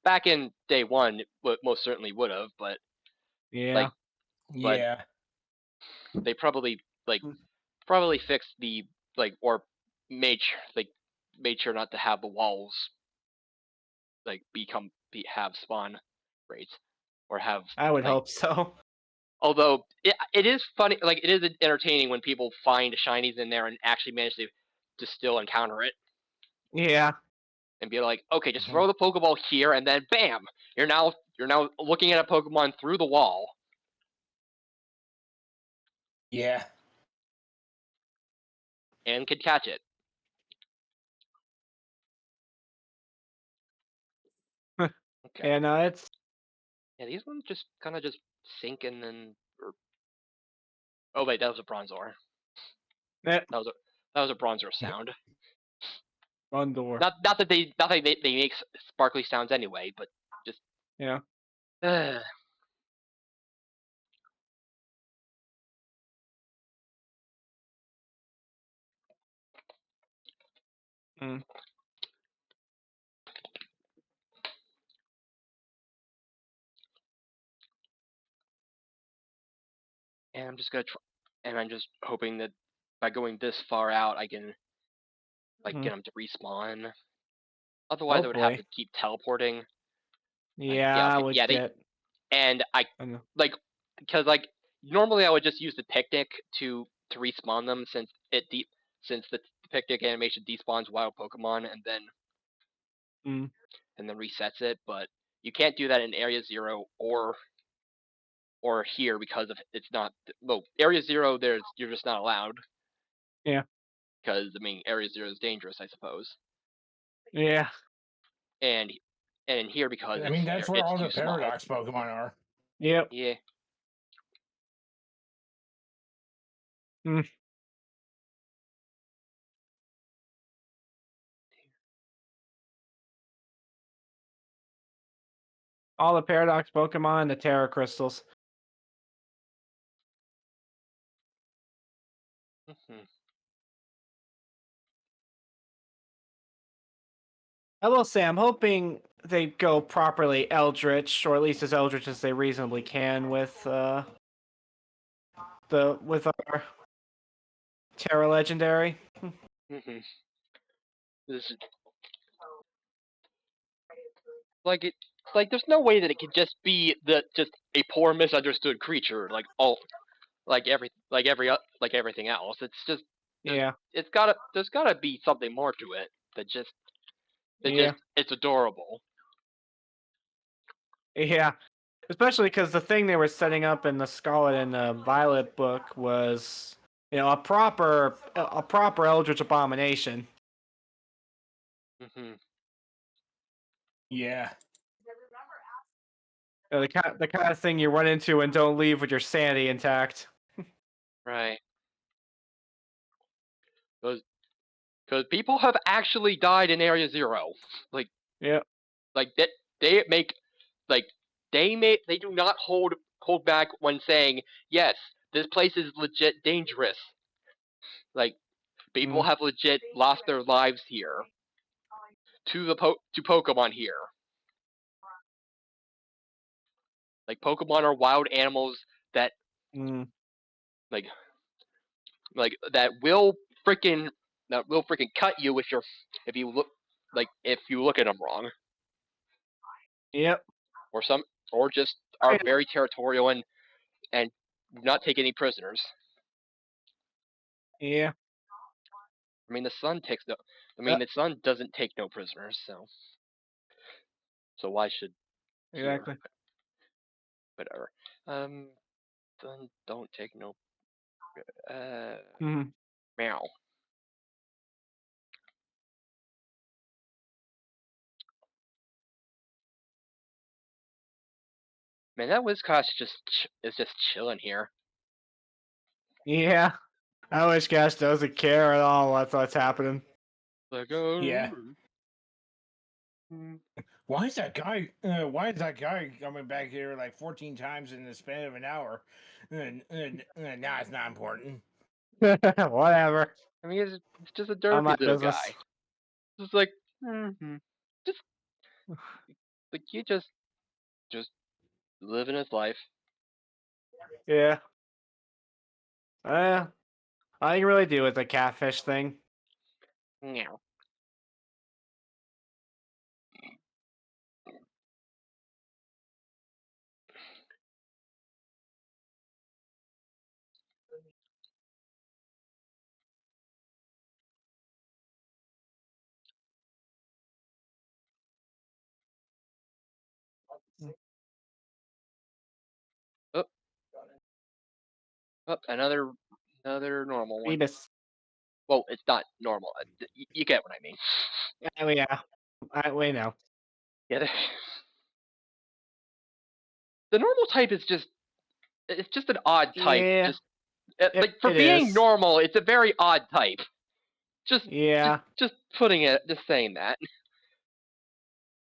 back in day one, it most certainly would have, but yeah. like, but Yeah. they probably Mm. fixed the or made sure not to have the walls like have spawn rates or have I would like. hope so. Although it is funny, like it is entertaining when people find shinies in there and actually manage to still encounter it Yeah. and be like, okay, just Mhm. throw the Pokeball here, and then bam, you're now looking at a Pokemon through the wall Yeah. and can catch it. Okay, Yeah, no, it's yeah, these ones just kind of just sink and then. Oh wait, that was a Bronzor. that That was a Bronzor sound. one door. Not that they make sparkly sounds anyway, but just. Yeah. Mm. And I'm just gonna try, and I'm just hoping that by going this far out, I can get Mm. them to respawn. Otherwise, I would have Hopefully. to keep teleporting. Yeah, Yeah, I okay, would yeah, get. I know. because normally I would just use the picnic to respawn them since the picnic animation despawns wild Pokemon Mm. and then resets it, but you can't do that in Area Zero or here because of it's not well Area Zero. You're just not allowed Yeah. because I mean Area Zero is dangerous, I suppose, Yeah. and in here because I mean, that's where it's all too the small. Paradox Pokemon are. Yep. Yeah. Mm. All the Paradox Pokemon, the Terra Crystals. Mhm. I will say, I'm hoping they go properly Eldritch, or at least as Eldritch as they reasonably can with our Terra Legendary. Mhm. This is like it. Like there's no way that it could just be just a poor misunderstood creature like everything else. It's just Yeah. there's gotta be something more to it that just Yeah. it's adorable. Yeah. Especially because the thing they were setting up in the Scarlet and the Violet book was, a proper Eldritch abomination. Hmm. Yeah. The kind of thing you run into and don't leave with your sanity intact. Right. Because people have actually died in Area Zero. Like Yeah. that they make like they do not hold back when saying yes, this place is legit dangerous. Like people Mm. have legit lost their lives here to Pokemon here. Like Pokemon are wild animals that Mm. like like that will freaking cut you if you look at them wrong, Yep. or just I are know. very territorial and not take any prisoners. Yeah. I mean, the sun takes no. I Uh, mean, the sun doesn't take no prisoners, so why should here? exactly. Whatever. Sun don't take no. Mm. Meow. Man, that Whiscash is just chilling here. Yeah. I wish Gash doesn't care at all what's happening. Like, oh. Yeah. mm, Why is that guy? Why is that guy coming back here like 14 times in the span of an hour? Nah, it's not important. Whatever. I mean, it's just a Not my derpy little business. guy. Just like, just like you just living his life. Yeah. I can really do with the catfish thing. Meow. Oh, oh, another normal one. Phoebus. Well, it's not normal. You get what I mean. Oh yeah. We know. Yeah. The normal type is just an odd type. Yeah. Just like for It being is. normal, it's a very odd type. Just Yeah. just just saying that.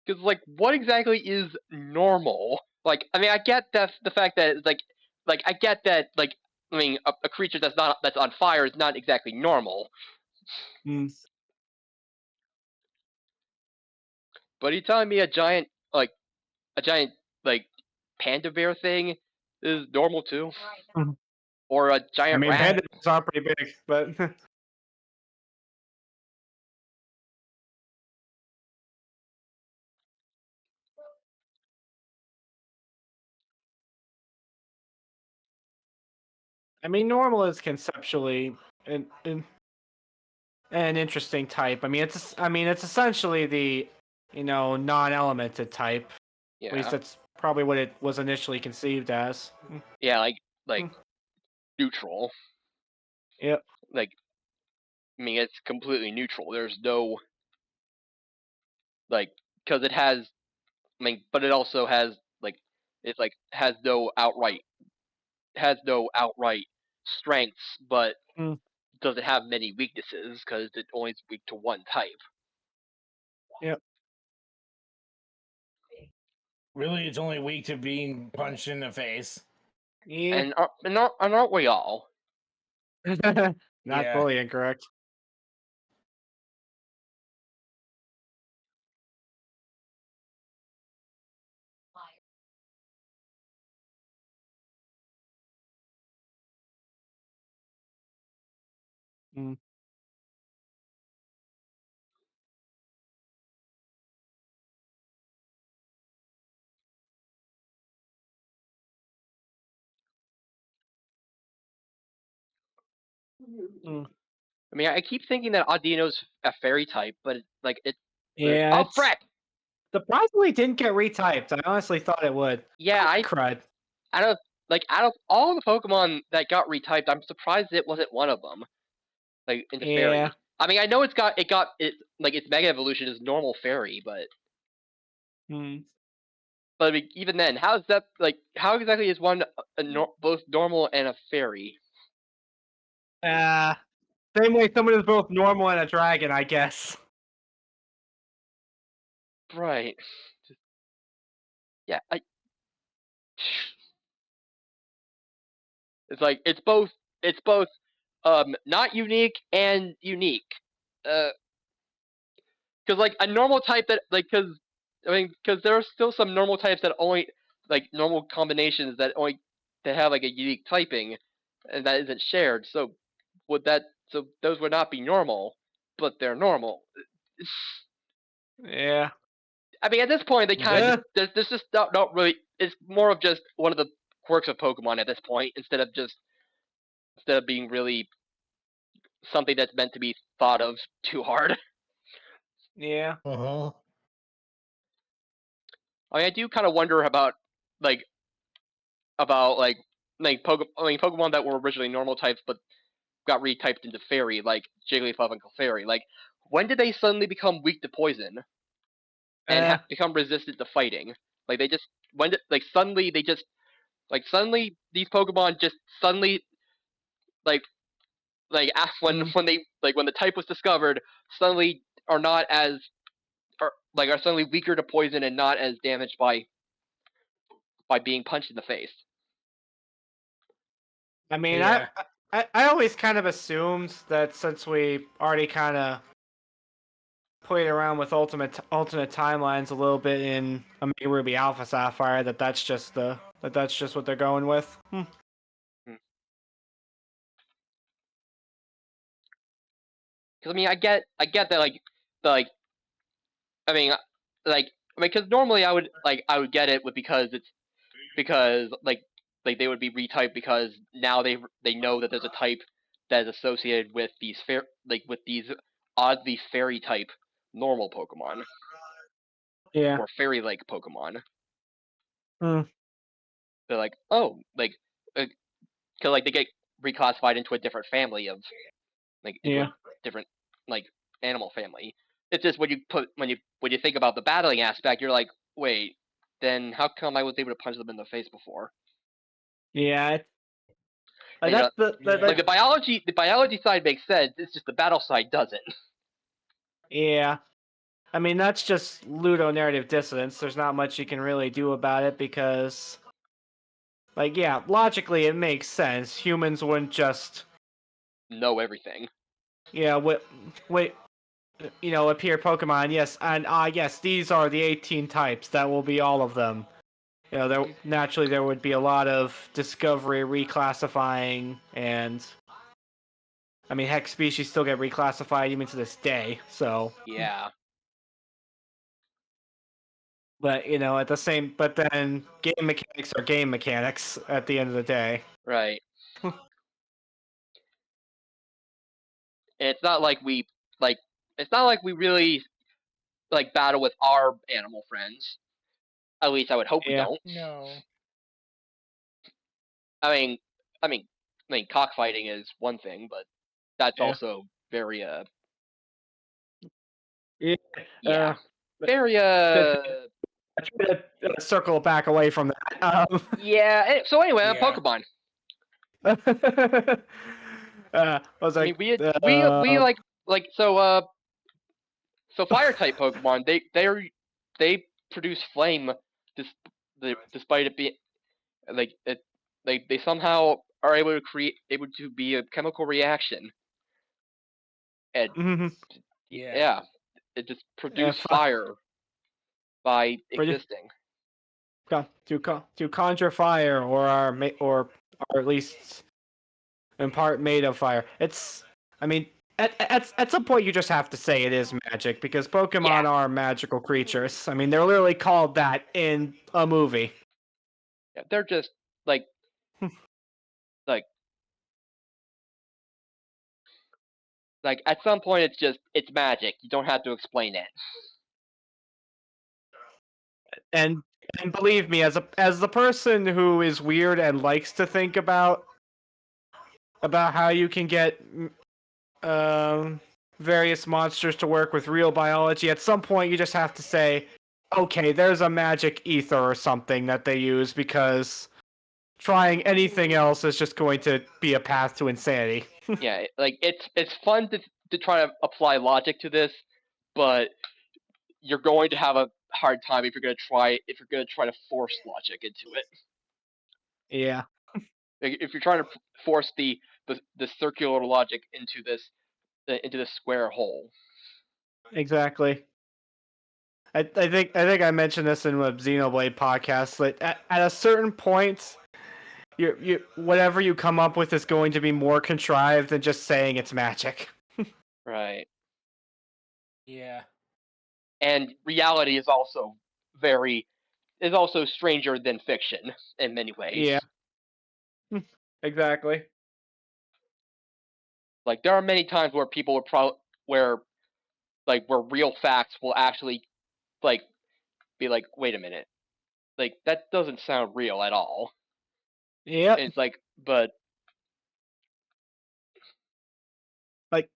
Because like, what exactly is normal? Like, I mean, I get that the fact that I get that I mean, a creature that's on fire is not exactly normal. Mm. But are you telling me a giant like panda bear thing is normal too, Mhm. or a I giant mean, rat? pandas are pretty big, but I mean, normal is conceptually an interesting type. I mean, it's essentially the non-elemented type. At least Yeah, that's probably what it was initially conceived as. yeah, like Mm. neutral. Yep. Like, I mean, it's completely neutral. There's no because it has. I mean, but it also has it has no outright strengths, but Mm. doesn't have many weaknesses because it only is weak to one type. Yep. Really, it's only weak to being punched in the face. Yeah. Aren't we all? Not Yeah. fully incorrect. Mm. Mm. I mean, I keep thinking that Audino's a fairy type, but Yeah, oh it's frick! surprisingly didn't get retyped. I honestly thought it would. Yeah, Crud. out of all the Pokemon that got retyped, I'm surprised it wasn't one of them. Like into Yeah. fairy. I mean, I know its its mega evolution is normal fairy, but Mm. But I mean, even then, how is that like? How exactly is one both normal and a fairy? Same way someone is both normal and a dragon, I guess. Right. Yeah. It's like it's both not unique and unique. Because like a normal type that like because there are still some normal types that only like normal combinations that only that have like a unique typing, and that isn't shared. So would that so those would not be normal, but they're normal. Yeah. I mean, at this point, they kind of there's just not really. It's more of just one of the quirks of Pokemon at this point, instead of being really something that's meant to be thought of too hard. Yeah. Uh-huh. I mean, I do kind of wonder like about Pokemon that were originally normal types but got retyped into fairy, like Jigglypuff and Clefairy. Like, when did they suddenly become weak to poison and become resistant to fighting? Like, they just suddenly suddenly these Pokemon just suddenly like when they when the type was discovered suddenly are not as are suddenly weaker to poison and not as damaged by being punched in the face. I mean, Yeah. I always kind of assumed that since we already kind of played around with alternate timelines a little bit in Omega Ruby Alpha Sapphire, that's just what they're going with. Because I mean, I get that the, like I mean because normally I would get it with because they would be retyped because now they know that there's a type that is associated with with these oddly fairy type normal Pokemon Yeah. or fairy like Pokemon. Hmm. They're like, oh, because like they get reclassified into a different family of into a Yeah. different like animal family. It's just when you think about the battling aspect, you're like, wait, then how come I was able to punch them in the face before? Yeah. And That's like the biology side makes sense. It's just the battle side doesn't. yeah. I mean, that's just ludonarrative dissonance. There's not much you can really do about it because, like, yeah, logically it makes sense. Humans wouldn't just, Know everything. yeah, wait, appear Pokemon. Yes, and yes, these are the 18 types. That will be all of them. There would be a lot of discovery, reclassifying, and I mean, heck, species still get reclassified even to this day. So, Yeah. but but then game mechanics are game mechanics at the end of the day. Right. And like it's not like we really like battle with our animal friends. At least I would hope we Yeah. don't. No. I mean, I mean, cockfighting is one thing, but that's Yeah. also very Yeah. yeah, But very I try to circle back away from that. yeah. So anyway, Yeah. Pokemon. I was I mean, like, we so fire type Pokemon they produce flame, dis, despite it being it they somehow are able to be a chemical reaction and Yeah. yeah, it just produce fire by existing. to conjure fire or at least in part made of fire. I mean, at some point you just have to say it is magic because Yeah, Pokemon are magical creatures. I mean, they're literally called that in a movie. yeah, they're just like like at some point it's magic. You don't have to explain it. And and believe me, as the person who is weird and likes to think about how you can get um various monsters to work with real biology, at some point you just have to say okay, there's a magic ether or something that they use because trying anything else is just going to be a path to insanity. Yeah, like it's fun to try to apply logic to this, but you're going to have a hard time if you're going to try to force logic into it. Yeah, Like, if you're trying to force the circular logic into this square hole. exactly. I think I mentioned this in the Xenoblade podcast. Like at a certain point, you whatever you come up with is going to be more contrived than just saying it's magic. Right. Yeah. And reality is also stranger than fiction in many ways. Yeah, exactly. Like, there are many times where people are where real facts will actually like be like, wait a minute, like that doesn't sound real at all. Yep. And it's like, but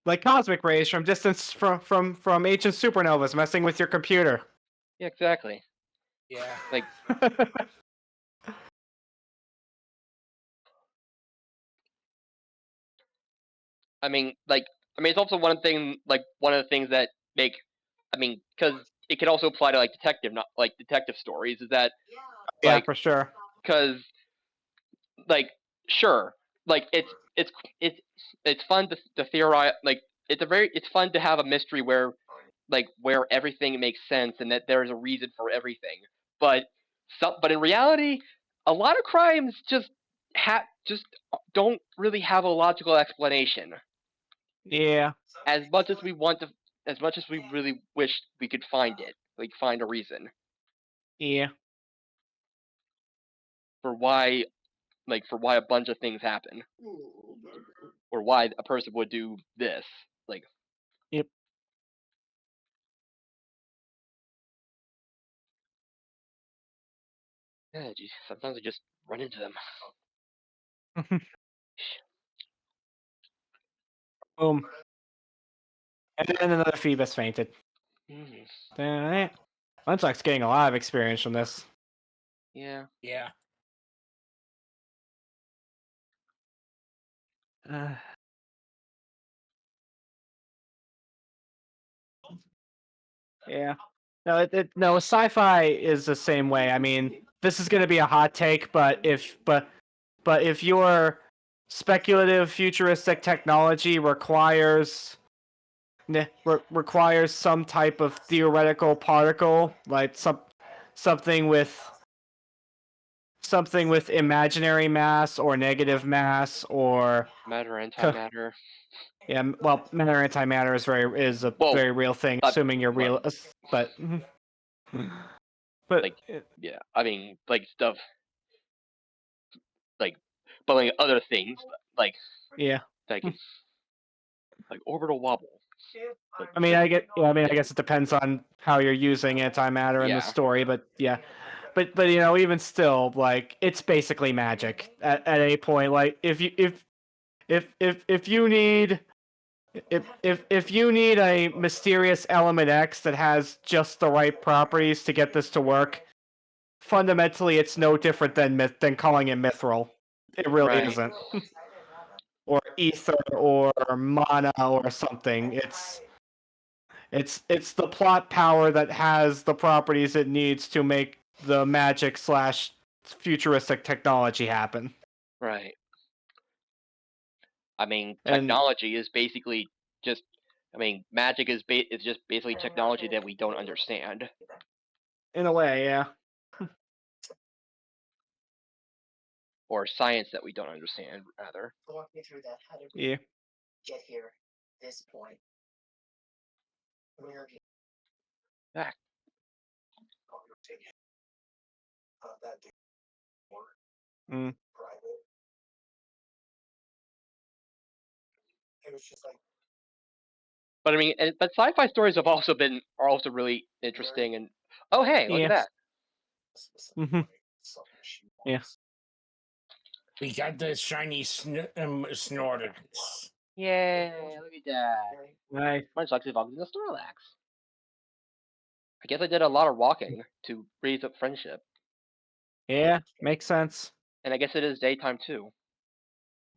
Like cosmic rays from distance from ancient supernovas messing with your computer. yeah, exactly. Yeah. Like, it's also one of the things that make, because it can also apply to like detective stories, is that Yeah, like, for sure. because like, sure, like it's fun to theorize, like it's fun to have a mystery where everything makes sense and that there's a reason for everything, but but in reality, a lot of crimes just don't really have a logical explanation. Yeah. As much as we want to, as much as we really wish we could find it, like find a reason Yeah. for why, for why a bunch of things happen, or why a person would do this. Like, Yep. yeah, geez, sometimes I just run into them. Boom. And then another Phoebus fainted. Mm, Lunchlock's getting a lot of experience from this. yeah. Yeah. Uh, yeah. No, sci-fi is the same way. I mean, this is going to be a hot take, but if your speculative futuristic technology requires some type of theoretical particle, like something with imaginary mass or negative mass or Matter, antimatter. yeah, well, matter antimatter is a Well, very real thing, uh, assuming you're real. But but like, yeah, like stuff, like, but like other things, like yeah, like like orbital wobble. Like, I mean, like, I guess it depends on how you're using antimatter in the yeah, story, but yeah, but even still, like it's basically magic at any point. Like if you need if you need a mysterious element X that has just the right properties to get this to work, fundamentally it's no different than calling it mithril. It really right, isn't. Or ether or mana or something. It's the plot power that has the properties it needs to make the magic slash futuristic technology happen. right. And Technology is basically just. Magic is just basically technology that we don't understand, in a way, yeah. or science that we don't understand, rather. Yeah. Ah, Mm. but but sci-fi stories are also really interesting. And oh, hey, look at Yeah. that! Mm-hmm. Yeah. We got the shiny Snorlax. Yay! Look at that! Nice. Much like evolved in the Snorlax. I guess I did a lot of walking to raise up friendship, Yeah, makes sense. and I guess it is daytime too.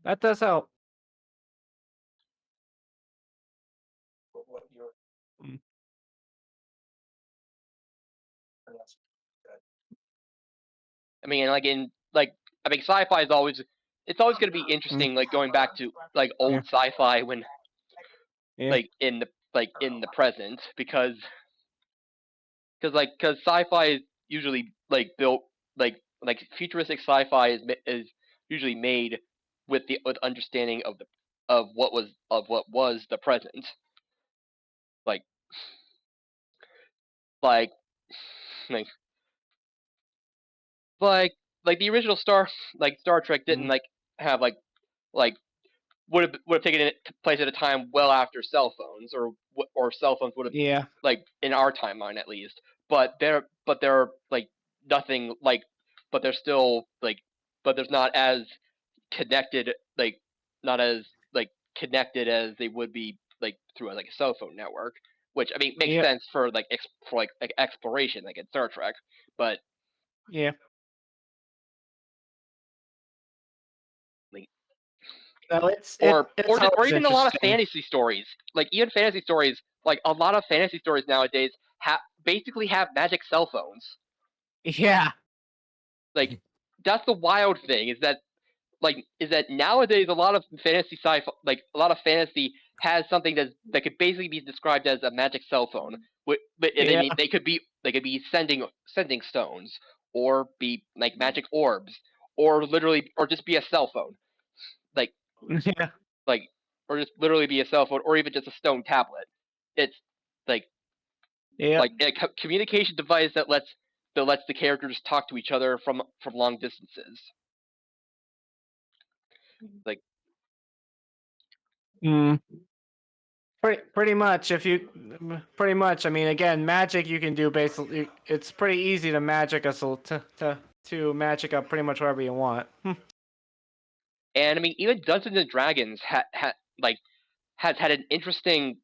That does help. Mm. I mean, sci-fi is always it's always going to be interesting, like going back to like old sci-fi when Yeah. like in the present because sci-fi is usually like built like futuristic sci-fi is usually made with understanding of what was the present like like like like the original Star Trek didn't have like would have taken place at a time well after cell phones or cell phones would have Yeah. like in our timeline at least but they're like nothing like but they're still like but there's not as connected not as connected as they would be through a cell phone network, which I mean makes Yeah. sense for for exploration in Star Trek, but Yeah. like No, it's always even a lot of interesting. fantasy stories. Even fantasy stories, a lot of fantasy stories nowadays basically have magic cell phones. Yeah. Like that's the wild thing is that nowadays a lot of fantasy sci-fi a lot of fantasy has something that could basically be described as a magic cell phone. But I Yeah. mean they could be sending stones or be like magic orbs or literally or just be a cell phone. Like Yeah. like or just literally be a cell phone or even just a stone tablet. It's like Yeah. a communication device that lets the characters talk to each other from long distances. Like Mm. Pretty much. Pretty much. I mean, again, magic you can do basically. It's pretty easy to magic us to magic up pretty much wherever you want. and I mean even Dungeons and Dragons has had an interesting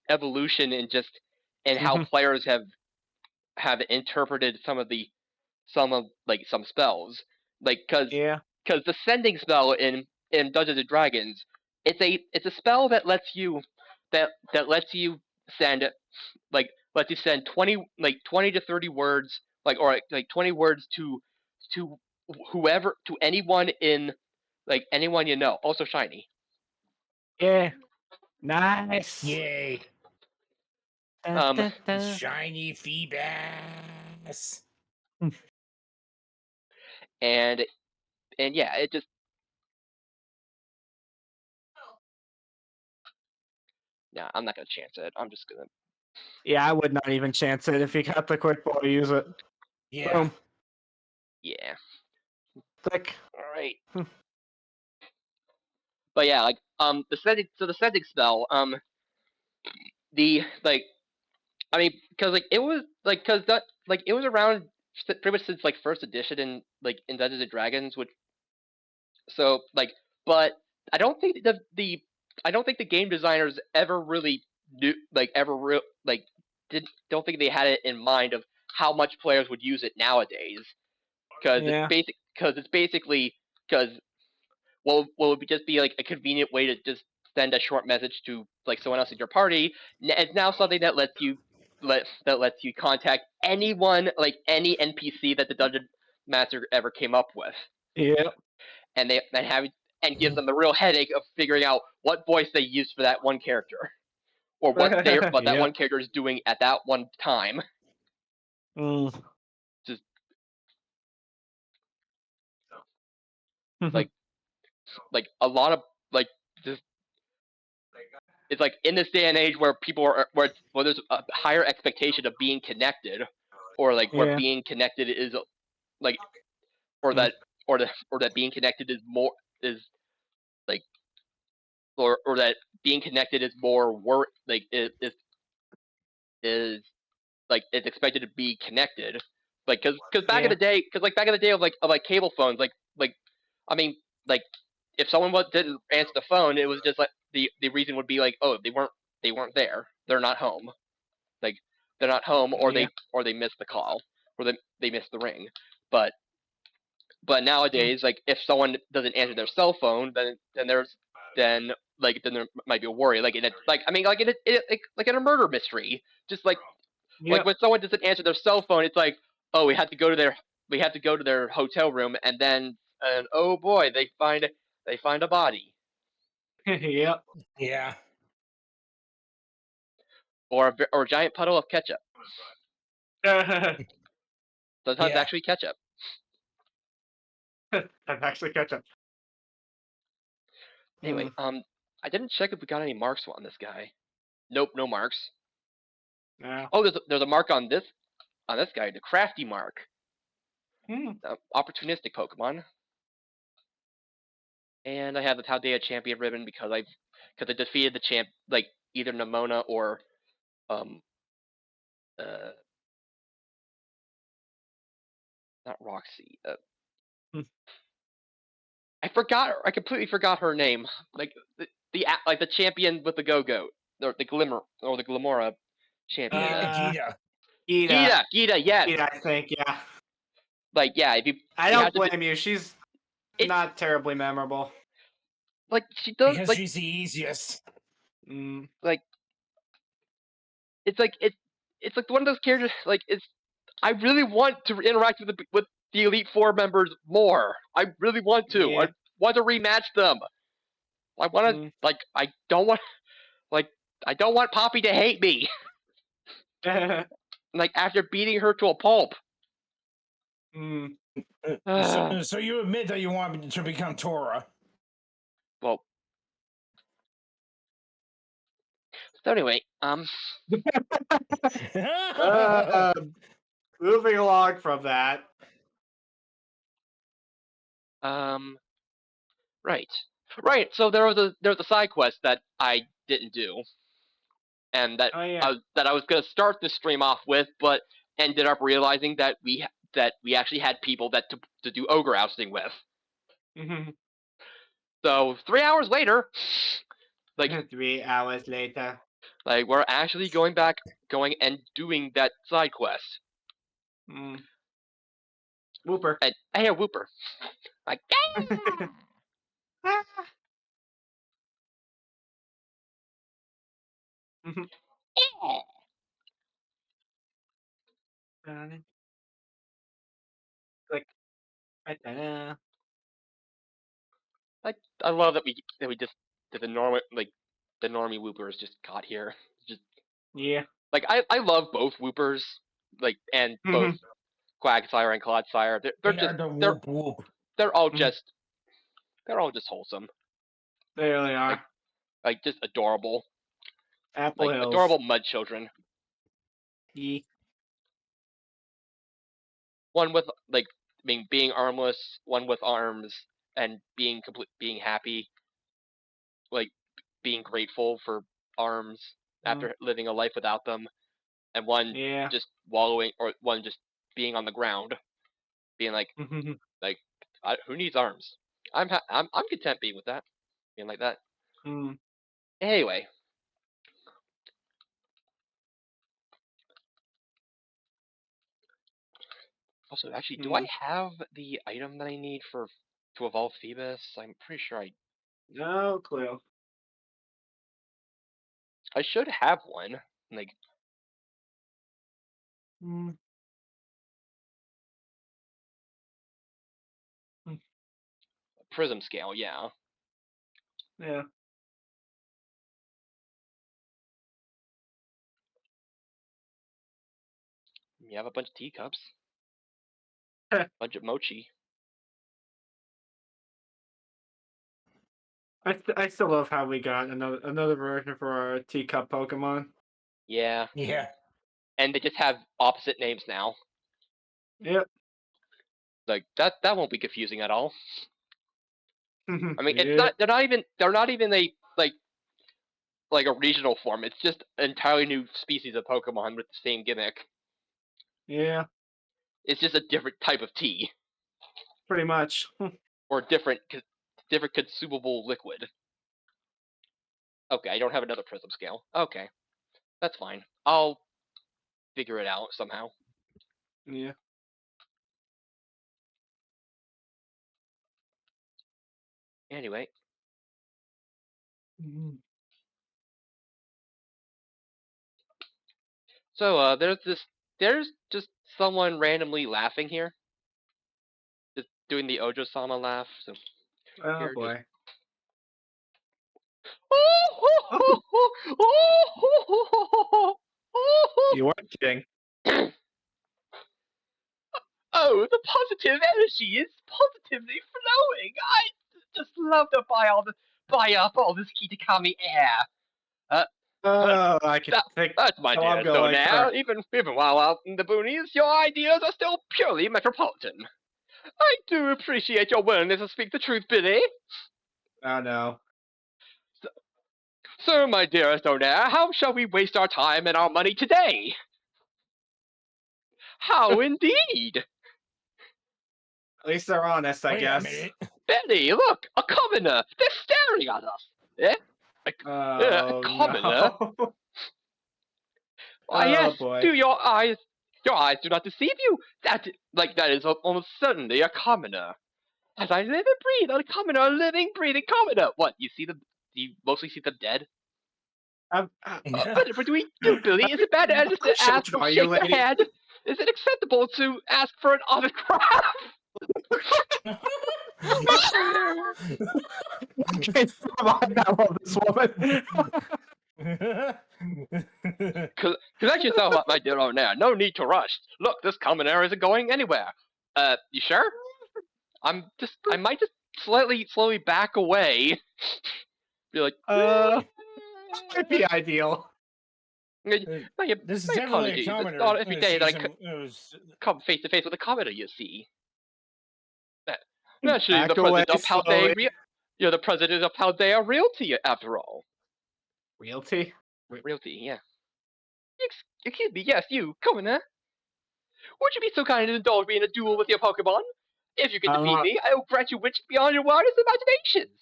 evolution in just in how Mhm. players have interpreted some spells Yeah. because the sending spell in Dungeons and Dragons it's a spell that lets you send lets you send 20 to 30 words or 20 words to whoever to anyone in anyone you know, also shiny. Yeah. Nice. Yay! Dun, um dun, dun. Shiny Feebas. and yeah, it just nah, I'm not gonna chance it. I'm just gonna Yeah, I would not even chance it if you got the quick ball to use it. Yeah. Boom. yeah. Click. All right. But yeah, the sending spell, the I mean, because it was because that it was around pretty much since first edition in Dungeons and Dragons, which so but I don't think I don't think the game designers ever really knew ever did don't think they had it in mind of how much players would use it nowadays Yeah. because it's basically because what would just be a convenient way to just send a short message to someone else in your party. It's now something that lets you contact anyone, any NPC that the dungeon master ever came up with, Yeah. and gives them the real headache of figuring out what voice they use for that one character or what that one Yep. character is doing at that one time. Mm. Just like a lot of like just it's in this day and age where people are where there's a higher expectation of being connected, or where Yeah. being connected is like or Mm. that or that being connected is more is like or that being connected is more work is it's expected to be connected, because back in Yeah. the day back in the day of cable phones I mean like if someone didn't answer the phone, it was just the reason would be oh they weren't there, they're not home, like they're not home, or Yeah. they miss the call, or they miss the ring. But nowadays, like if someone doesn't answer their cell phone, then there might be a worry. Like in a, like I mean like in a murder mystery, just like Yep. when someone doesn't answer their cell phone, it's like, oh, we have to go to their hotel room, and oh boy, they find a body Yep. Yeah. or a giant puddle of ketchup. I've Sometimes Yeah. actually ketchup. actually catch up. Anyway, I didn't check if we got any marks on this guy. Nope, no marks. Yeah. Oh, there's a mark on this guy, the crafty mark, Hmm. opportunistic Pokemon. And I have the Taldea champion ribbon because I defeated the champ, like either Nemona or um uh not Roxy. Hmm. I completely forgot her name. Like like the champion with the Go-Go, or the Glimora champion. Uh, Gita. Gita. Gita, yes. Gita, I think. Yeah. Like yeah, I you have don't to blame you. She's it not terribly memorable. like she does Because like she's the easiest. Mm. like it's like it's like one of those characters like it's I really want to interact with the Elite Four members more. I really want to. I Yeah. want to rematch them. I want to Mm. like like I don't want Poppy to hate me. Like after beating her to a pulp. Mm. So you admit that you want me to become Tora. Well, so anyway, Uh, moving along from that. um, right, right. So there was a side quest that I didn't do, and Oh yeah. that I was gonna start the stream off with, but ended up realizing that we actually had people to do ogre ousting with. Mhm. So 3 hours later, like 3 hours later. we're actually going and doing that side quest. Mm. Whooper. And I hear Whooper. Like, Ah. Mhm. yeah. Click. Ta-da. Like I love that we just that the normie Whoopers just got here. Just Yeah. like I love both Whoopers, like and both Mhm. Quagsire and Clodsire. They are the whoop whoop. they're all Mhm. just wholesome. They really Like are. just adorable. Apple Like Hills. adorable mud children. Yeah. One with like being armless, one with arms, and being happy, like being grateful for arms Mm. after living a life without them, and one Yeah. just wallowing, or one just being on the ground, being Mhm. like who needs arms? I'm content being with that, being like that. Mm. Anyway, also actually, do I Mm. have the item that I need to evolve Phoebus? I'm pretty sure No clue. I should have one, like Mm. Mm. prism scale. Yeah, Yeah. you have a bunch of teacups, bunch of mochi. I still love how we got another version for our teacup Pokemon. Yeah, Yeah. and they just have opposite names now. Yep. Like that won't be confusing at all. I mean, it's Yeah. not. They're not even a a regional form. It's just an entirely new species of Pokemon with the same gimmick. Yeah. It's just a different type of tea Pretty much. or different consumable liquid. Okay, I don't have another prism scale. Okay, that's fine. figure it out somehow. Yeah. Anyway, so there's just someone randomly laughing here, just doing the Ojo-sama laugh. So Oh here, just boy. You weren't kidding. Oh, the positive energy is positively flowing. I just love to buy up all this Kitakami air. I can That, think that's my how I'm dear. gonna So like now, her. even while out in the boonies, your ideas are still purely metropolitan. I do appreciate your willingness to speak the truth, Billy. Oh no. So, my dearest Onair, how shall we waste our time and our money today? How indeed? At least they're honest, I Wait a guess. minute. Betty, look, a commoner. They're staring at us. Eh? A Oh commoner? no. Why, yes. Oh boy. Do your eyes do not deceive you. That is almost certainly a commoner. As I live and breathe, a commoner, a living, breathing commoner. What? You see them? Do you mostly see them dead? I'm, But do we do, Billy? Is it bad just to She'll ask or draw you, shake the lady. hand? Is it acceptable to ask for an autograph? Okay, I love this woman. Collect yourself up, my dear old man. No need to rush. Look, this commoner isn't going anywhere. You sure? I might just slowly back away. Be like, Might be ideal. my, This is my definitely a apologies. It's commoner. not every day that I could It was come face to face with a commoner, you see. Actually, the Back away president of slowly. Paldea, you're the president of Paldea Realty, after all. Realty? Realty, yeah. Excuse me, yes, you, commoner. Would you be so kind as to indulge me in a duel with your Pokemon? If you can defeat me, I will grant you wishes beyond your wildest imaginations.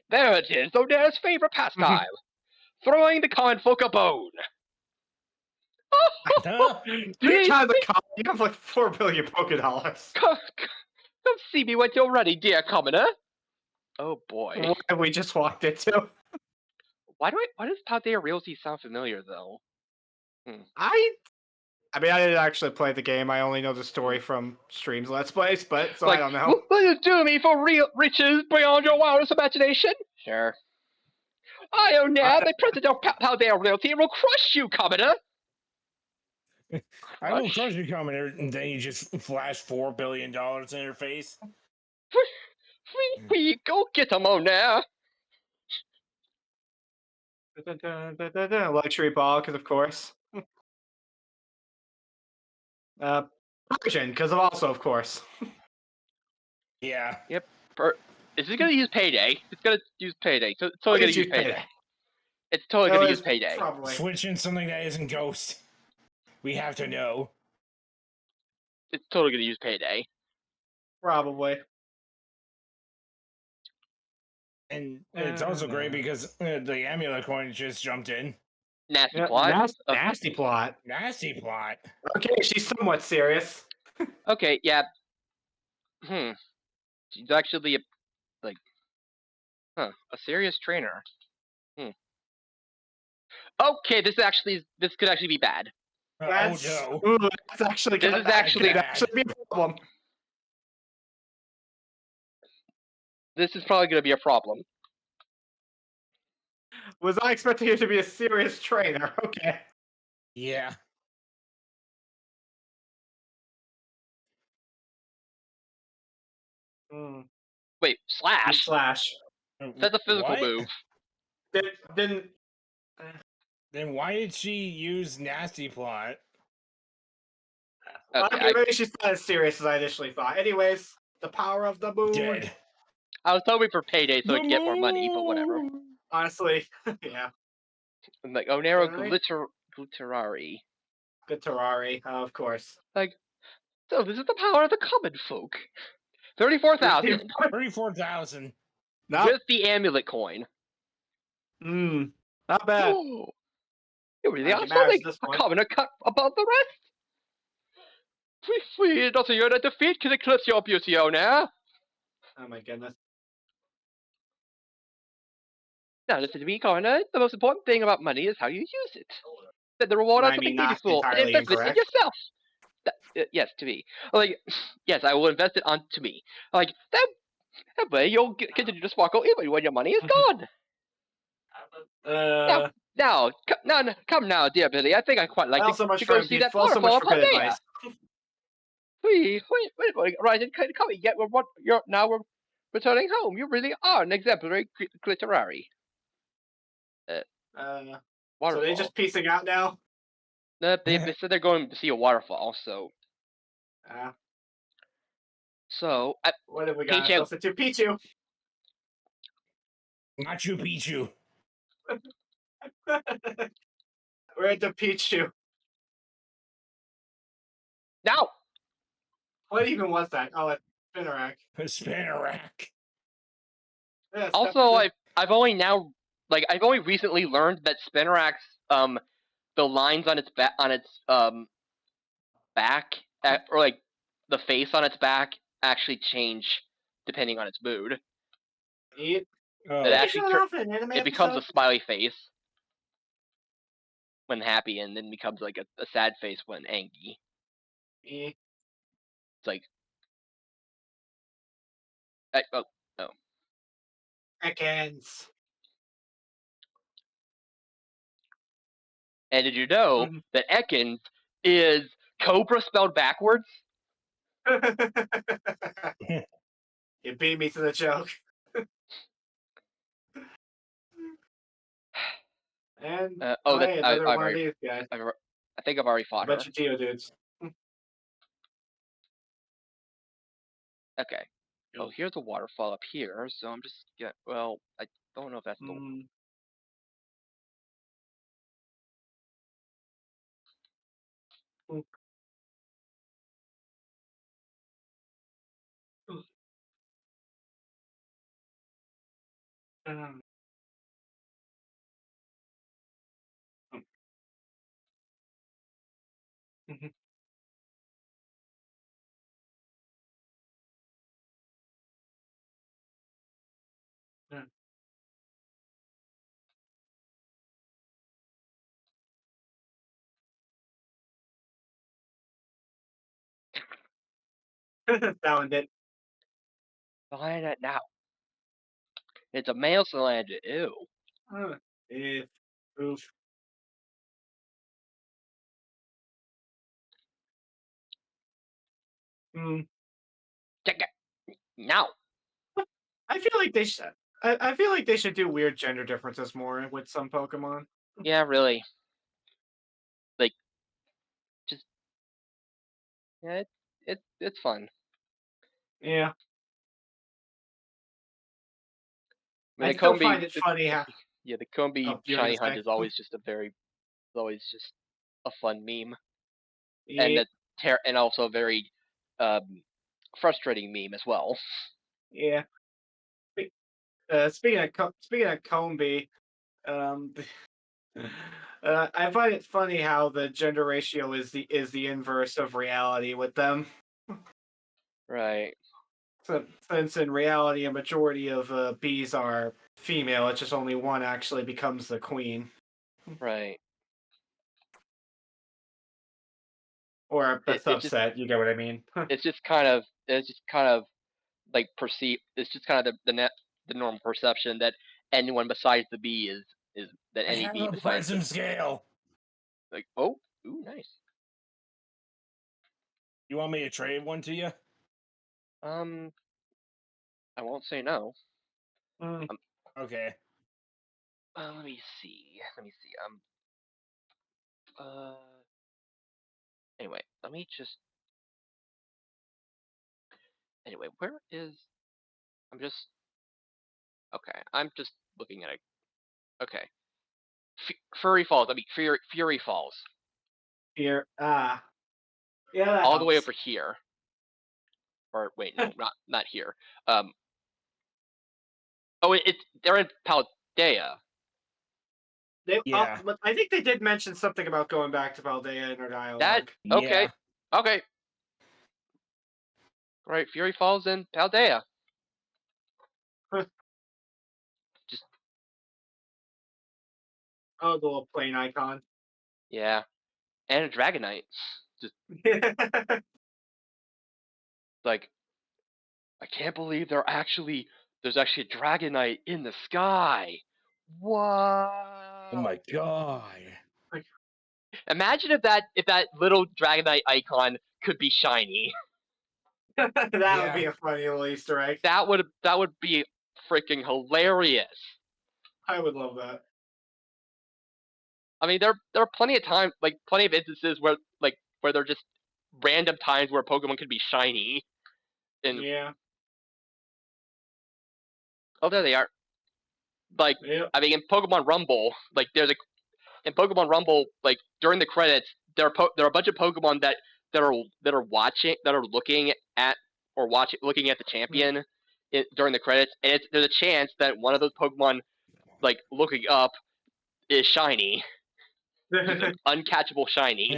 There it is, Odair's favorite pastime. Throwing the common folk a bone. Do you have the cop? You have like 4 billion Pokédollars. Come see me when you're ready, dear commoner. Oh boy. What have we just walked into? Why does Paldea Realty sound familiar though? I mean, I didn't actually play the game. I only know the story from streams, Let's Plays, but so I don't know. Will you do me for real riches beyond your wildest imagination? Sure. I own now the president of Paldea Realty will crush you, commoner. I will crush you, commoner, and then you just flash $4 billion in her face. We go get him on now. Luxury ball, because of course. Persian, because of also, of course. Yeah. Yep. Is it gonna use payday? It's gonna use payday. So it's totally gonna use payday. It's totally gonna use payday. Probably. Switching something that isn't Ghost. We have to know. It's totally gonna use payday. Probably. And it's also great because the amulet coin just jumped in. Nasty plot. Nasty plot. Nasty plot. Okay, she's somewhat serious. Okay, yeah. She's actually a serious trainer. Okay, this could actually be bad. That's, oh no. Ooh, that's actually This is actually could actually be a problem. This is probably gonna be a problem. Was I expecting you to be a serious trainer? Okay. yeah. Wait, slash? Slash. That's a physical What? move. Didn't. Then why did she use nasty plot? Okay, Maybe she's not as serious as I initially thought. Anyways, the power of the moon. Dead. I was hoping for payday so I could get more money, but whatever. Honestly, yeah. I'm like, Onero Alright. Glitterari. Good Terrari, of course. So this is the power of the common folk. 34,000 34,000. No. with the amulet coin. Not bad. You really Like, are it matters something at this a point. commoner cut above the rest. We not your defeat can eclipse your beauty, oh now. Oh my goodness. Now listen to me, Connor. The most important thing about money is how you use it. Set the reward on I mean, something not meaningful, an entirely investment in incorrect. yourself. Yes, to me. Like, yes, I will invest it onto me. Like that way, you'll continue to sparkle even when your money is gone. Uh, Come now, dear Billy. I think I quite like well, so much to for go see that well, so much waterfall for of good Paldea. advice. Right, and come yet. We're returning home. You really are an exemplary glitterari. So Waterfall. they just piecing out now. They said they're going to see a waterfall. So, What have we Hey, got? Chad. Listen to Pichu. Machu Picchu. We're at the Pichu. Now, What even was that? Oh, a Spinnerack. A Spinnerack. Yeah, also, I've only recently learned that Spinnerack's the lines on its back or like the face on its back actually change depending on its mood. It Oh. It they actually showed off in an anime it becomes a episode. smiley face when happy, and then becomes like a sad face when angry. Eh. It's like, oh, Ekans. and did you know that Ekans is Cobra spelled backwards? You beat me to the joke. And That's hey, another I've one of already these guys. I think I've already A fought her. bunch of Geodudes. Okay. Oh, here's a waterfall up here, so I'm just well, I don't know if that's the Mm. Mm. Um, mhm. Yeah. That one did. Find it now. It's a male cylinder. Ew. If oof. Mm. Check it now. I feel like they should. I feel like they should do weird gender differences more with some Pokemon. Yeah, really. Like, just yeah, it's fun. Yeah, I mean, I the still Combi, find it funny how. the Combi Oh, you're shiny gonna hunt say? is always just a fun meme, and Yeah, and also a very frustrating meme as well. yeah. Speaking of Combi, um, I find it funny how the gender ratio is the inverse of reality with them. Right. Since in reality, a majority of bees are female, it's just only one actually becomes the queen, Right. or a It's just subset. You get what I mean? it's just kind of like perceive. It's just kind of the normal perception that anyone besides the bee is that I any have bee a besides prism scale. like oh ooh nice. You want me to trade one to you? I won't say no. Mm. Okay. Let me see. Let me see. Uh. Anyway, let me just. Anyway, where is? I'm just. Okay, I'm just looking at it. Okay, Furry Falls. I mean, Fury Falls. Here, yeah, that All the way helps. over here. Or wait, no, not here. Um. Oh, they're in Paldea. Yeah. But I think they did mention something about going back to Paldea in their That dialogue. okay. Yeah. Okay. Right, Fury Falls and Paldea. Just Oh, the little plane icon. yeah. And a Dragonite. Just like I can't believe there's actually a Dragonite in the sky. Wow. Oh my god. Imagine if that little Dragonite icon could be shiny. That Yeah. would be a funny little Easter egg. That would be freaking hilarious. I would love that. I mean, there are plenty of times, like plenty of instances where there are just random times where Pokemon could be shiny. And Yeah. oh, there they are. Like Yep. I mean, in Pokemon Rumble, like in Pokemon Rumble, like during the credits, there are a bunch of Pokemon that are looking at looking at the champion during the credits, and there's a chance that one of those Pokemon like looking up is shiny, just an uncatchable shiny.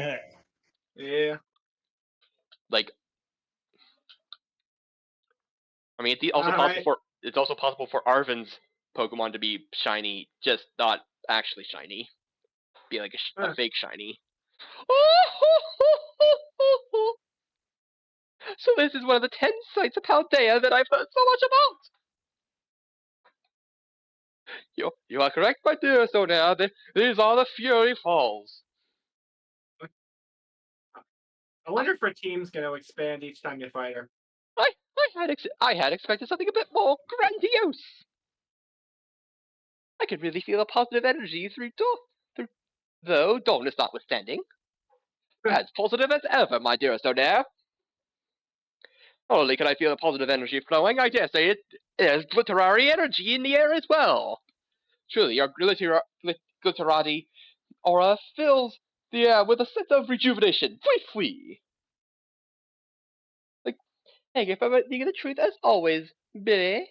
Yeah. Like I mean, it's also possible for Arven's Pokemon to be shiny, just not actually shiny, be like a fake shiny. So this is one of the 10 sites of Paldea that I've heard so much about. You are correct, my dear Sonia. These are the Fury Falls. I wonder if her team's going to expand each time you fight her. I had expected something a bit more grandiose. I could really feel the positive energy though Dawn is notwithstanding. As positive as ever, my dearest Sonia. Not only can I feel the positive energy flowing, I dare say there's glitterary energy in the air as well. Truly, your glitterati aura fills the air with a sense of rejuvenation. Fwee! Like, thank you for being the truth as always, Billy.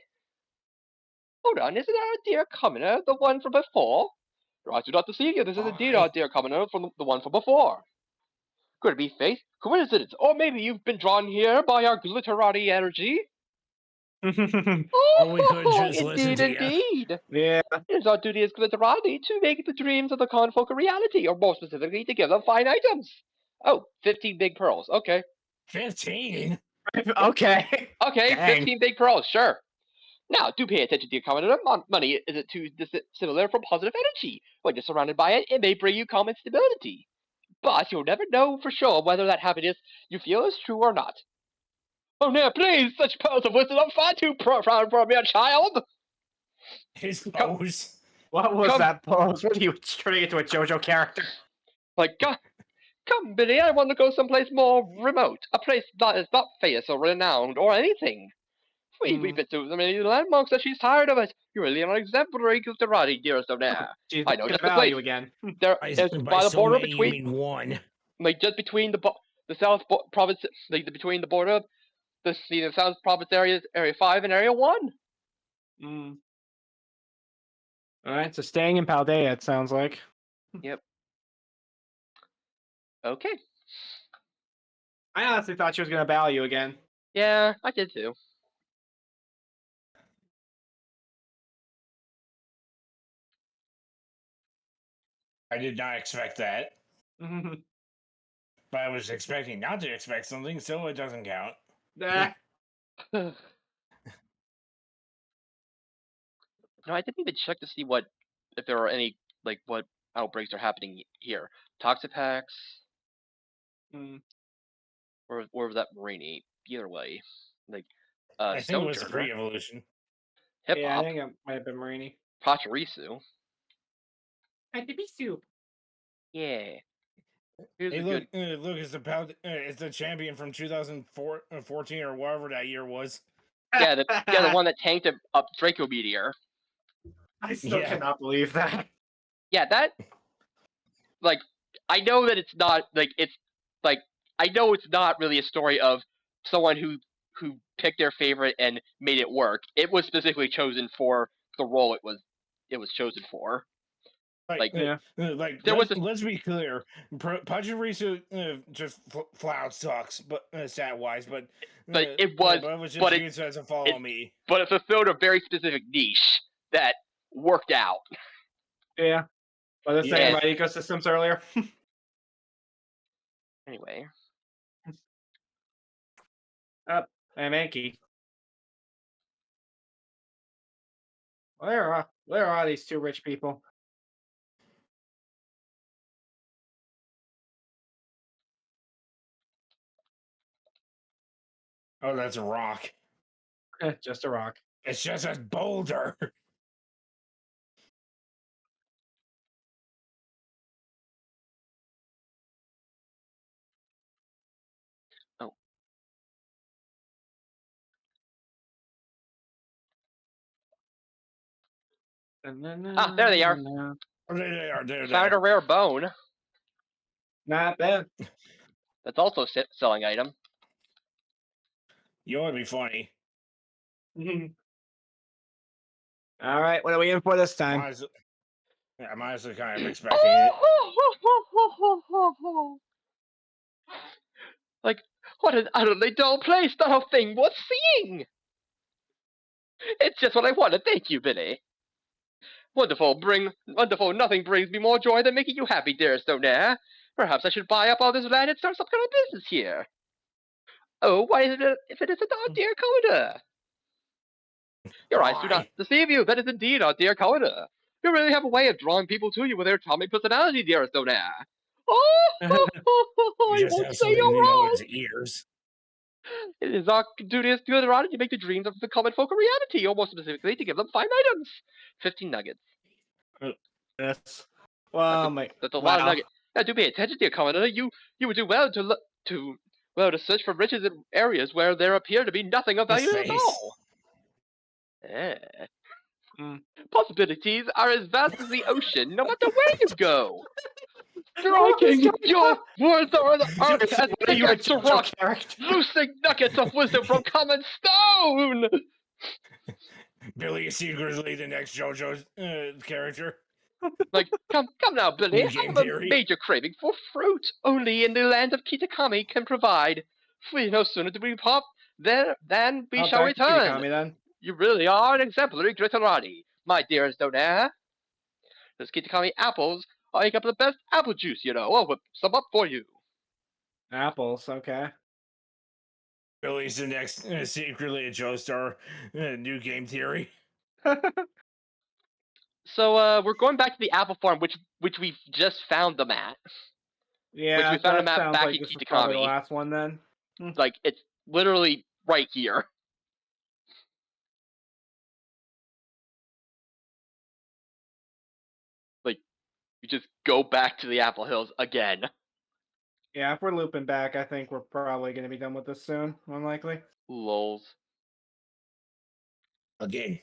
Hold on, isn't our dear commoner the one from before? I do not deceive you, this is indeed our dear commoner from the one from before. Could it be fate, coincidence, or maybe you've been drawn here by our glitterati energy? Or we could just listen Indeed, to you. indeed. Yeah. It is our duty as glitterati to make the dreams of the con folk a reality, or more specifically, to give them fine items. Oh, 15 big pearls. Okay. 15. Okay. Okay, Dang. 15 big pearls, sure. Now, do pay attention to your commenter. Money isn't too dissimilar from positive energy. When you're surrounded by it, it may bring you calm and stability. But you'll never know for sure whether that happiness you feel is true or not. Oh, now, please, such pearls of wisdom are far too profound for a mere child. His pose. What was Come. that pose? What are you turning into a JoJo character? Like, come, Billy, I want to go someplace more remote. A place that is not famous or renowned or anything. We've been through so many landmarks that she's tired of it. You're really an exemplary glitterati, dearest of Nair. She's I know gonna just the value place. again. There By, is by by the so border many, between, you mean one. like just between the South Province, like between the border, the South Province areas, Area 5 and Area 1. Alright, so staying in Paldea, it sounds like. Yep. Okay. I honestly thought she was gonna value again. Yeah, I did too. I did not expect that. But I was expecting not to expect something, so it doesn't count. Nah. No, I didn't even check to see if there are any what outbreaks are happening here. Toxapex, or was that Marini? Either way, like I think it was a Stoneturner, pre-evolution. Hip Yeah, I Hop, think it might have been Marini. Pachirisu. Pachirisu. Yeah. Here's Hey, a look, good. look, it's the champion from 2014 or whatever that year was. Yeah, the one that tanked a Draco Meteor. I still Yeah. cannot believe that. Yeah, that. Like, I know that it's not I know it's not really a story of someone who picked their favorite and made it work. It was specifically chosen for the role it was chosen for. Like, Yeah. there was a let's be clear. Pachirisu just flat out sucks, but stat wise, but it was, but it was but just it, used as a follow it me. but it fulfilled a very specific niche that worked out. Yeah. What I was saying Yeah. about ecosystems earlier. Anyway, Up, and Mankey. Where are these two rich people? Oh, that's a rock. Just a rock. It's just a boulder. oh, there they are. Oh, there they are. They're Found a there. rare bone. Not bad. That's also a selling item. You want to be funny? All right, what are we in for this time? I'm honestly kind of expecting it. Like, what an utterly dull place, not a thing worth seeing! It's just what I wanted, thank you, Billy. Wonderful, nothing brings me more joy than making you happy, dearest Donaire. Perhaps I should buy up all this land and start some kind of business here. Oh, why is it if it isn't our dear Coda? Your eyes do not Why? deceive you, that is indeed our dear Coda. You really have a way of drawing people to you with your charming personality, dearest Donaire. Oh, You I just won't have say you're something to know wrong. its ears. It is our duty as good around to make the dreams of the common folk a reality, or more specifically, to give them fine items. 15 nuggets. Yes. That's a lot of nuggets. Now, do pay attention, dear commoner. You would do well to search for riches in areas where there appear to be nothing of His value at face. all. Eh. Mm. Possibilities are as vast as the ocean, no matter where you go. What is Striking, going your on? words are the earth as What are you, a pickaxe to JoJo rock, character? loosing nuggets of wisdom from common stone. Billy is secretly the next JoJo character. Like, come now, Billy. New I game have a theory. major craving for fruit. Only in the land of Kitakami can provide. We no sooner do we pop there than we Oh, shall back to return. Kitakami then. You really are an exemplary Glitterati, my dearest Donaire. Those Kitakami apples make up the best apple juice, you know. I'll whip some up for you. Apples, okay. Billy's the next secretly a Joestar new game theory. So we're going back to the apple farm, which we've just found them at. Which Yeah, we found them that at sounds back like in this is probably the Kitakami. last one then. Like, it's literally right here. Like, you just go back to the Apple Hills again. Yeah, if we're looping back, I think we're probably going to be done with this soon, unlikely. Lols. Again.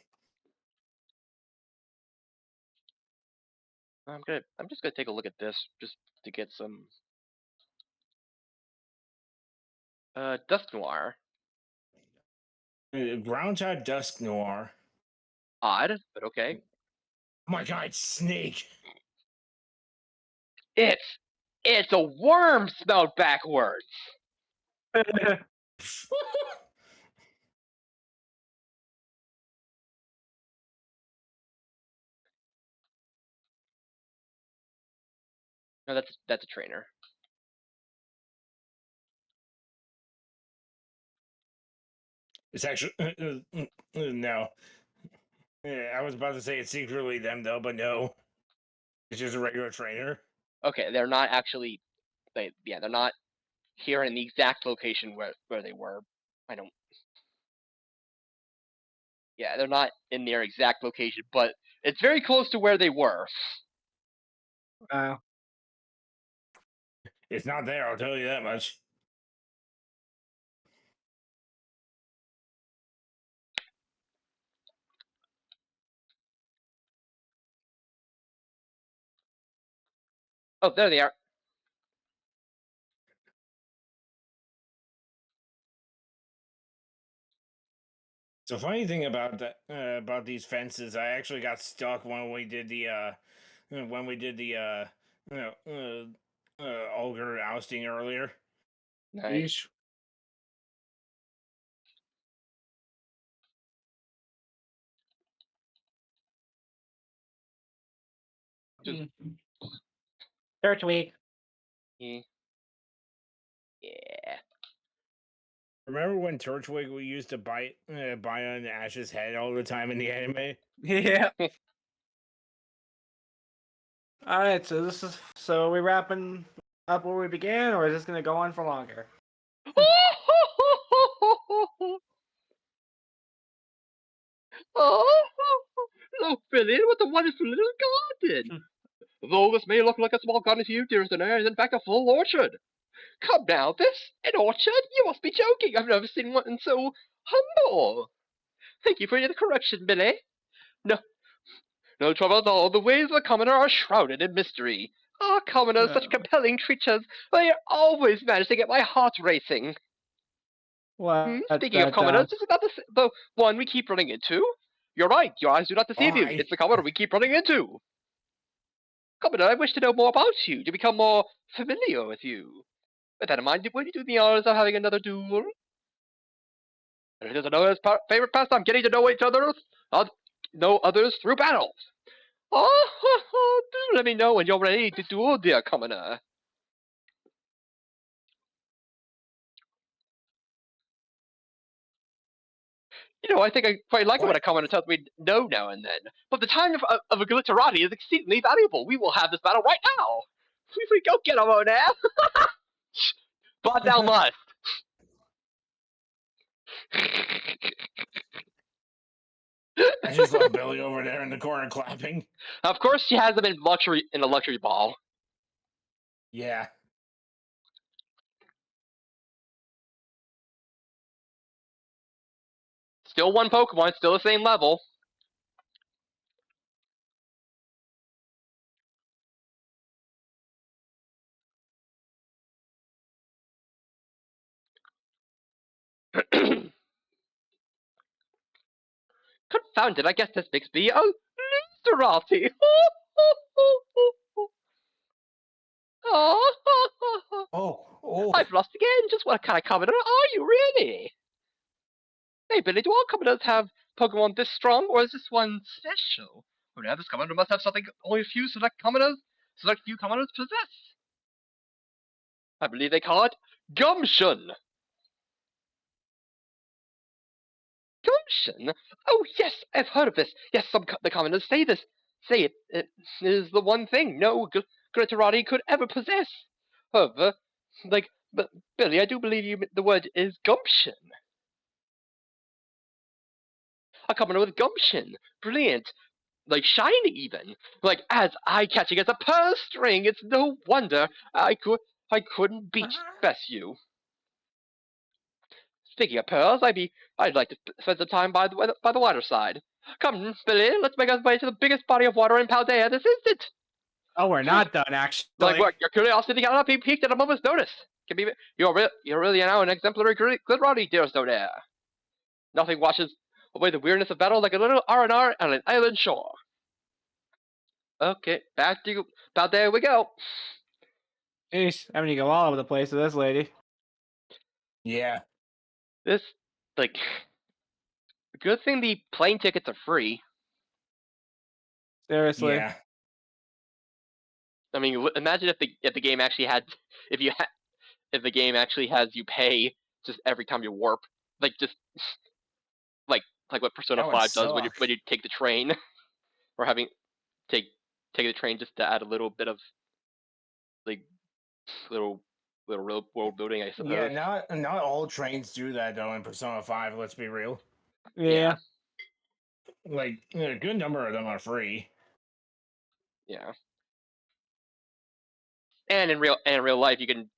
I'm just gonna take a look at this just to get some Dusk Noir. Ground Tide Dusk Noir. Odd, but okay. Oh my god, snake. It's a worm spelled backwards. No, that's a trainer. It's actually no. I was about to say it's secretly them though, but no. It's just a regular trainer. Okay, they're not actually they're not here in the exact location where they were. I don't Yeah, they're not in their exact location, but it's very close to where they were. Wow. It's not there, I'll tell you that much. Oh, there they are. So funny thing about that about these fences, I actually got stuck when we did the when we did the ogre ousting earlier. Nice. Yeesh. Just- Turtwig. Yeah. Yeah. Remember when Turtwig we used to bite on Ash's head all the time in the anime? Yeah. All right, so we wrapping up where we began, or is this gonna go on for longer? Oh, look, Billy, what a wonderful little garden! Though this may look like a small garden to you, dearest Dinner, is in fact a full orchard. Come now, this? An orchard? You must be joking. I've never seen one so humble. Thank you for the correction, Billy. No, no trouble at all. The ways of the commoner are shrouded in mystery. Ah, commoners, such compelling creatures. They always manage to get my heart racing. What? Speaking of commoners, this is not the one we keep running into. You're right, your eyes do not deceive you. Why? It's the commoner we keep running into. Commoner, I wish to know more about you, to become more familiar with you. With that in mind, would you do the honors of having another duel? It is another's favorite pastime, getting to know each other, know others through battles. Oh, do let me know when you're ready to duel, dear commoner. You know, I think I quite like it when What? a commoner tells me no now and then. But the time of a glitterati is exceedingly valuable. We will have this battle right now. We go get him on now. But thou must. I just love Billy over there in the corner clapping. Of course, she has them in a luxury ball. Yeah. Still one Pokemon, still the same level. Confound it, I guess this makes me a Listerati. Oh. I've lost again. Just what kind of commoner are you, really? Hey, Billy, do all commoners have Pokemon this strong, or is this one special? Or now this commoner must have something only a few select few commoners possess. I believe they call it Gumption. Gumption? Oh, yes, I've heard of this. Yes, the commoners say this. Say it is the one thing no Glitterati could ever possess. However, but Billy, I do believe the word is gumption. A commoner with gumption. Brilliant. Like shiny even. Like as eye-catching as a purse string. It's no wonder I couldn't beat best you. Speaking of pearls, I'd like to spend some time by the water side. Come, Billy, let's make our way to the biggest body of water in Paldea this instant. Oh, we're not done, actually. Like what? Your curiosity cannot be piqued at a moment's notice. You're really now an exemplary Glitterati, dearest O'Dare. Nothing washes away the weirdness of battle like a little R&R on an island shore. Okay, back to Paldea we go. Jeez, having to go all over the place with this lady. Yeah. This, like, good thing the plane tickets are free. Seriously. Yeah. I mean, imagine if the game actually had if the game actually has you pay just every time you warp, like just like what Persona That would 5 does when suck. you take the train, or having take the train just to add a little bit of like little world building, I Yeah, suppose. not all trains do that though in Persona 5, let's be real. Yeah. Like a good number of them are free. Yeah. And in real life, you can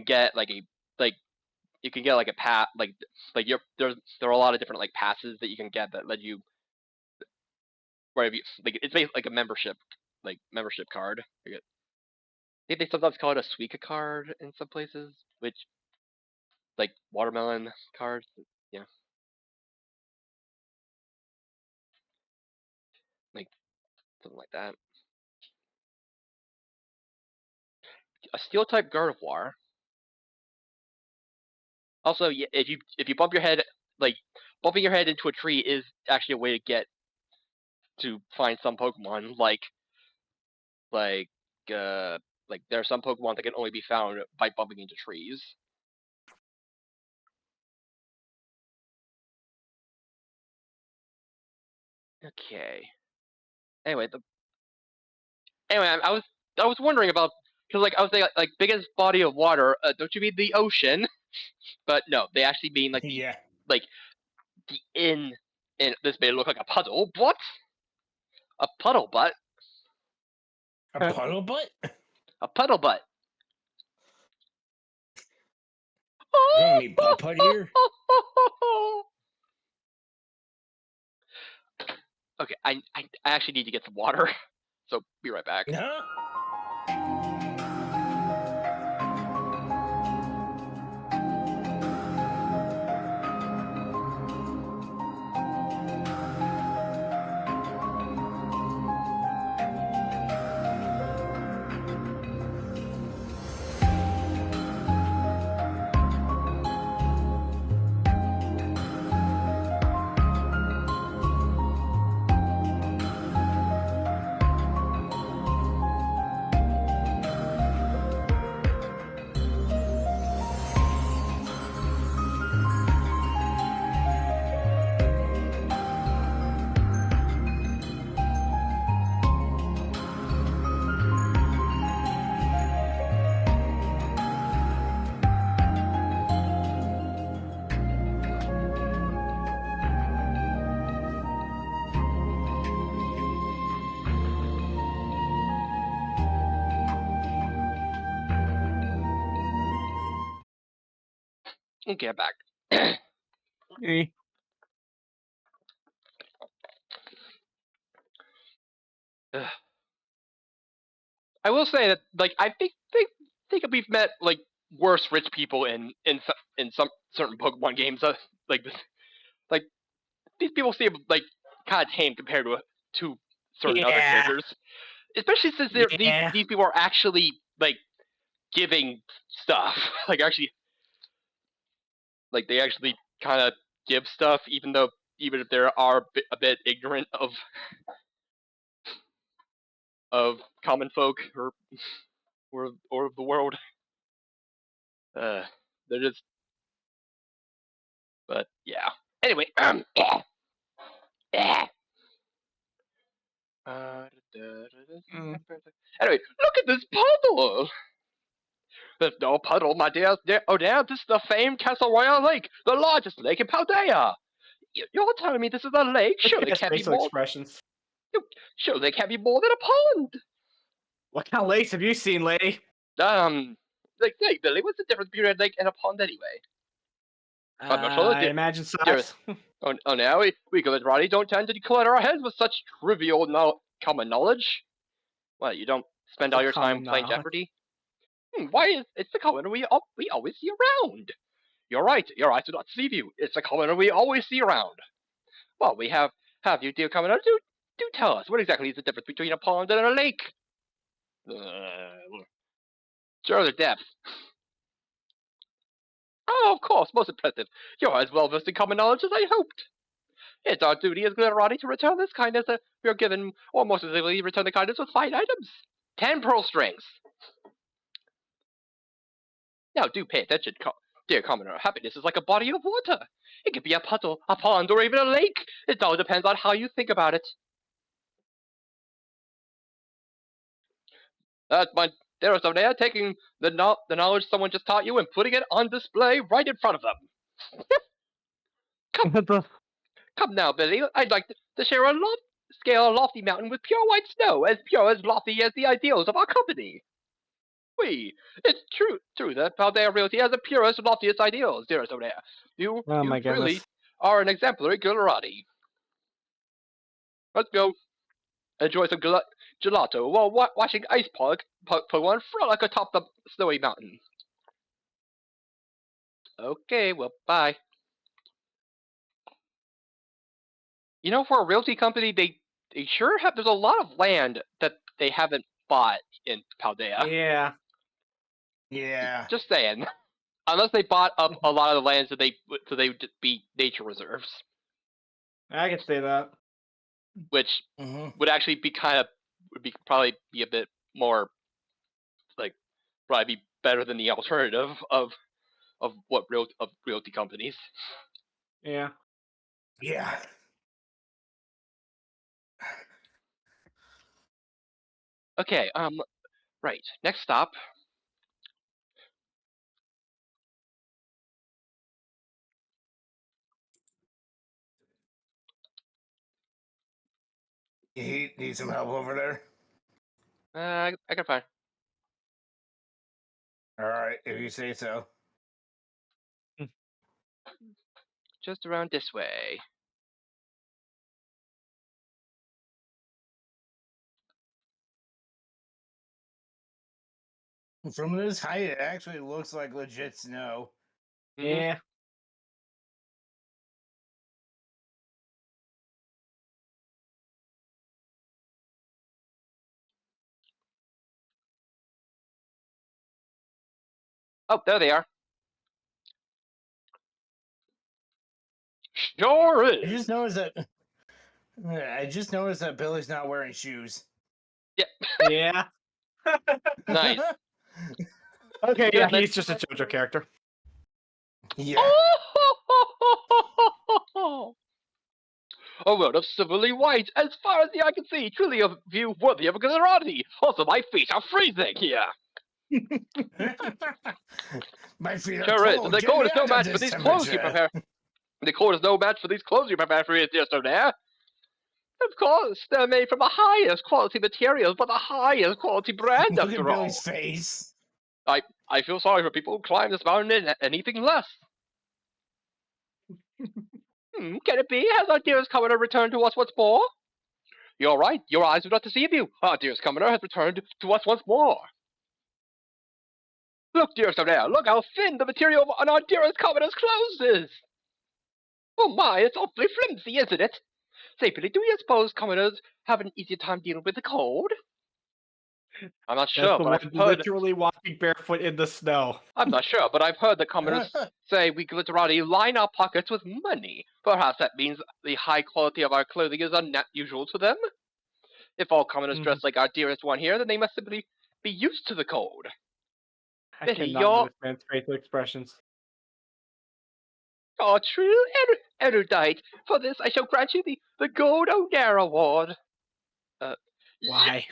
get like a like you can get like a pass there are a lot of different like passes that you can get that let you where if you like it's basically like a membership card. I think they sometimes call it a Suica card in some places, which like watermelon cards. Yeah, like something like that. a steel type Gardevoir. Also, yeah, if you bump your head, like bumping your head into a tree is actually a way to get to find some Pokemon. Like uh like there are some Pokemon that can only be found by bumping into trees. Okay. Anyway, I was wondering about because like I was saying like biggest body of water. Don't you mean the ocean? But no, they actually mean like Yeah. like the in this may look like a puddle. What? A puddle butt? A puddle butt? A puddle butt? We're gonna meet Putt Putt here? Okay, I actually need to get some water, so be right back. Huh? Okay, I'm back. Eh. I will say that like I think we've met like worse rich people in some certain Pokemon games. Like like these people seem like kind of tame compared to certain other Yeah. characters, especially since Yeah. these people are actually like giving stuff. Like actually, like they actually kind of give stuff, even if they are a bit ignorant of common folk or of the world. Uh, they're just, but yeah. Anyway, Mm. anyway, look at this puddle. There's no puddle, my dear. Oh, damn, this is the famed Castle Royale Lake, the largest lake in Paldea. You're telling me this is a lake? Look Surely at it his can't be facial more. expressions. Surely it can't be more than a pond. What kind of lakes have you seen, lady? Like, hey, Billy, what's the difference between a lake and a pond anyway? I'm not sure I the imagine difference. size. Oh, now we Glitterati don't tend to clutter our heads with such trivial common knowledge. Well, you don't spend all The your time common playing knowledge. Jeopardy? Why is it's the common we always see around? You're right. Your eyes do not deceive you. It's the commoner we always see around. Well, we have you, dear commoner. Do tell us what exactly is the difference between a pond and a lake? Sure, the depth. Oh, of course, most impressive. You're as well versed in common knowledge as I hoped. It's our duty as Glitterati to return this kindness that we are given, or more specifically, return the kindness with fine items. 10 pearl strings. Now do pay attention, dear commoner. Happiness is like a body of water. It could be a puddle, a pond, or even a lake. It all depends on how you think about it. That's my dearest of there, taking the knowledge someone just taught you and putting it on display right in front of them. What the? Come now, Billy. I'd like to share scale a lofty mountain with pure white snow, as pure as lofty as the ideals of our company. It's true that Paldea Realty has the purest, loftiest ideals, dearest O'Dea. You, Oh you my truly goodness. are an exemplary Glitterati. Let's go enjoy some gelato while watching Ice Pokemon frolic atop the snowy mountain. Okay, well, bye. You know, for a realty company, they sure have. There's a lot of land that they haven't bought in Paldea. Yeah. Yeah. Just saying. Unless they bought up a lot of the lands that they would be nature reserves, I could say that. which Mm-hmm. would actually be probably be a bit more like probably be better than the alternative of realty companies. Yeah. Yeah. Okay, right. Next stop. You need some help over there? I can find All right, if you say so. just around this way. From this height, it actually looks like legit snow. Mhm. Yeah. Oh, there they are. Sure I is. just noticed that. I just noticed that Billy's not wearing shoes. Yeah. Nice. Okay, yeah, Good. he's just a JoJo character. Yeah. Oh, a world of silvery white, as far as the eye can see, truly a view worthy of a Gujarati. Also, my feet are freezing here. My feet are Sure is. cold. The Get cold me is no out of match for this these clothes you temperature. prepare. The cold is no match for these clothes you prepare for your dear sir there. Of course, they're made from the highest quality materials, but the highest quality brand Look at after Billy's all. face. I feel sorry for people who climb this mountain and anything less. Can it be? Has our dearest commoner returned to us once more? You're right, your eyes do not deceive you. Our dearest commoner has returned to us once more. Look, dearest of there, look how thin the material on our dearest commoner's clothes is. Oh my, it's awfully flimsy, isn't it? Say, Billy, do you suppose commoners have an easier time dealing with the cold? I'm not That's sure, the but one literally walking barefoot in the snow. I've heard that commoners say we glitterati line our pockets with money. Perhaps that means the high quality of our clothing is unusual to them? If all commoners dress like our dearest one here, then they must simply be used to the cold. I Billy, cannot understand facial expressions. true erudite. For this I shall grant you the Gold O'Dare Award. Uh, yeah, Why?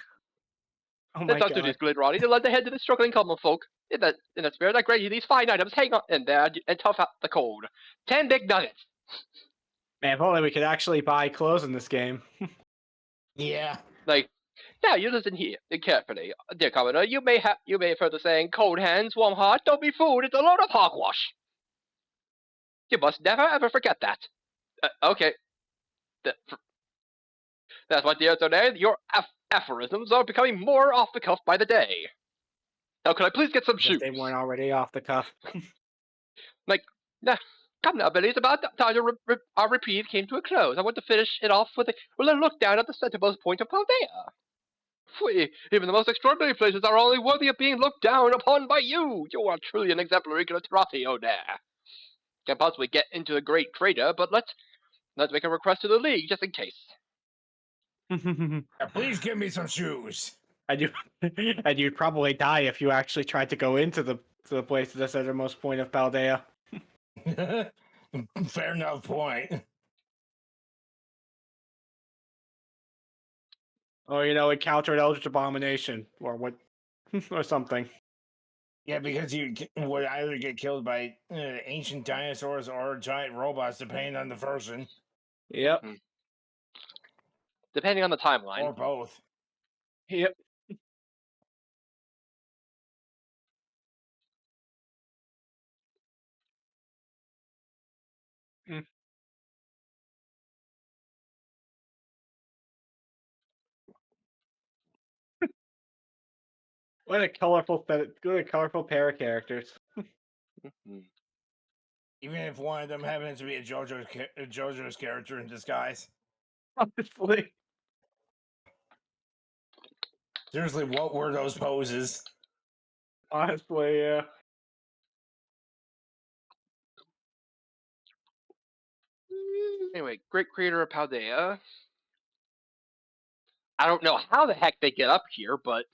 Oh let's my not do these god. glitterati to lend a hand to the struggling common folk. In that spirit, I grant you these fine items. Hang on in there and tough out the cold. 10 big nuggets. Man, if only we could actually buy clothes in this game. Yeah. Like, now you listen here carefully, dear commoner. You may have heard the saying, "Cold hands, warm heart." Don't be fooled. It's a load of hogwash. You must never ever forget that. Okay, Th- that's what dear today. Your aphorisms are becoming more off the cuff by the day. Now, could I please get some As if shoes? they weren't already off the cuff. Like, nah, come now, Billy. It's about time our reprieve came to a close. I want to finish it off with a little look down at the centermost point of Paldea. Even the most extraordinary places are only worthy of being looked down upon by you. You are truly an exemplary glitterati, O'Dare. Can't possibly get into the Great Crater, but let's make a request to the League just in case. Yeah, please give me some shoes. and you, and you'd probably die if you actually tried to go into the place at the centermost point of Paldea. Fair enough point. Or encounter an Eldritch Abomination or what, or something. Yeah, because you would either get killed by ancient dinosaurs or giant robots, depending on the version, Yep. Depending on the timeline. or both. Yep. Mm. What a colorful pair of characters. Mhm. Even if one of them happens to be a JoJo's character in disguise. Honestly. Seriously, what were those poses? Honestly, yeah. Anyway, great creator of Paldea. I don't know how the heck they get up here, but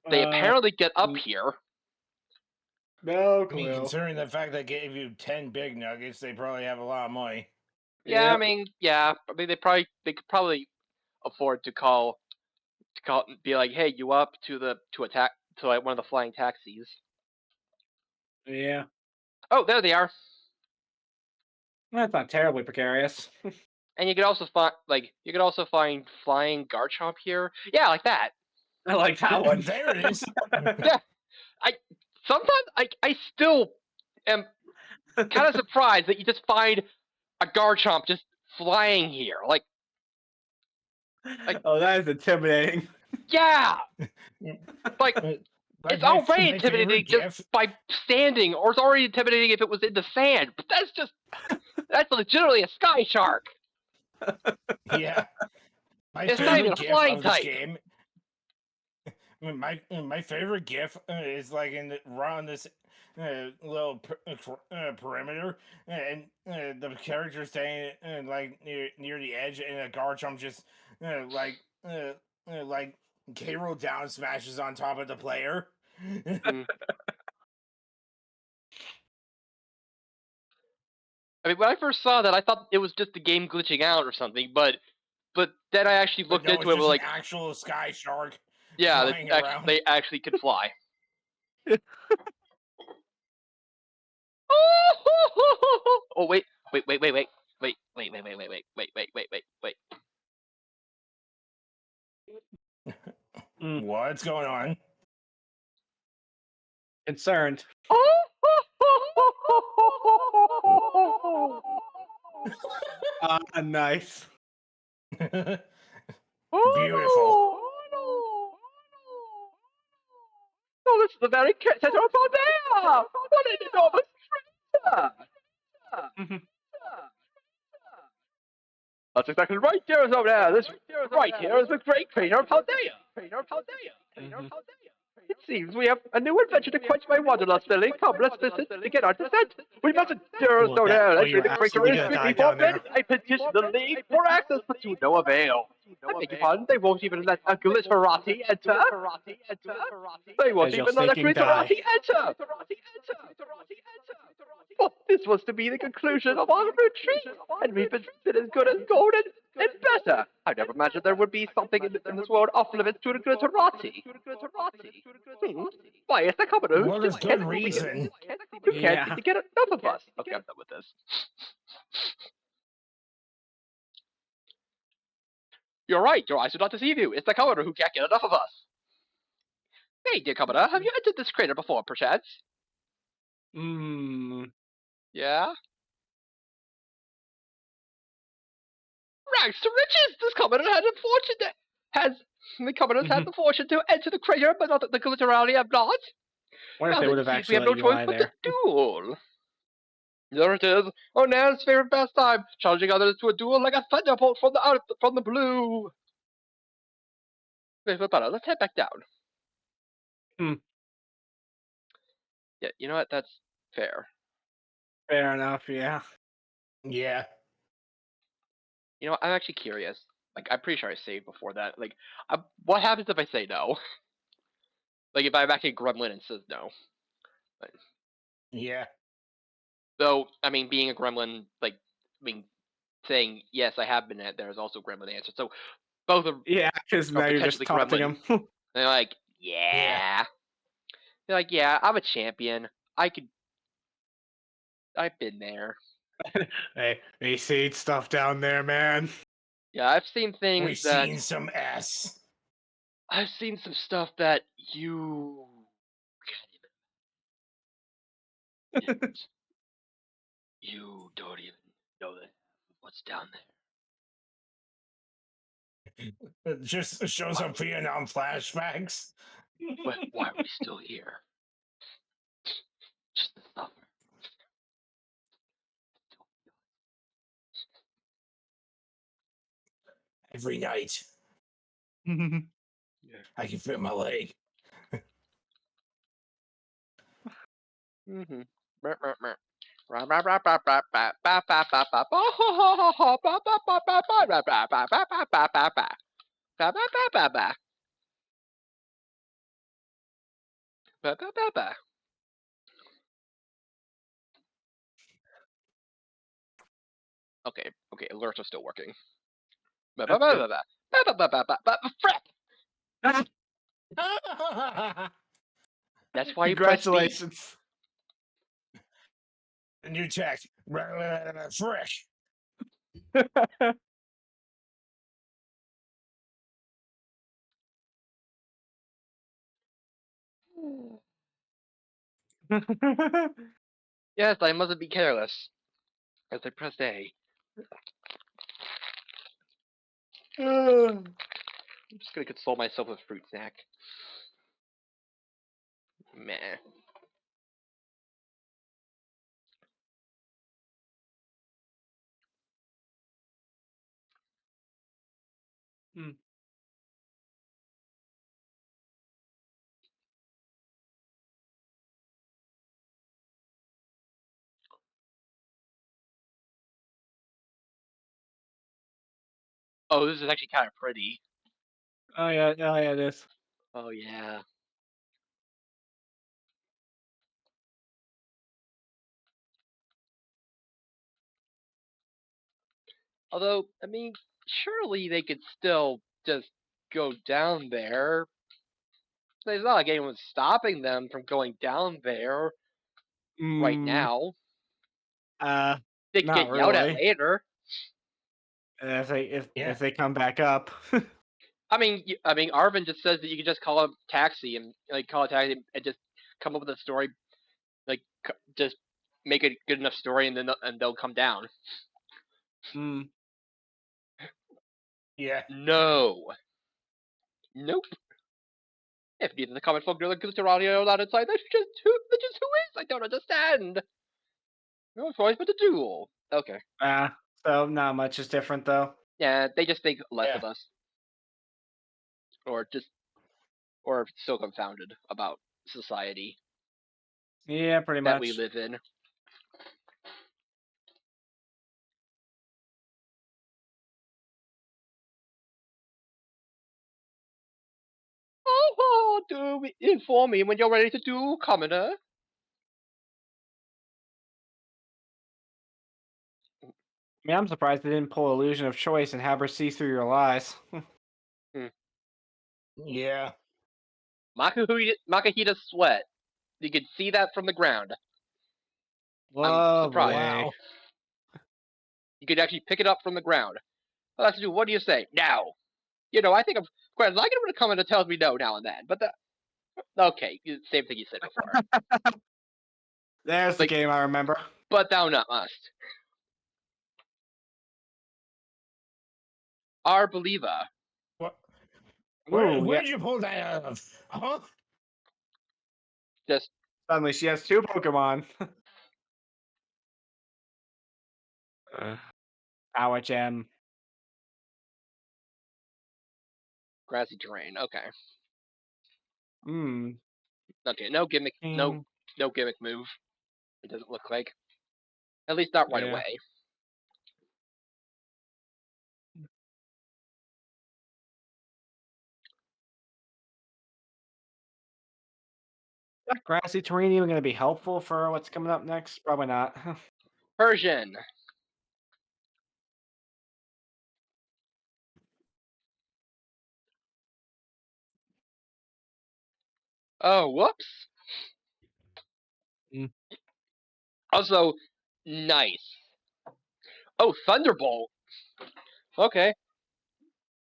they apparently get up here. No I mean, clue. considering the fact they gave you 10 big nuggets, they probably have a lot of money. Yeah, Yep. I mean, yeah. I mean, they could probably afford to be like, hey, you up to attack to like one of the flying taxis. Yeah. Oh, there they are. That's not terribly precarious. And you could also find flying Garchomp here. Yeah, like that. I like that one. There it is. Yeah. I still am kind of surprised that you just find a Garchomp just flying here. Like, Oh, that is intimidating. yeah. Like, Like it's already my favorite intimidating just GIF. by standing, or it's already intimidating if it was in the sand. But that's legitimately a Sky Shark. Yeah. My It's not even favorite a GIF flying of this type. game. My favorite GIF is like around this little perimeter, and the character staying like near the edge, and a Garchomp just like K-roll down smashes on top of the player. Mm. I mean, when I first saw that, I thought it was just the game glitching out or something. But then I actually But looked no, into it's it. just Like, an actual sky shark yeah, flying around. they actually could fly. Oh wait. Mm. What's going on? Concerned. Nice. Beautiful. Oh, this is the very center of Paldea! What an enormous treasure! That's exactly right, Arizona. This right here is the great crater of Paldea. Mhm. It seems we have a new adventure to quench my wanderlust feeling. Come, let's visit, begin our descent. We mustn't Arizona. Actually, the crater is strictly forbidden. I petition the League for access, but to no avail. I beg your pardon, they won't even let a glitterati enter. They won't As you'll even let a speaking die. glitterati enter. Oh, this was to be the conclusion of our retreat, and we've been as good as gold and better. I never imagined there would be something in this world off limits to the glitterati. Why, it's the commoner who Well, there's good reason. who can't Yeah. seem to get enough of us. Okay, I'm done with this. You're right, your eyes do not deceive you. It's the commoner who can't get enough of us. Hey, dear commoner, have you entered this crater before, perchance? Mm. Yeah? Rags to riches! This commoner had the fortune the commoners had the fortune to enter the crater, but not the glitterati have not. Wonder if Now they then, would it have seems we actually have let no you choice lie but to there. duel. There it is. Oh, Nan's favorite pastime, challenging others to a duel like a thunderbolt from the blue. Wait, but let's head back down. Hmm. Yeah, you know what? That's fair. Fair enough, yeah. Yeah. You know, I'm actually curious. Like, I'm pretty sure I saved before that. Like, what happens if I say no? Like, if I'm actually gremlin and says no. Yeah. Though, I mean, being a gremlin, like, I mean, saying yes, I have been at there is also gremlin answer. So both Yeah, because are now you're just potentially taunting gremlin. him. They're like, Yeah. yeah. They're like, yeah, I'm a champion. I've been there. Hey, they see stuff down there, man. Yeah, I've seen things We've that seen some S. I've seen some stuff that you you don't even know that what's down there. It just shows Why, some Vietnam flashbacks. why are we still here? Just to suffer. Every night, Yeah. I can feel my leg. Mm-hmm. Okay, okay, alerts are still working. That's good. Frick! That's why you press B. Congratulations. New text. Fresh. Yes, I mustn't be careless. As I press A. I'm just gonna console myself with a fruit snack. Meh. Hmm. Oh, this is actually kind of pretty. Oh yeah, it is. Oh yeah. Although, I mean, surely they could still just go down there. There's not like anyone's stopping them from going down there right Mm, now. uh, They could not get yelled at really. later. If Yeah. they come back up. I mean, Arvin just says that you can just call a taxi and like call a taxi and just come up with a story, like just make a good enough story and then they'll come down. Mm. Yeah. No, nope. If neither the common folk nor the Gusterati are allowed inside, that's just who is? I don't understand. No choice but to duel. Okay. So not much is different though. Yeah, they just think less Yeah. of us, or just or so confounded about society Yeah, pretty that we much. live in. Oh, inform me when you're ready to do, commoner. I mean, I'm surprised they didn't pull illusion of choice and have her see through your lies. Yeah. Makahita's sweat. You could see that from the ground. I'm surprised. Lovely. Wow. You could actually pick it up from the ground. Well, that's to do. What do you say? Now. You know, I think I'm quite liking it when a commenter tells me no now and then. But okay, same thing you said before. There's the Like, game I remember. but thou not must. Our believer. What? Ooh, yeah. Where'd you pull that out of? Huh? Just Suddenly she has two Pokemon. Power Gem. grassy terrain. Okay. Hmm. Okay. No gimmick. No. No gimmick move. It doesn't look like. At least not right Yeah. away. Is grassy terrain even going to be helpful for what's coming up next? Probably not. Persian. Oh, whoops. Mm. Also, nice. Oh, Thunderbolt. Okay.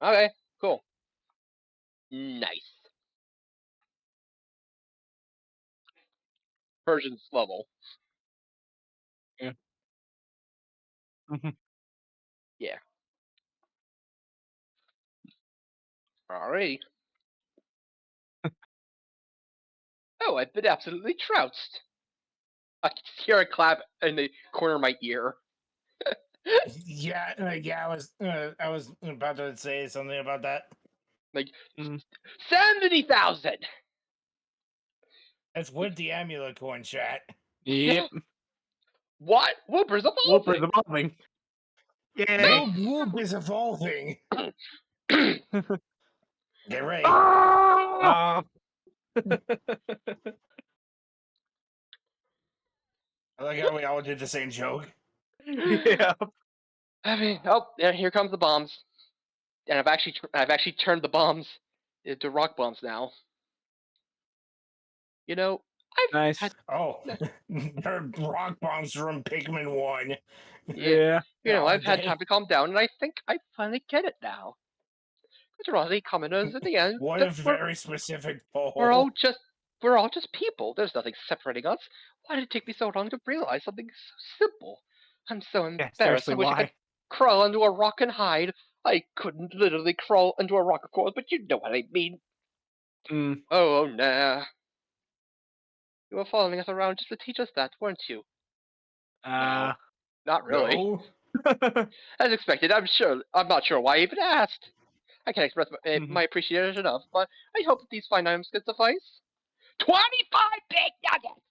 Okay. Cool. Nice. Persian's level. Yeah. Mhm. Yeah. Alrighty. Oh, I've been absolutely trounced. I can hear a clap in the corner of my ear. Yeah. Yeah. I was about to say something about that. Like, Mm. 70,000! That's with the amulet coin, chat. Yep. What? Whooper's Whooper evolving. the bombing. Yay. Whoop whoop is evolving. Get ready. Ah! I like how we all did the same joke. Yeah. I mean, oh, yeah, here comes the bombs, and I've actually turned the bombs into rock bombs now. You know, I've Nice. had Oh, they're rock bombs from Pikmin 1. yeah, Yeah. I've had they? time to calm down, and I think I finally get it now. Literally, commoners at the end What that a very specific we're all poll. just people. There's nothing separating us. Why did it take me so long to realize something so simple? I'm so Yeah. embarrassed. Seriously, I wish I could why? crawl into a rock and hide. I couldn't literally crawl into a rock, of course, but you know what I mean. Mm. Oh, nah. You were following us around just to teach us that, weren't you? No, Uh. not really. No? As expected, I'm not sure why I even asked. I can't express my appreciation enough, but I hope that these fine items could suffice. 25 big nuggets!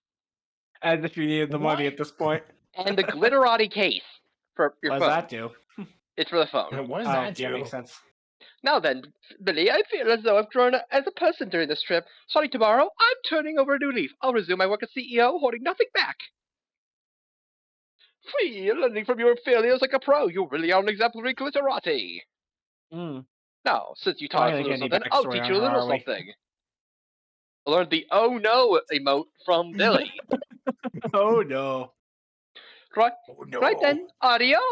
As if you needed the money What? at this point. And the glitterati case for your What does phone. that do? It's for the phone. What does Oh, that yeah, do? makes sense. Now then, Billy, I feel as though I've grown as a person during this trip. Starting tomorrow, I'm turning over a new leaf. I'll resume my work as CEO, holding nothing back. Free, learning from your failures like a pro. You really are an exemplary glitterati. Mm. Now, since you We're not taught us a gonna little get any something, I'll backstory teach on you a her, little are we? something. I learned the "Oh no" emote from Billy. Oh no. Right, Oh right no. then, adios.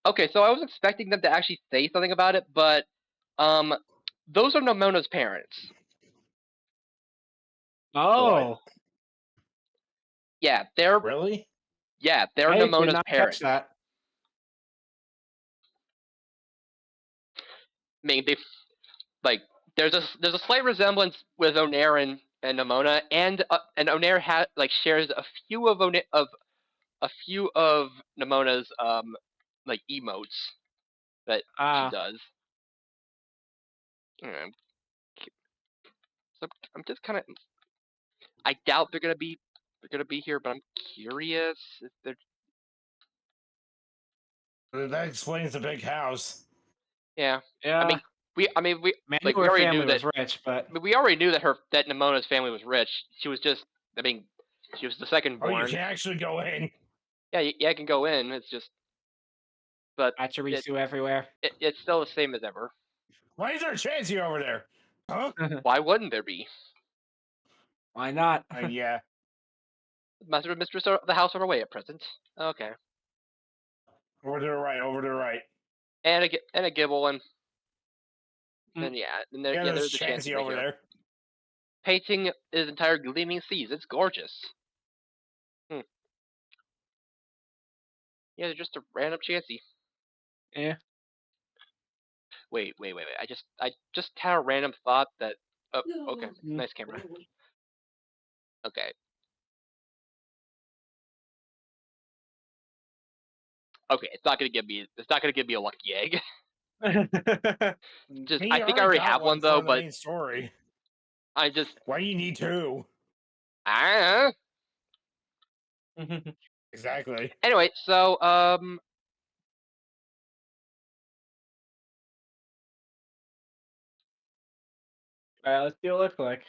Okay, so I was expecting them to actually say something about it, but um, those are Nomona's parents. Oh. Yeah, they're Really? they're I did Nomona's not catch parents. that. I mean, they like there's a slight resemblance with Onair and Nomona, and Onair shares a few of Nomona's like emotes that she Ah. does. Um, So I'm just kind of. I doubt they're gonna be here, but I'm curious if they're. That explains the big house. Yeah, I Yeah. mean we Man, I like knew we her already knew family that. was rich, but I mean, we already knew that Nomona's family was rich. She was just. I mean, she was the second Oh, you born. can actually go in. Yeah, I can go in. It's just, but Pachirisu everywhere. it's still the same as ever. Why is there a Chansey over there? Huh? Why wouldn't there be? Why not? Yeah. Master and Mistress of the house are away at present. Okay, Over to the right, over to the right. and a Gibble and Mm. and Yeah, there's there's a chance Chansey right over here. there. Painting his entire gleaming seas. It's gorgeous. Yeah, they're just a random Chansey. Yeah. Wait. I just had a random thought that. Oh, okay. Mm. Nice camera. Okay. Okay. It's not gonna give me. It's not gonna give me a lucky egg. Just. You I think I already got have one one though, from the but main story. I just. Why do you need two? Ah. Exactly. Anyway, so Alright, let's see what it looks like.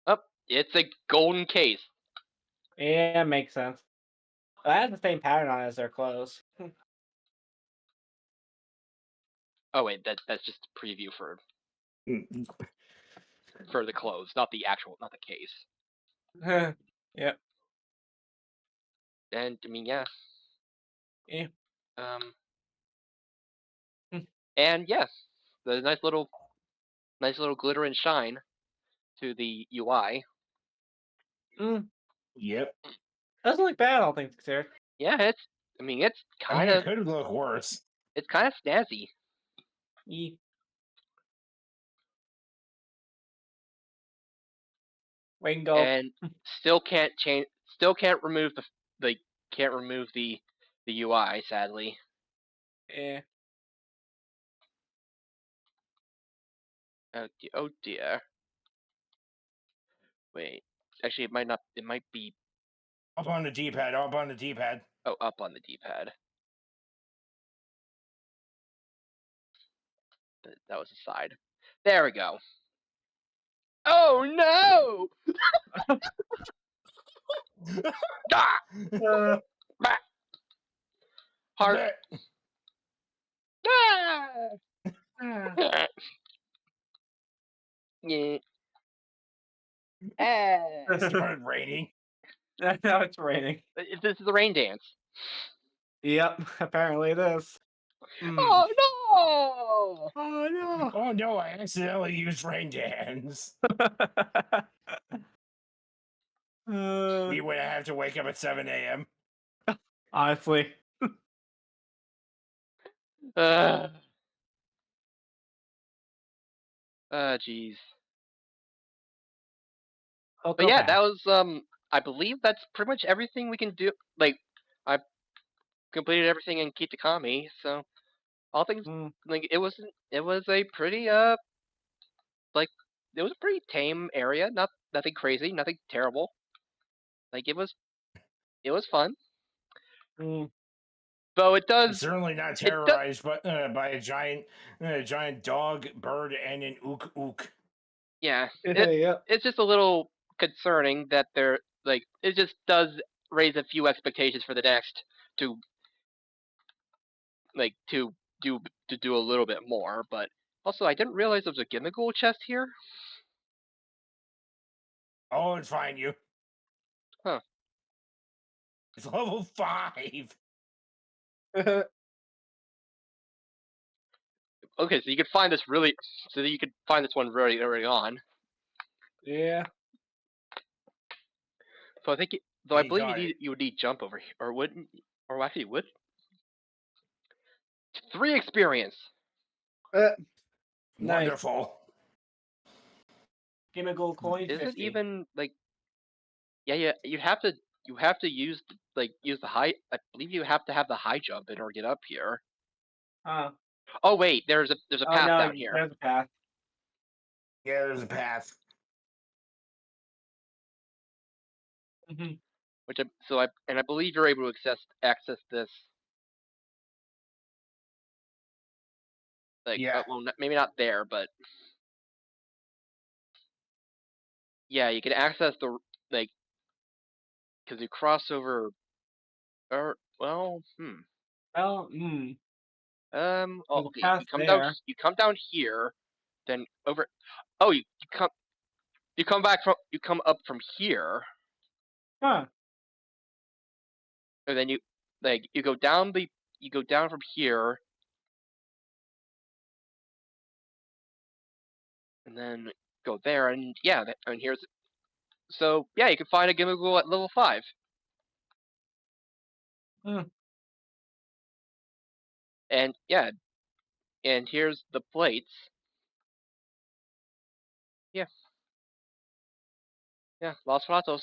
oh, it's a golden case. Yeah, makes sense. That has the same pattern on it as their clothes. Oh wait, that's just a preview for the clothes, not the case. Yep. And I mean, yeah. Yeah. Um. Hmm. And yes, the nice little glitter and shine to the UI. Mm. Yep. Doesn't look bad, all things considered. Yeah, it's. I mean, it's I mean, kind it of. could look worse. It's kind of snazzy. Yeah. We can go. And still can't change. Still can't remove the. Can't remove the UI. Sadly. Yeah. Oh dear. Wait. Actually, it might not. It might be. Up on the D-pad. Up on the D-pad. Oh, up on the D-pad. That was a side. There we go. Oh no! Ah! Uh, Bah! Heart. But Ah! uh, Yeah. Ah. it started raining. now it's raining. This is the rain dance. Yep, apparently it is. Mm. Oh no! Oh no! Oh no! I accidentally used rain dance. Me when I have to wake up at 7 a.m. Honestly. Jeez. I'll But go yeah, back. that was I believe that's pretty much everything we can do. Like, I completed everything in Kitakami, so all things Mm, like it was a pretty like it was a pretty tame area. Nothing crazy, nothing terrible. Like it was fun. mm. Though it does Certainly not it does terrorized, but by a giant dog, bird, and an ook. yeah Yep. it's just a little concerning that they're like it just does raise a few expectations for the next to like to do a little bit more. But also, I didn't realize there was a gimmickle chest here. Oh, it's fine, you. Huh. It's level 5. Okay, so you could find this really, so you could find this one really early on. Yeah. So I think, though I And you believe got it. you would need jump over here, or wouldn't, or actually would. 3 experience. Nice. Wonderful. Give me a gold coin. Is it 50. even like? Yeah. You have to use use the high. I believe you have to have the high jump in order to get up here. Oh. Oh wait, there's a Oh path no, down here. there's a path. Yeah, there's a path. Mm-hmm. I believe you're able to access this. Like, Yeah. well, maybe not there, but yeah, you can access the like because you cross over. Or well, Well, Oh, there's a okay. path there. You come down here, then over. Oh, you come back from. You come up from here, Huh. and then you go down You go down from here, and then go there, and yeah, and here's. So yeah, you can find a gimmickle at level 5. Hmm. And yeah, and here's the plates. Yeah, yeah, Los Platos.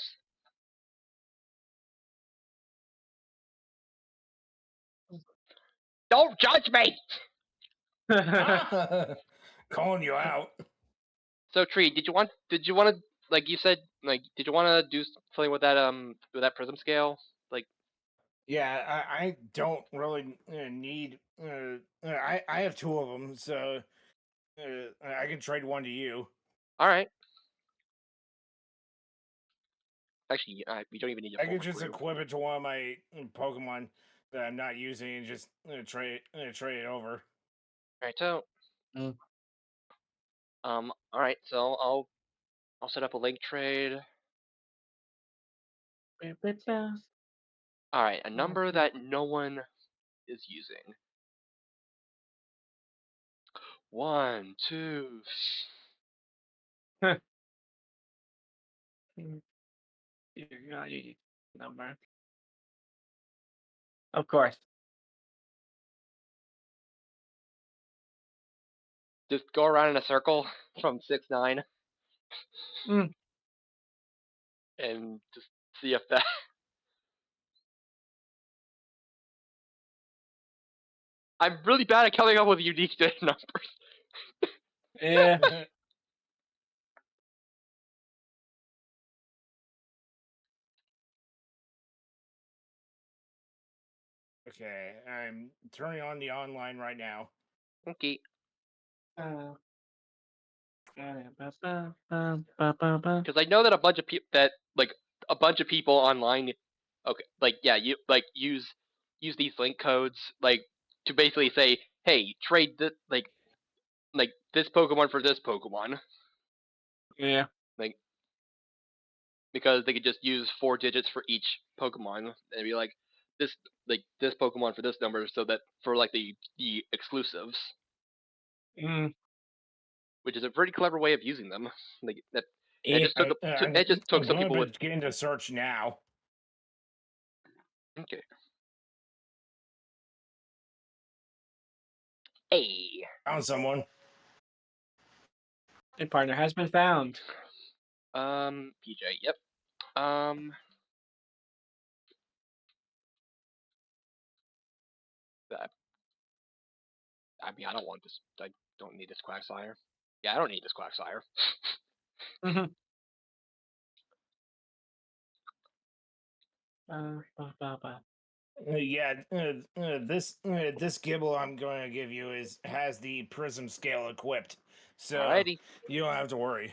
Don't judge me. Calling you out. So Tree, did you want to like you said like did you want to do something with that prism scale? Like Yeah, I don't really need. I have 2 of them, so I can trade one to you. all right. Actually, we don't even need a I full can just crew. equip it to one of my Pokemon that I'm not using and just trade it over. All right, so Mm. all right, so I'll set up a link trade. All right, a number that no one is using. 1, 2. Number. Of course. Just go around in a circle from 6-9 Mm. and just see if that. I'm really bad at coming up with unique numbers. Yeah. Okay, I'm turning on the online right now. Okay. Because Because I know that a bunch of people online, okay, like yeah, you like use these link codes like to basically say, hey, trade this like this Pokemon for this Pokemon, yeah. like because they could just use 4 digits for each Pokemon and be like this Pokemon for this number, so that for like the exclusives, Mm, which is a pretty clever way of using them. Like that, yeah. it just took I'm some going people to with begin to search now. okay. Hey, Found someone. A partner has been found. PJ, yep. Um, I, I mean, I don't want this. I don't need this Quagsire. Yeah, I don't need this Quagsire. Mhm. Yeah, this Gibble I'm going to give you has the Prism scale equipped, so Alrighty. you don't have to worry.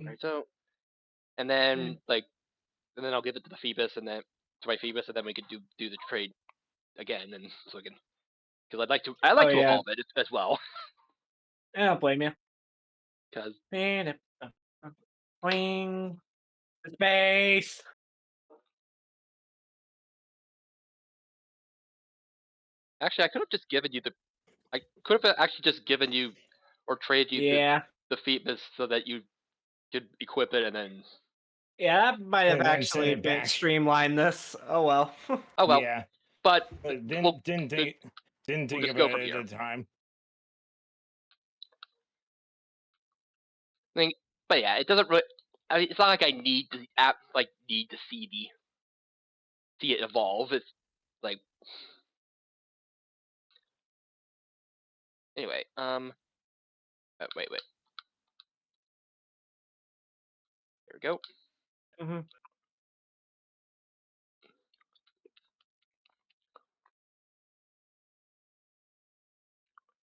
Right, so, and then I'll give it to the Phoebus, and then to my Phoebus, and then we could do the trade again, and so we can because I'd Oh like to yeah. evolve it as well, I don't blame you. because Swing. Space. actually I could have actually just given you or traded you Yeah. the Phoebus so that you could equip it, and then Yeah, that might have And then send actually it been back. streamlined this. Oh well. oh well. Yeah, But we'll didn't think just go about from it here. at the time. I mean, but yeah, it doesn't really. I mean, it's not like I need to need to see it evolve. It's like anyway. Wait. There we go. hmm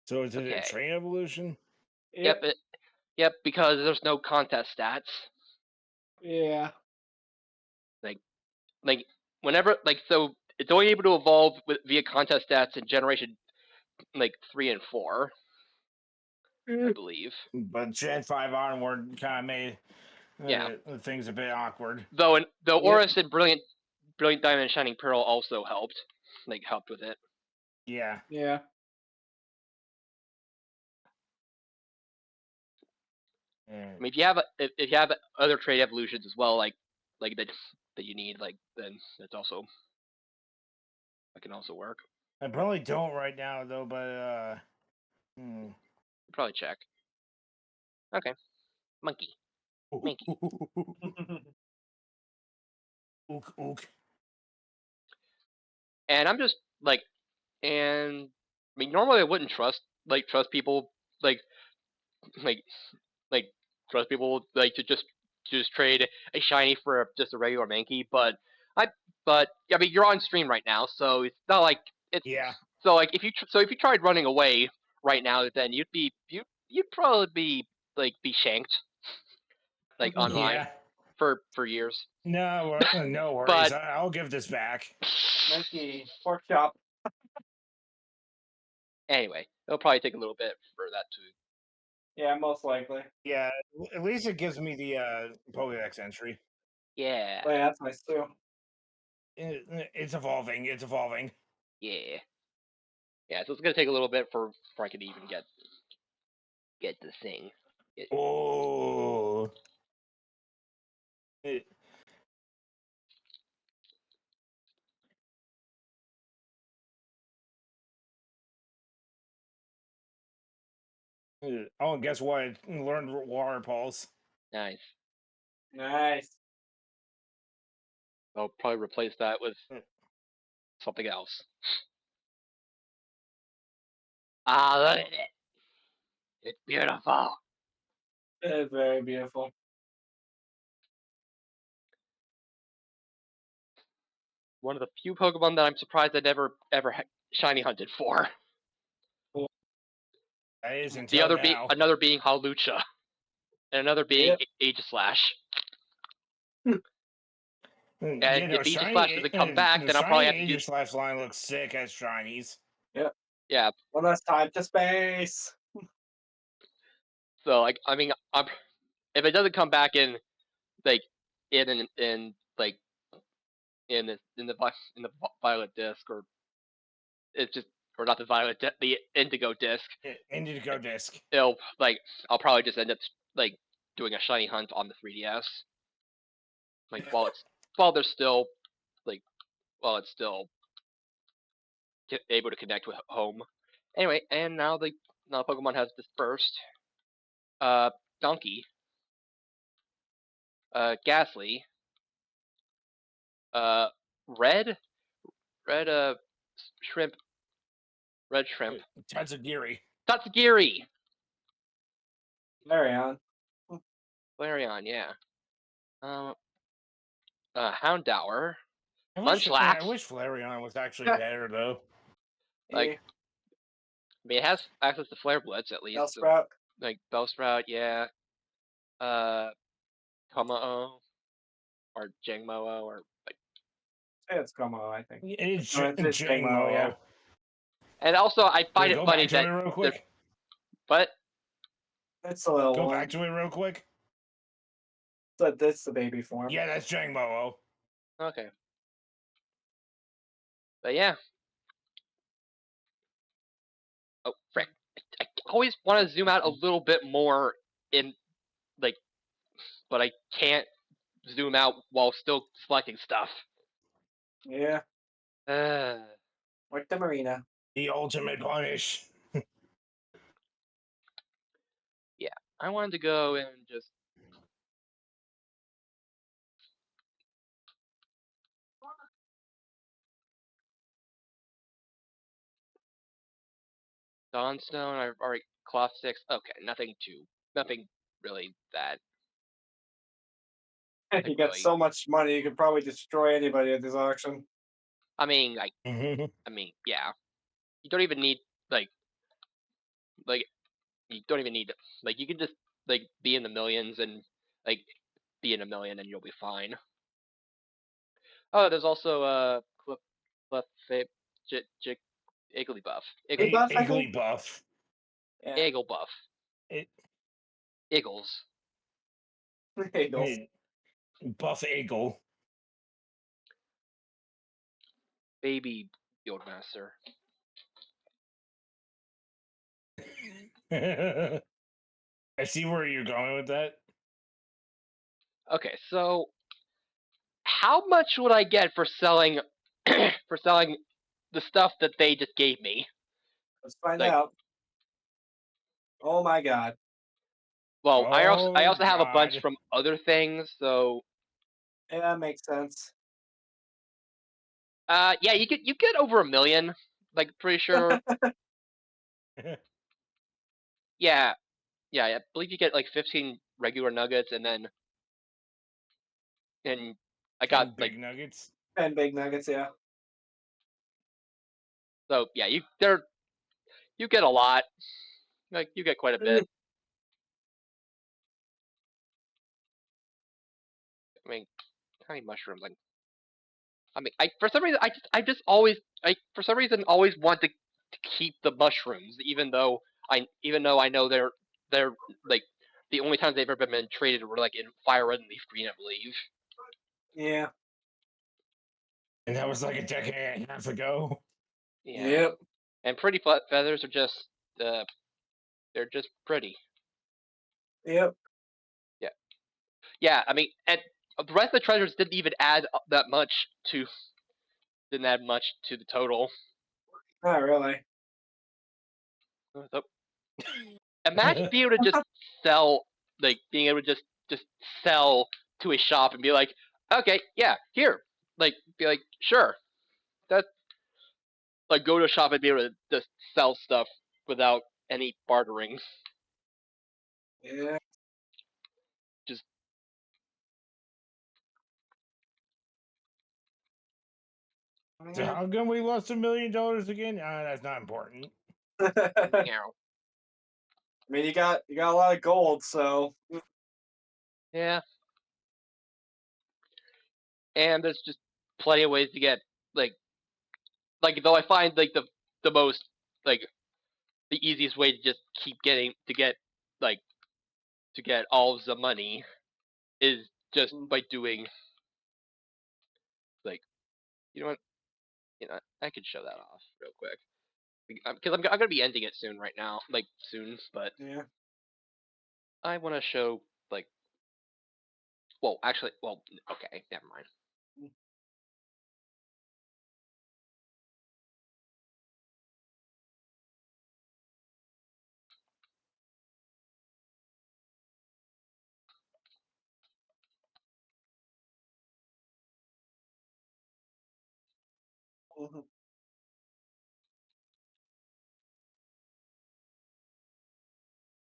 So is it a Okay. train evolution? Yep. Yep. Because there's no contest stats. Yeah. Like like whenever so it's only able to evolve via contest stats in generation 3 and 4, I Mm. believe. But Gen 5 onward kind of made Yeah. things a bit awkward. Though Yep. Oris and Brilliant Diamond and Shining Pearl also helped with it. Yeah. Yeah. I mean, if you have other trade evolutions as well, like that you need, then that can also work. I probably don't right now though, but Probably check. Okay, monkey, Minky, Ook, ook. and I'm just and I mean, normally I wouldn't trust people like like like trust people to just trade a shiny for just a regular Mankey, I I mean you're on stream right now, so it's not like it's Yeah. so if you tried running away right now, then you'd probably be shanked online Yeah. for years. No, no worries. But I'll give this back. Monkey. Pork chop. anyway, it'll probably take a little bit for that to Yeah, most likely. Yeah, at least it gives me the Pokedex entry. yeah Oh, yeah, that's nice too. It's evolving. It's evolving. yeah yeah. So it's gonna take a little bit for I can even get the thing. Oh. It- oh, and guess what? It learned Water Pulse. Nice. Nice. I'll probably replace that with something else. Ah, look at it. It's beautiful. It's very beautiful. one of the few Pokemon that I'm surprised I never ever shiny hunted for. That is The until other now. another being Hawlucha, and another being Yep. Aegislash. Yeah, And no, if Aegislash doesn't come back, the then I'll probably have shiny to use. Aegislash line looks sick as shinies. Yeah. One last time to space. So like, I mean, if it doesn't come back in like in like in the violet disc, or it's just, or not the violet the indigo disc, Indigo disc. it'll like, I'll probably just end up like doing a shiny hunt on the 3DS. Like while there's still like while it's still able to connect with home. Anyway, and now Pokemon has dispersed. Uh, Donkey, Ghastly, uh, Red, Red, Shrimp, Red Shrimp, Tatsugiri. Tatsugiri, Marion. Flareon, yeah. Um, Houndour, I Munchlax. wish Flareon was actually better though. Like, I mean, it has access to Flare Blitz at least. So, Bellsprout. like Bellsprout, yeah. Kommo-o, or Jangmo-o, or like. It's Como, I think. It's No, it's Jangmo, yeah. And also, I find it Go funny back to that it real quick. but It's a little Go one. back to it real quick. But that's the baby form. Yeah, that's Jangmo. okay. But yeah. Oh, frick. I always want to zoom out a little bit more in, like, but I can't zoom out while still selecting stuff. Yeah. Uh, Like the Marina. The ultimate punish. yeah. I wanted to go and just. Dawnstone, I've already. Cloth 6. Okay, nothing really that. You got Really. so much money, you could probably destroy anybody at this auction. I mean, yeah. You don't even need, like, you don't even need, like, you can just, like, be in the millions and, like, be in a million and you'll be fine. Oh, there's also, Clef Igglybuff. Buff, I think? Igglybuff. Yeah. Igglebuff. It, Iggles. Eagles. Buff Eagle. Baby Fieldmaster. I see where you're going with that. Okay, so how much would I get for selling for selling the stuff that they just gave me? Let's find Like, out. Oh my god. well, I Oh, also have a bunch God. from other things, so Yeah, that makes sense. yeah, you get over 1 million. Like, pretty sure. Yeah, yeah, I believe you get like 15 regular nuggets, and I got 10 like, big nuggets. 10 big nuggets, yeah. so yeah, you get a lot. Like, you get quite a bit. I mean, tiny mushrooms. Like, I mean, for some reason for some reason always want to keep the mushrooms, even though I know they're like the only times they've ever been traded were like in Fire Red and Leaf Green, I believe. Yeah. And that was like a decade and a half ago. Yeah. Yep. And pretty feathers are just they're just pretty. Yep. Yeah. Yeah. I mean, and the rest of the treasures didn't even add didn't add much to the total. Not really. So, imagine being able to just sell, like being able to just sell to a shop and be like, okay, yeah, here, like be like, sure, that, like, go to a shop and be able to just sell stuff without any bartering. Yeah. Just So how come we lost $1 million again? That's not important. I Yeah. mean, you got a lot of gold, so Yeah. And there's just plenty of ways to get like though I find like the most like the easiest way to just keep getting like to get all of the money is just by doing like you know what I could show that off real quick because I'm gonna be ending it soon right now like soon but yeah. I want to show like well actually well okay never mind.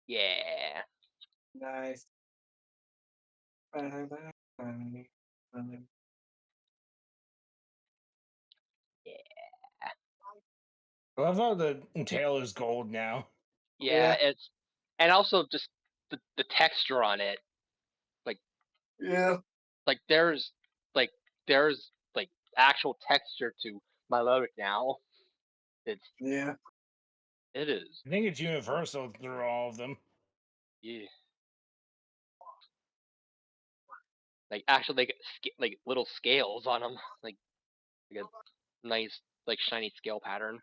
Yeah. Nice. I love how the tail is gold now. Yeah, it's and also just the texture on it Yeah. like like there's like actual texture to my logic now. It's Yeah. it is. I think it's universal through all of them. Yeah. Like actually like like little scales on them, like a nice like shiny scale pattern.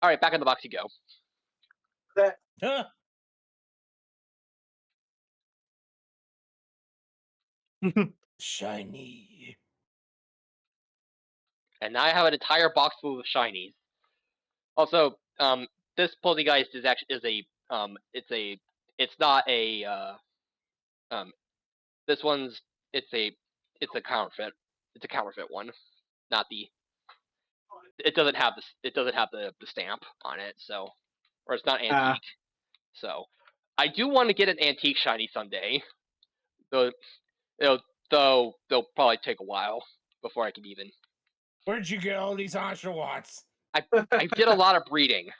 All right, back in the box you go. Huh? Shiny. And now I have an entire box full of shinies. Also, this poltergeist is actually is a it's not a this one's it's a it's a counterfeit. It's a counterfeit one, not the. It doesn't have the stamp on it, so or it's not Ah. antique. So I do want to get an antique shiny someday. Though though they'll probably take a while before I can even. Where'd you get all these Oshawatts? I did a lot of breeding.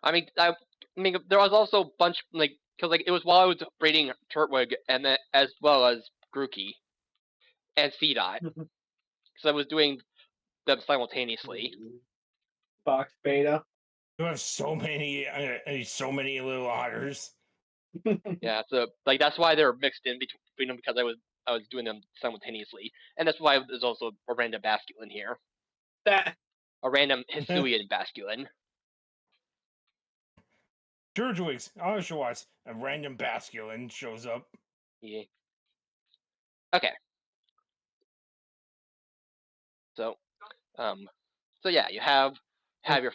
I mean, there was also a bunch like because like it was while I was breeding Turtwig and then as well as Grookey and Seedot because I was doing them simultaneously. Box beta. You have so many little otters. Yeah, so like that's why they're mixed in between them because I was doing them simultaneously, and that's why there's also a random Basculin here, That. a random Hisuian Basculin. Turtwigs, Oshawatts, a random Basculin shows up. Yeah. Okay. So, so yeah, you have your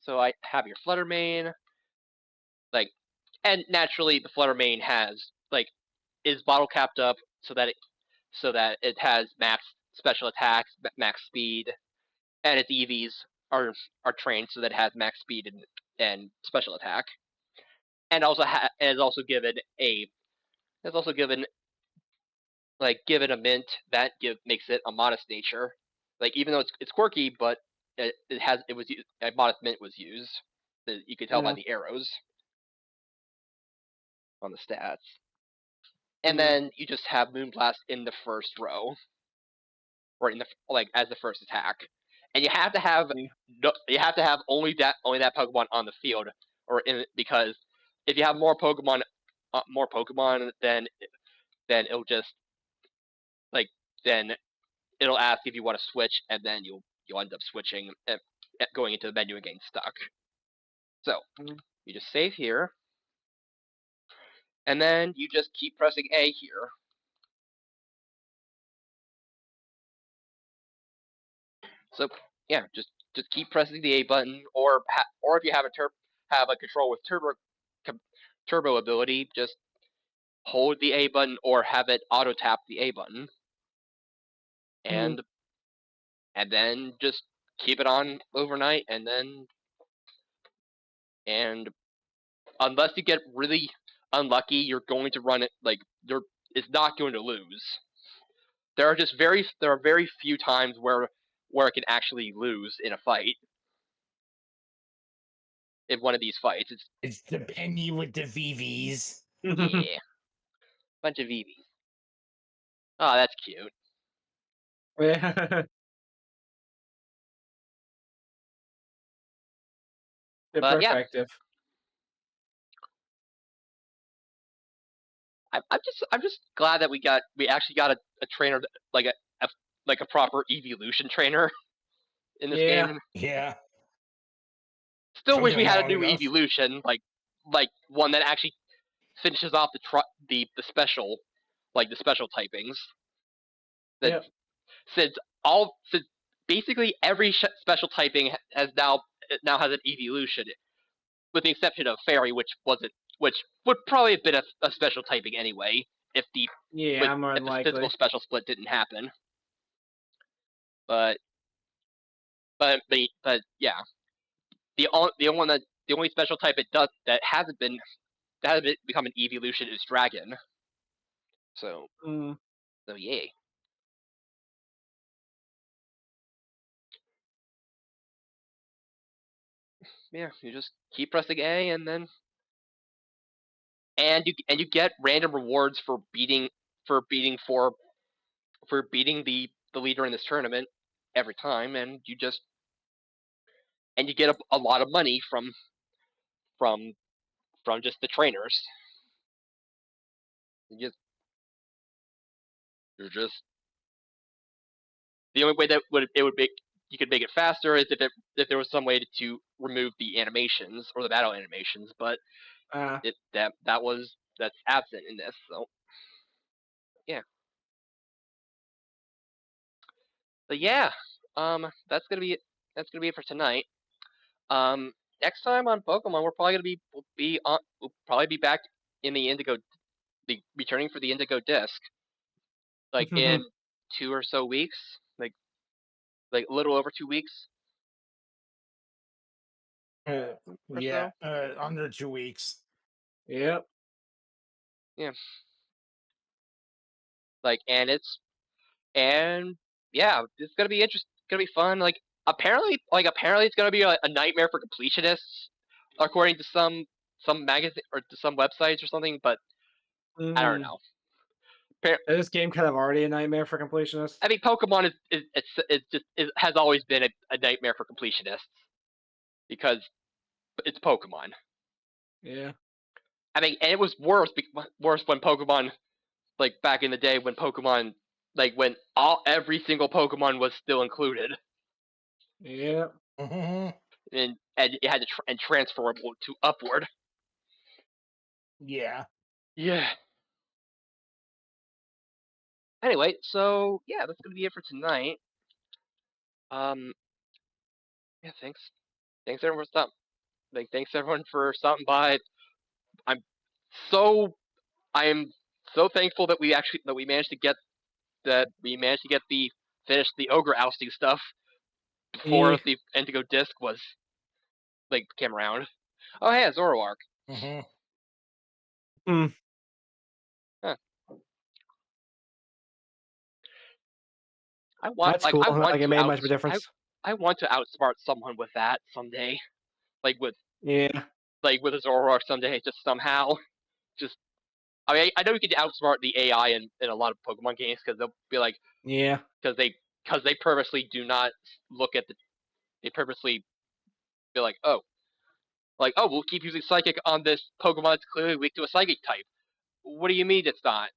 So I have your Flutter Mane, like, and naturally the Flutter Mane has like is bottle capped up so that it has max special attacks, max speed, and its EVs are trained so that it has max speed and special attack, and also and is also given like given a mint that makes it a modest nature, like even though it's quirky, but it was a modest mint was used. You could tell by Yeah. the arrows on the stats, and Yeah. then you just have Moonblast in the first row or in the like as the first attack, and you have to have Yeah. you have to have only that Pokemon on the field or in because if you have more Pokemon, then it'll just like then it'll ask if you want to switch, and then you'll end up switching and going into the menu and getting stuck. So you just save here, and then you just keep pressing A here. So yeah, just keep pressing the A button, or if you have have a control with turbo ability, just hold the A button or have it auto tap the A button, and then just keep it on overnight, and unless you get really unlucky, you're going to run it like it's not going to lose. there are very few times where it can actually lose in a fight. In one of these fights, It's the penny with the VVs. yeah, bunch of EVs. Oh, that's cute. Yeah. Super But yeah, effective. I'm just glad that we actually got a trainer like a proper evolution trainer in this Yeah. game. Yeah. Still Took wish we him had a long new enough. evolution, like one that actually finishes off the special, like the special typings. That Yep. since basically every special typing has now has an evolution, with the exception of fairy, which would probably have been a special typing anyway if Yeah, more if than the physical likely. special split didn't happen. But yeah, the only special type it does that hasn't become an evolution is dragon. So Mm. yay. Yeah, you just keep pressing A and then you get random rewards for beating for beating for beating the leader in this tournament every time, and you get a lot of money from just the trainers. You just you're just the only way that it would make you could make it faster is if there was some way to remove the animations or the battle animations, but that's absent in this. So yeah, but yeah, that's gonna be it for tonight. Next time on Pokemon, we'll probably be back in the Indigo, returning for the Indigo Disc, like in 2 or so weeks, like a little over 2 weeks or Yeah, so. under 2 weeks. Yep. Yeah, like and yeah, it's gonna be interesting. Gonna be fun. Apparently it's gonna be a nightmare for completionists, according to some magazine or to some websites or something. But I don't Mm. know. Is this game kind of already a nightmare for completionists? I mean, Pokemon has always been a nightmare for completionists because it's Pokemon. Yeah. I mean, and it was worse when Pokemon, like back in the day when Pokemon, like when every single Pokemon was still included, Yep. Mhm. and it had to and transferable to upward. Yeah. Yeah. Anyway, so yeah, that's gonna be it for tonight. Um, yeah, thanks everyone for stopping. Like, thanks everyone for stopping by. I'm so I am so thankful that we managed to get the finish the ogre ousting stuff before Yeah. the Indigo Disc was came around. Oh hey, a Zoroark. Mhm. Mm. Huh. I want That's cool. I Not want like it to made much of a difference. I want to outsmart someone with that someday. Like with Yeah. a Zoroark someday, just somehow. Just I mean, I know you can outsmart the AI in a lot of Pokemon games because they'll be like Yeah. because they purposely do not look at the they purposely be like, we'll keep using Psychic on this Pokemon that's clearly weak to a Psychic type. What do you mean it's not?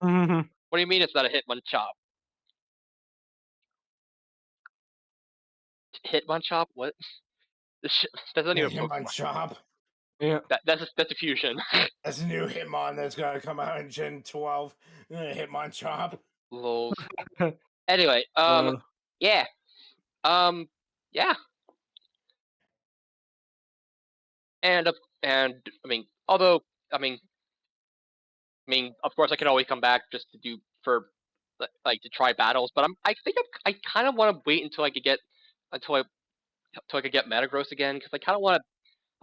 Hmm. What do you mean it's not a Hitmonchan? Hitmonchan? What? That's not even a Hitmon Pokemon. Chop. Yeah. That's a fusion. That's a new Hitmon that's gonna come out in Gen 12. Hitmon Chop. Lol. Anyway, Uh, yeah, um, yeah, and and I mean, although of course, I can always come back just to do for to try battles, but I kind of want to wait until I could get until I until I could get Metagross again because I kind of want to.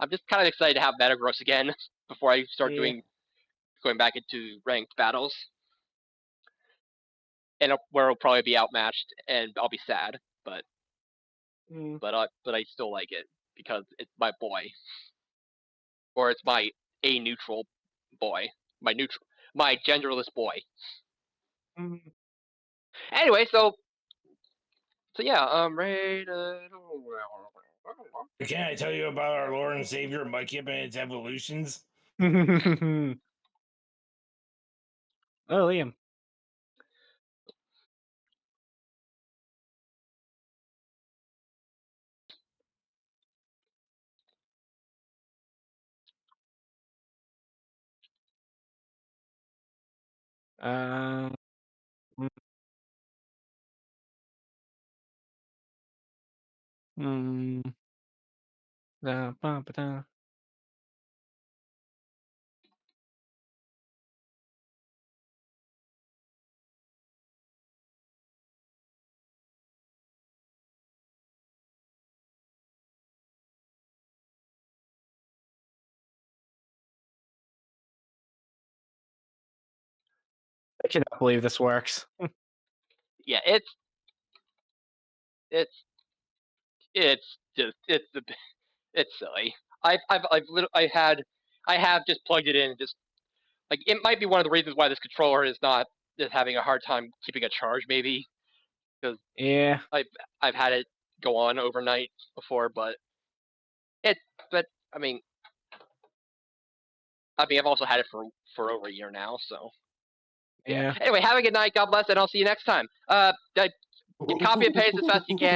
I'm just kind of excited to have Metagross again before I start yeah. going back into ranked battles. where it'll probably be outmatched, and I'll be sad. But Mm. I still like it because it's my boy, or it's my a neutral boy, my genderless boy. Mm. Anyway, so yeah, rated. Can I tell you about our Lord and Savior Mudkip and its evolutions? Oh, Liam. Mm, mm, ba-ba-da. I cannot believe this works. Yeah, it's it's silly. I have just plugged it in and just like it might be one of the reasons why this controller is having a hard time keeping a charge maybe because Yeah, I've had it go on overnight before, but it but I mean I've also had it for over a year now, so yeah. yeah. Anyway, have a good night. God bless, and I'll see you next time. Copy and paste as fast as you can.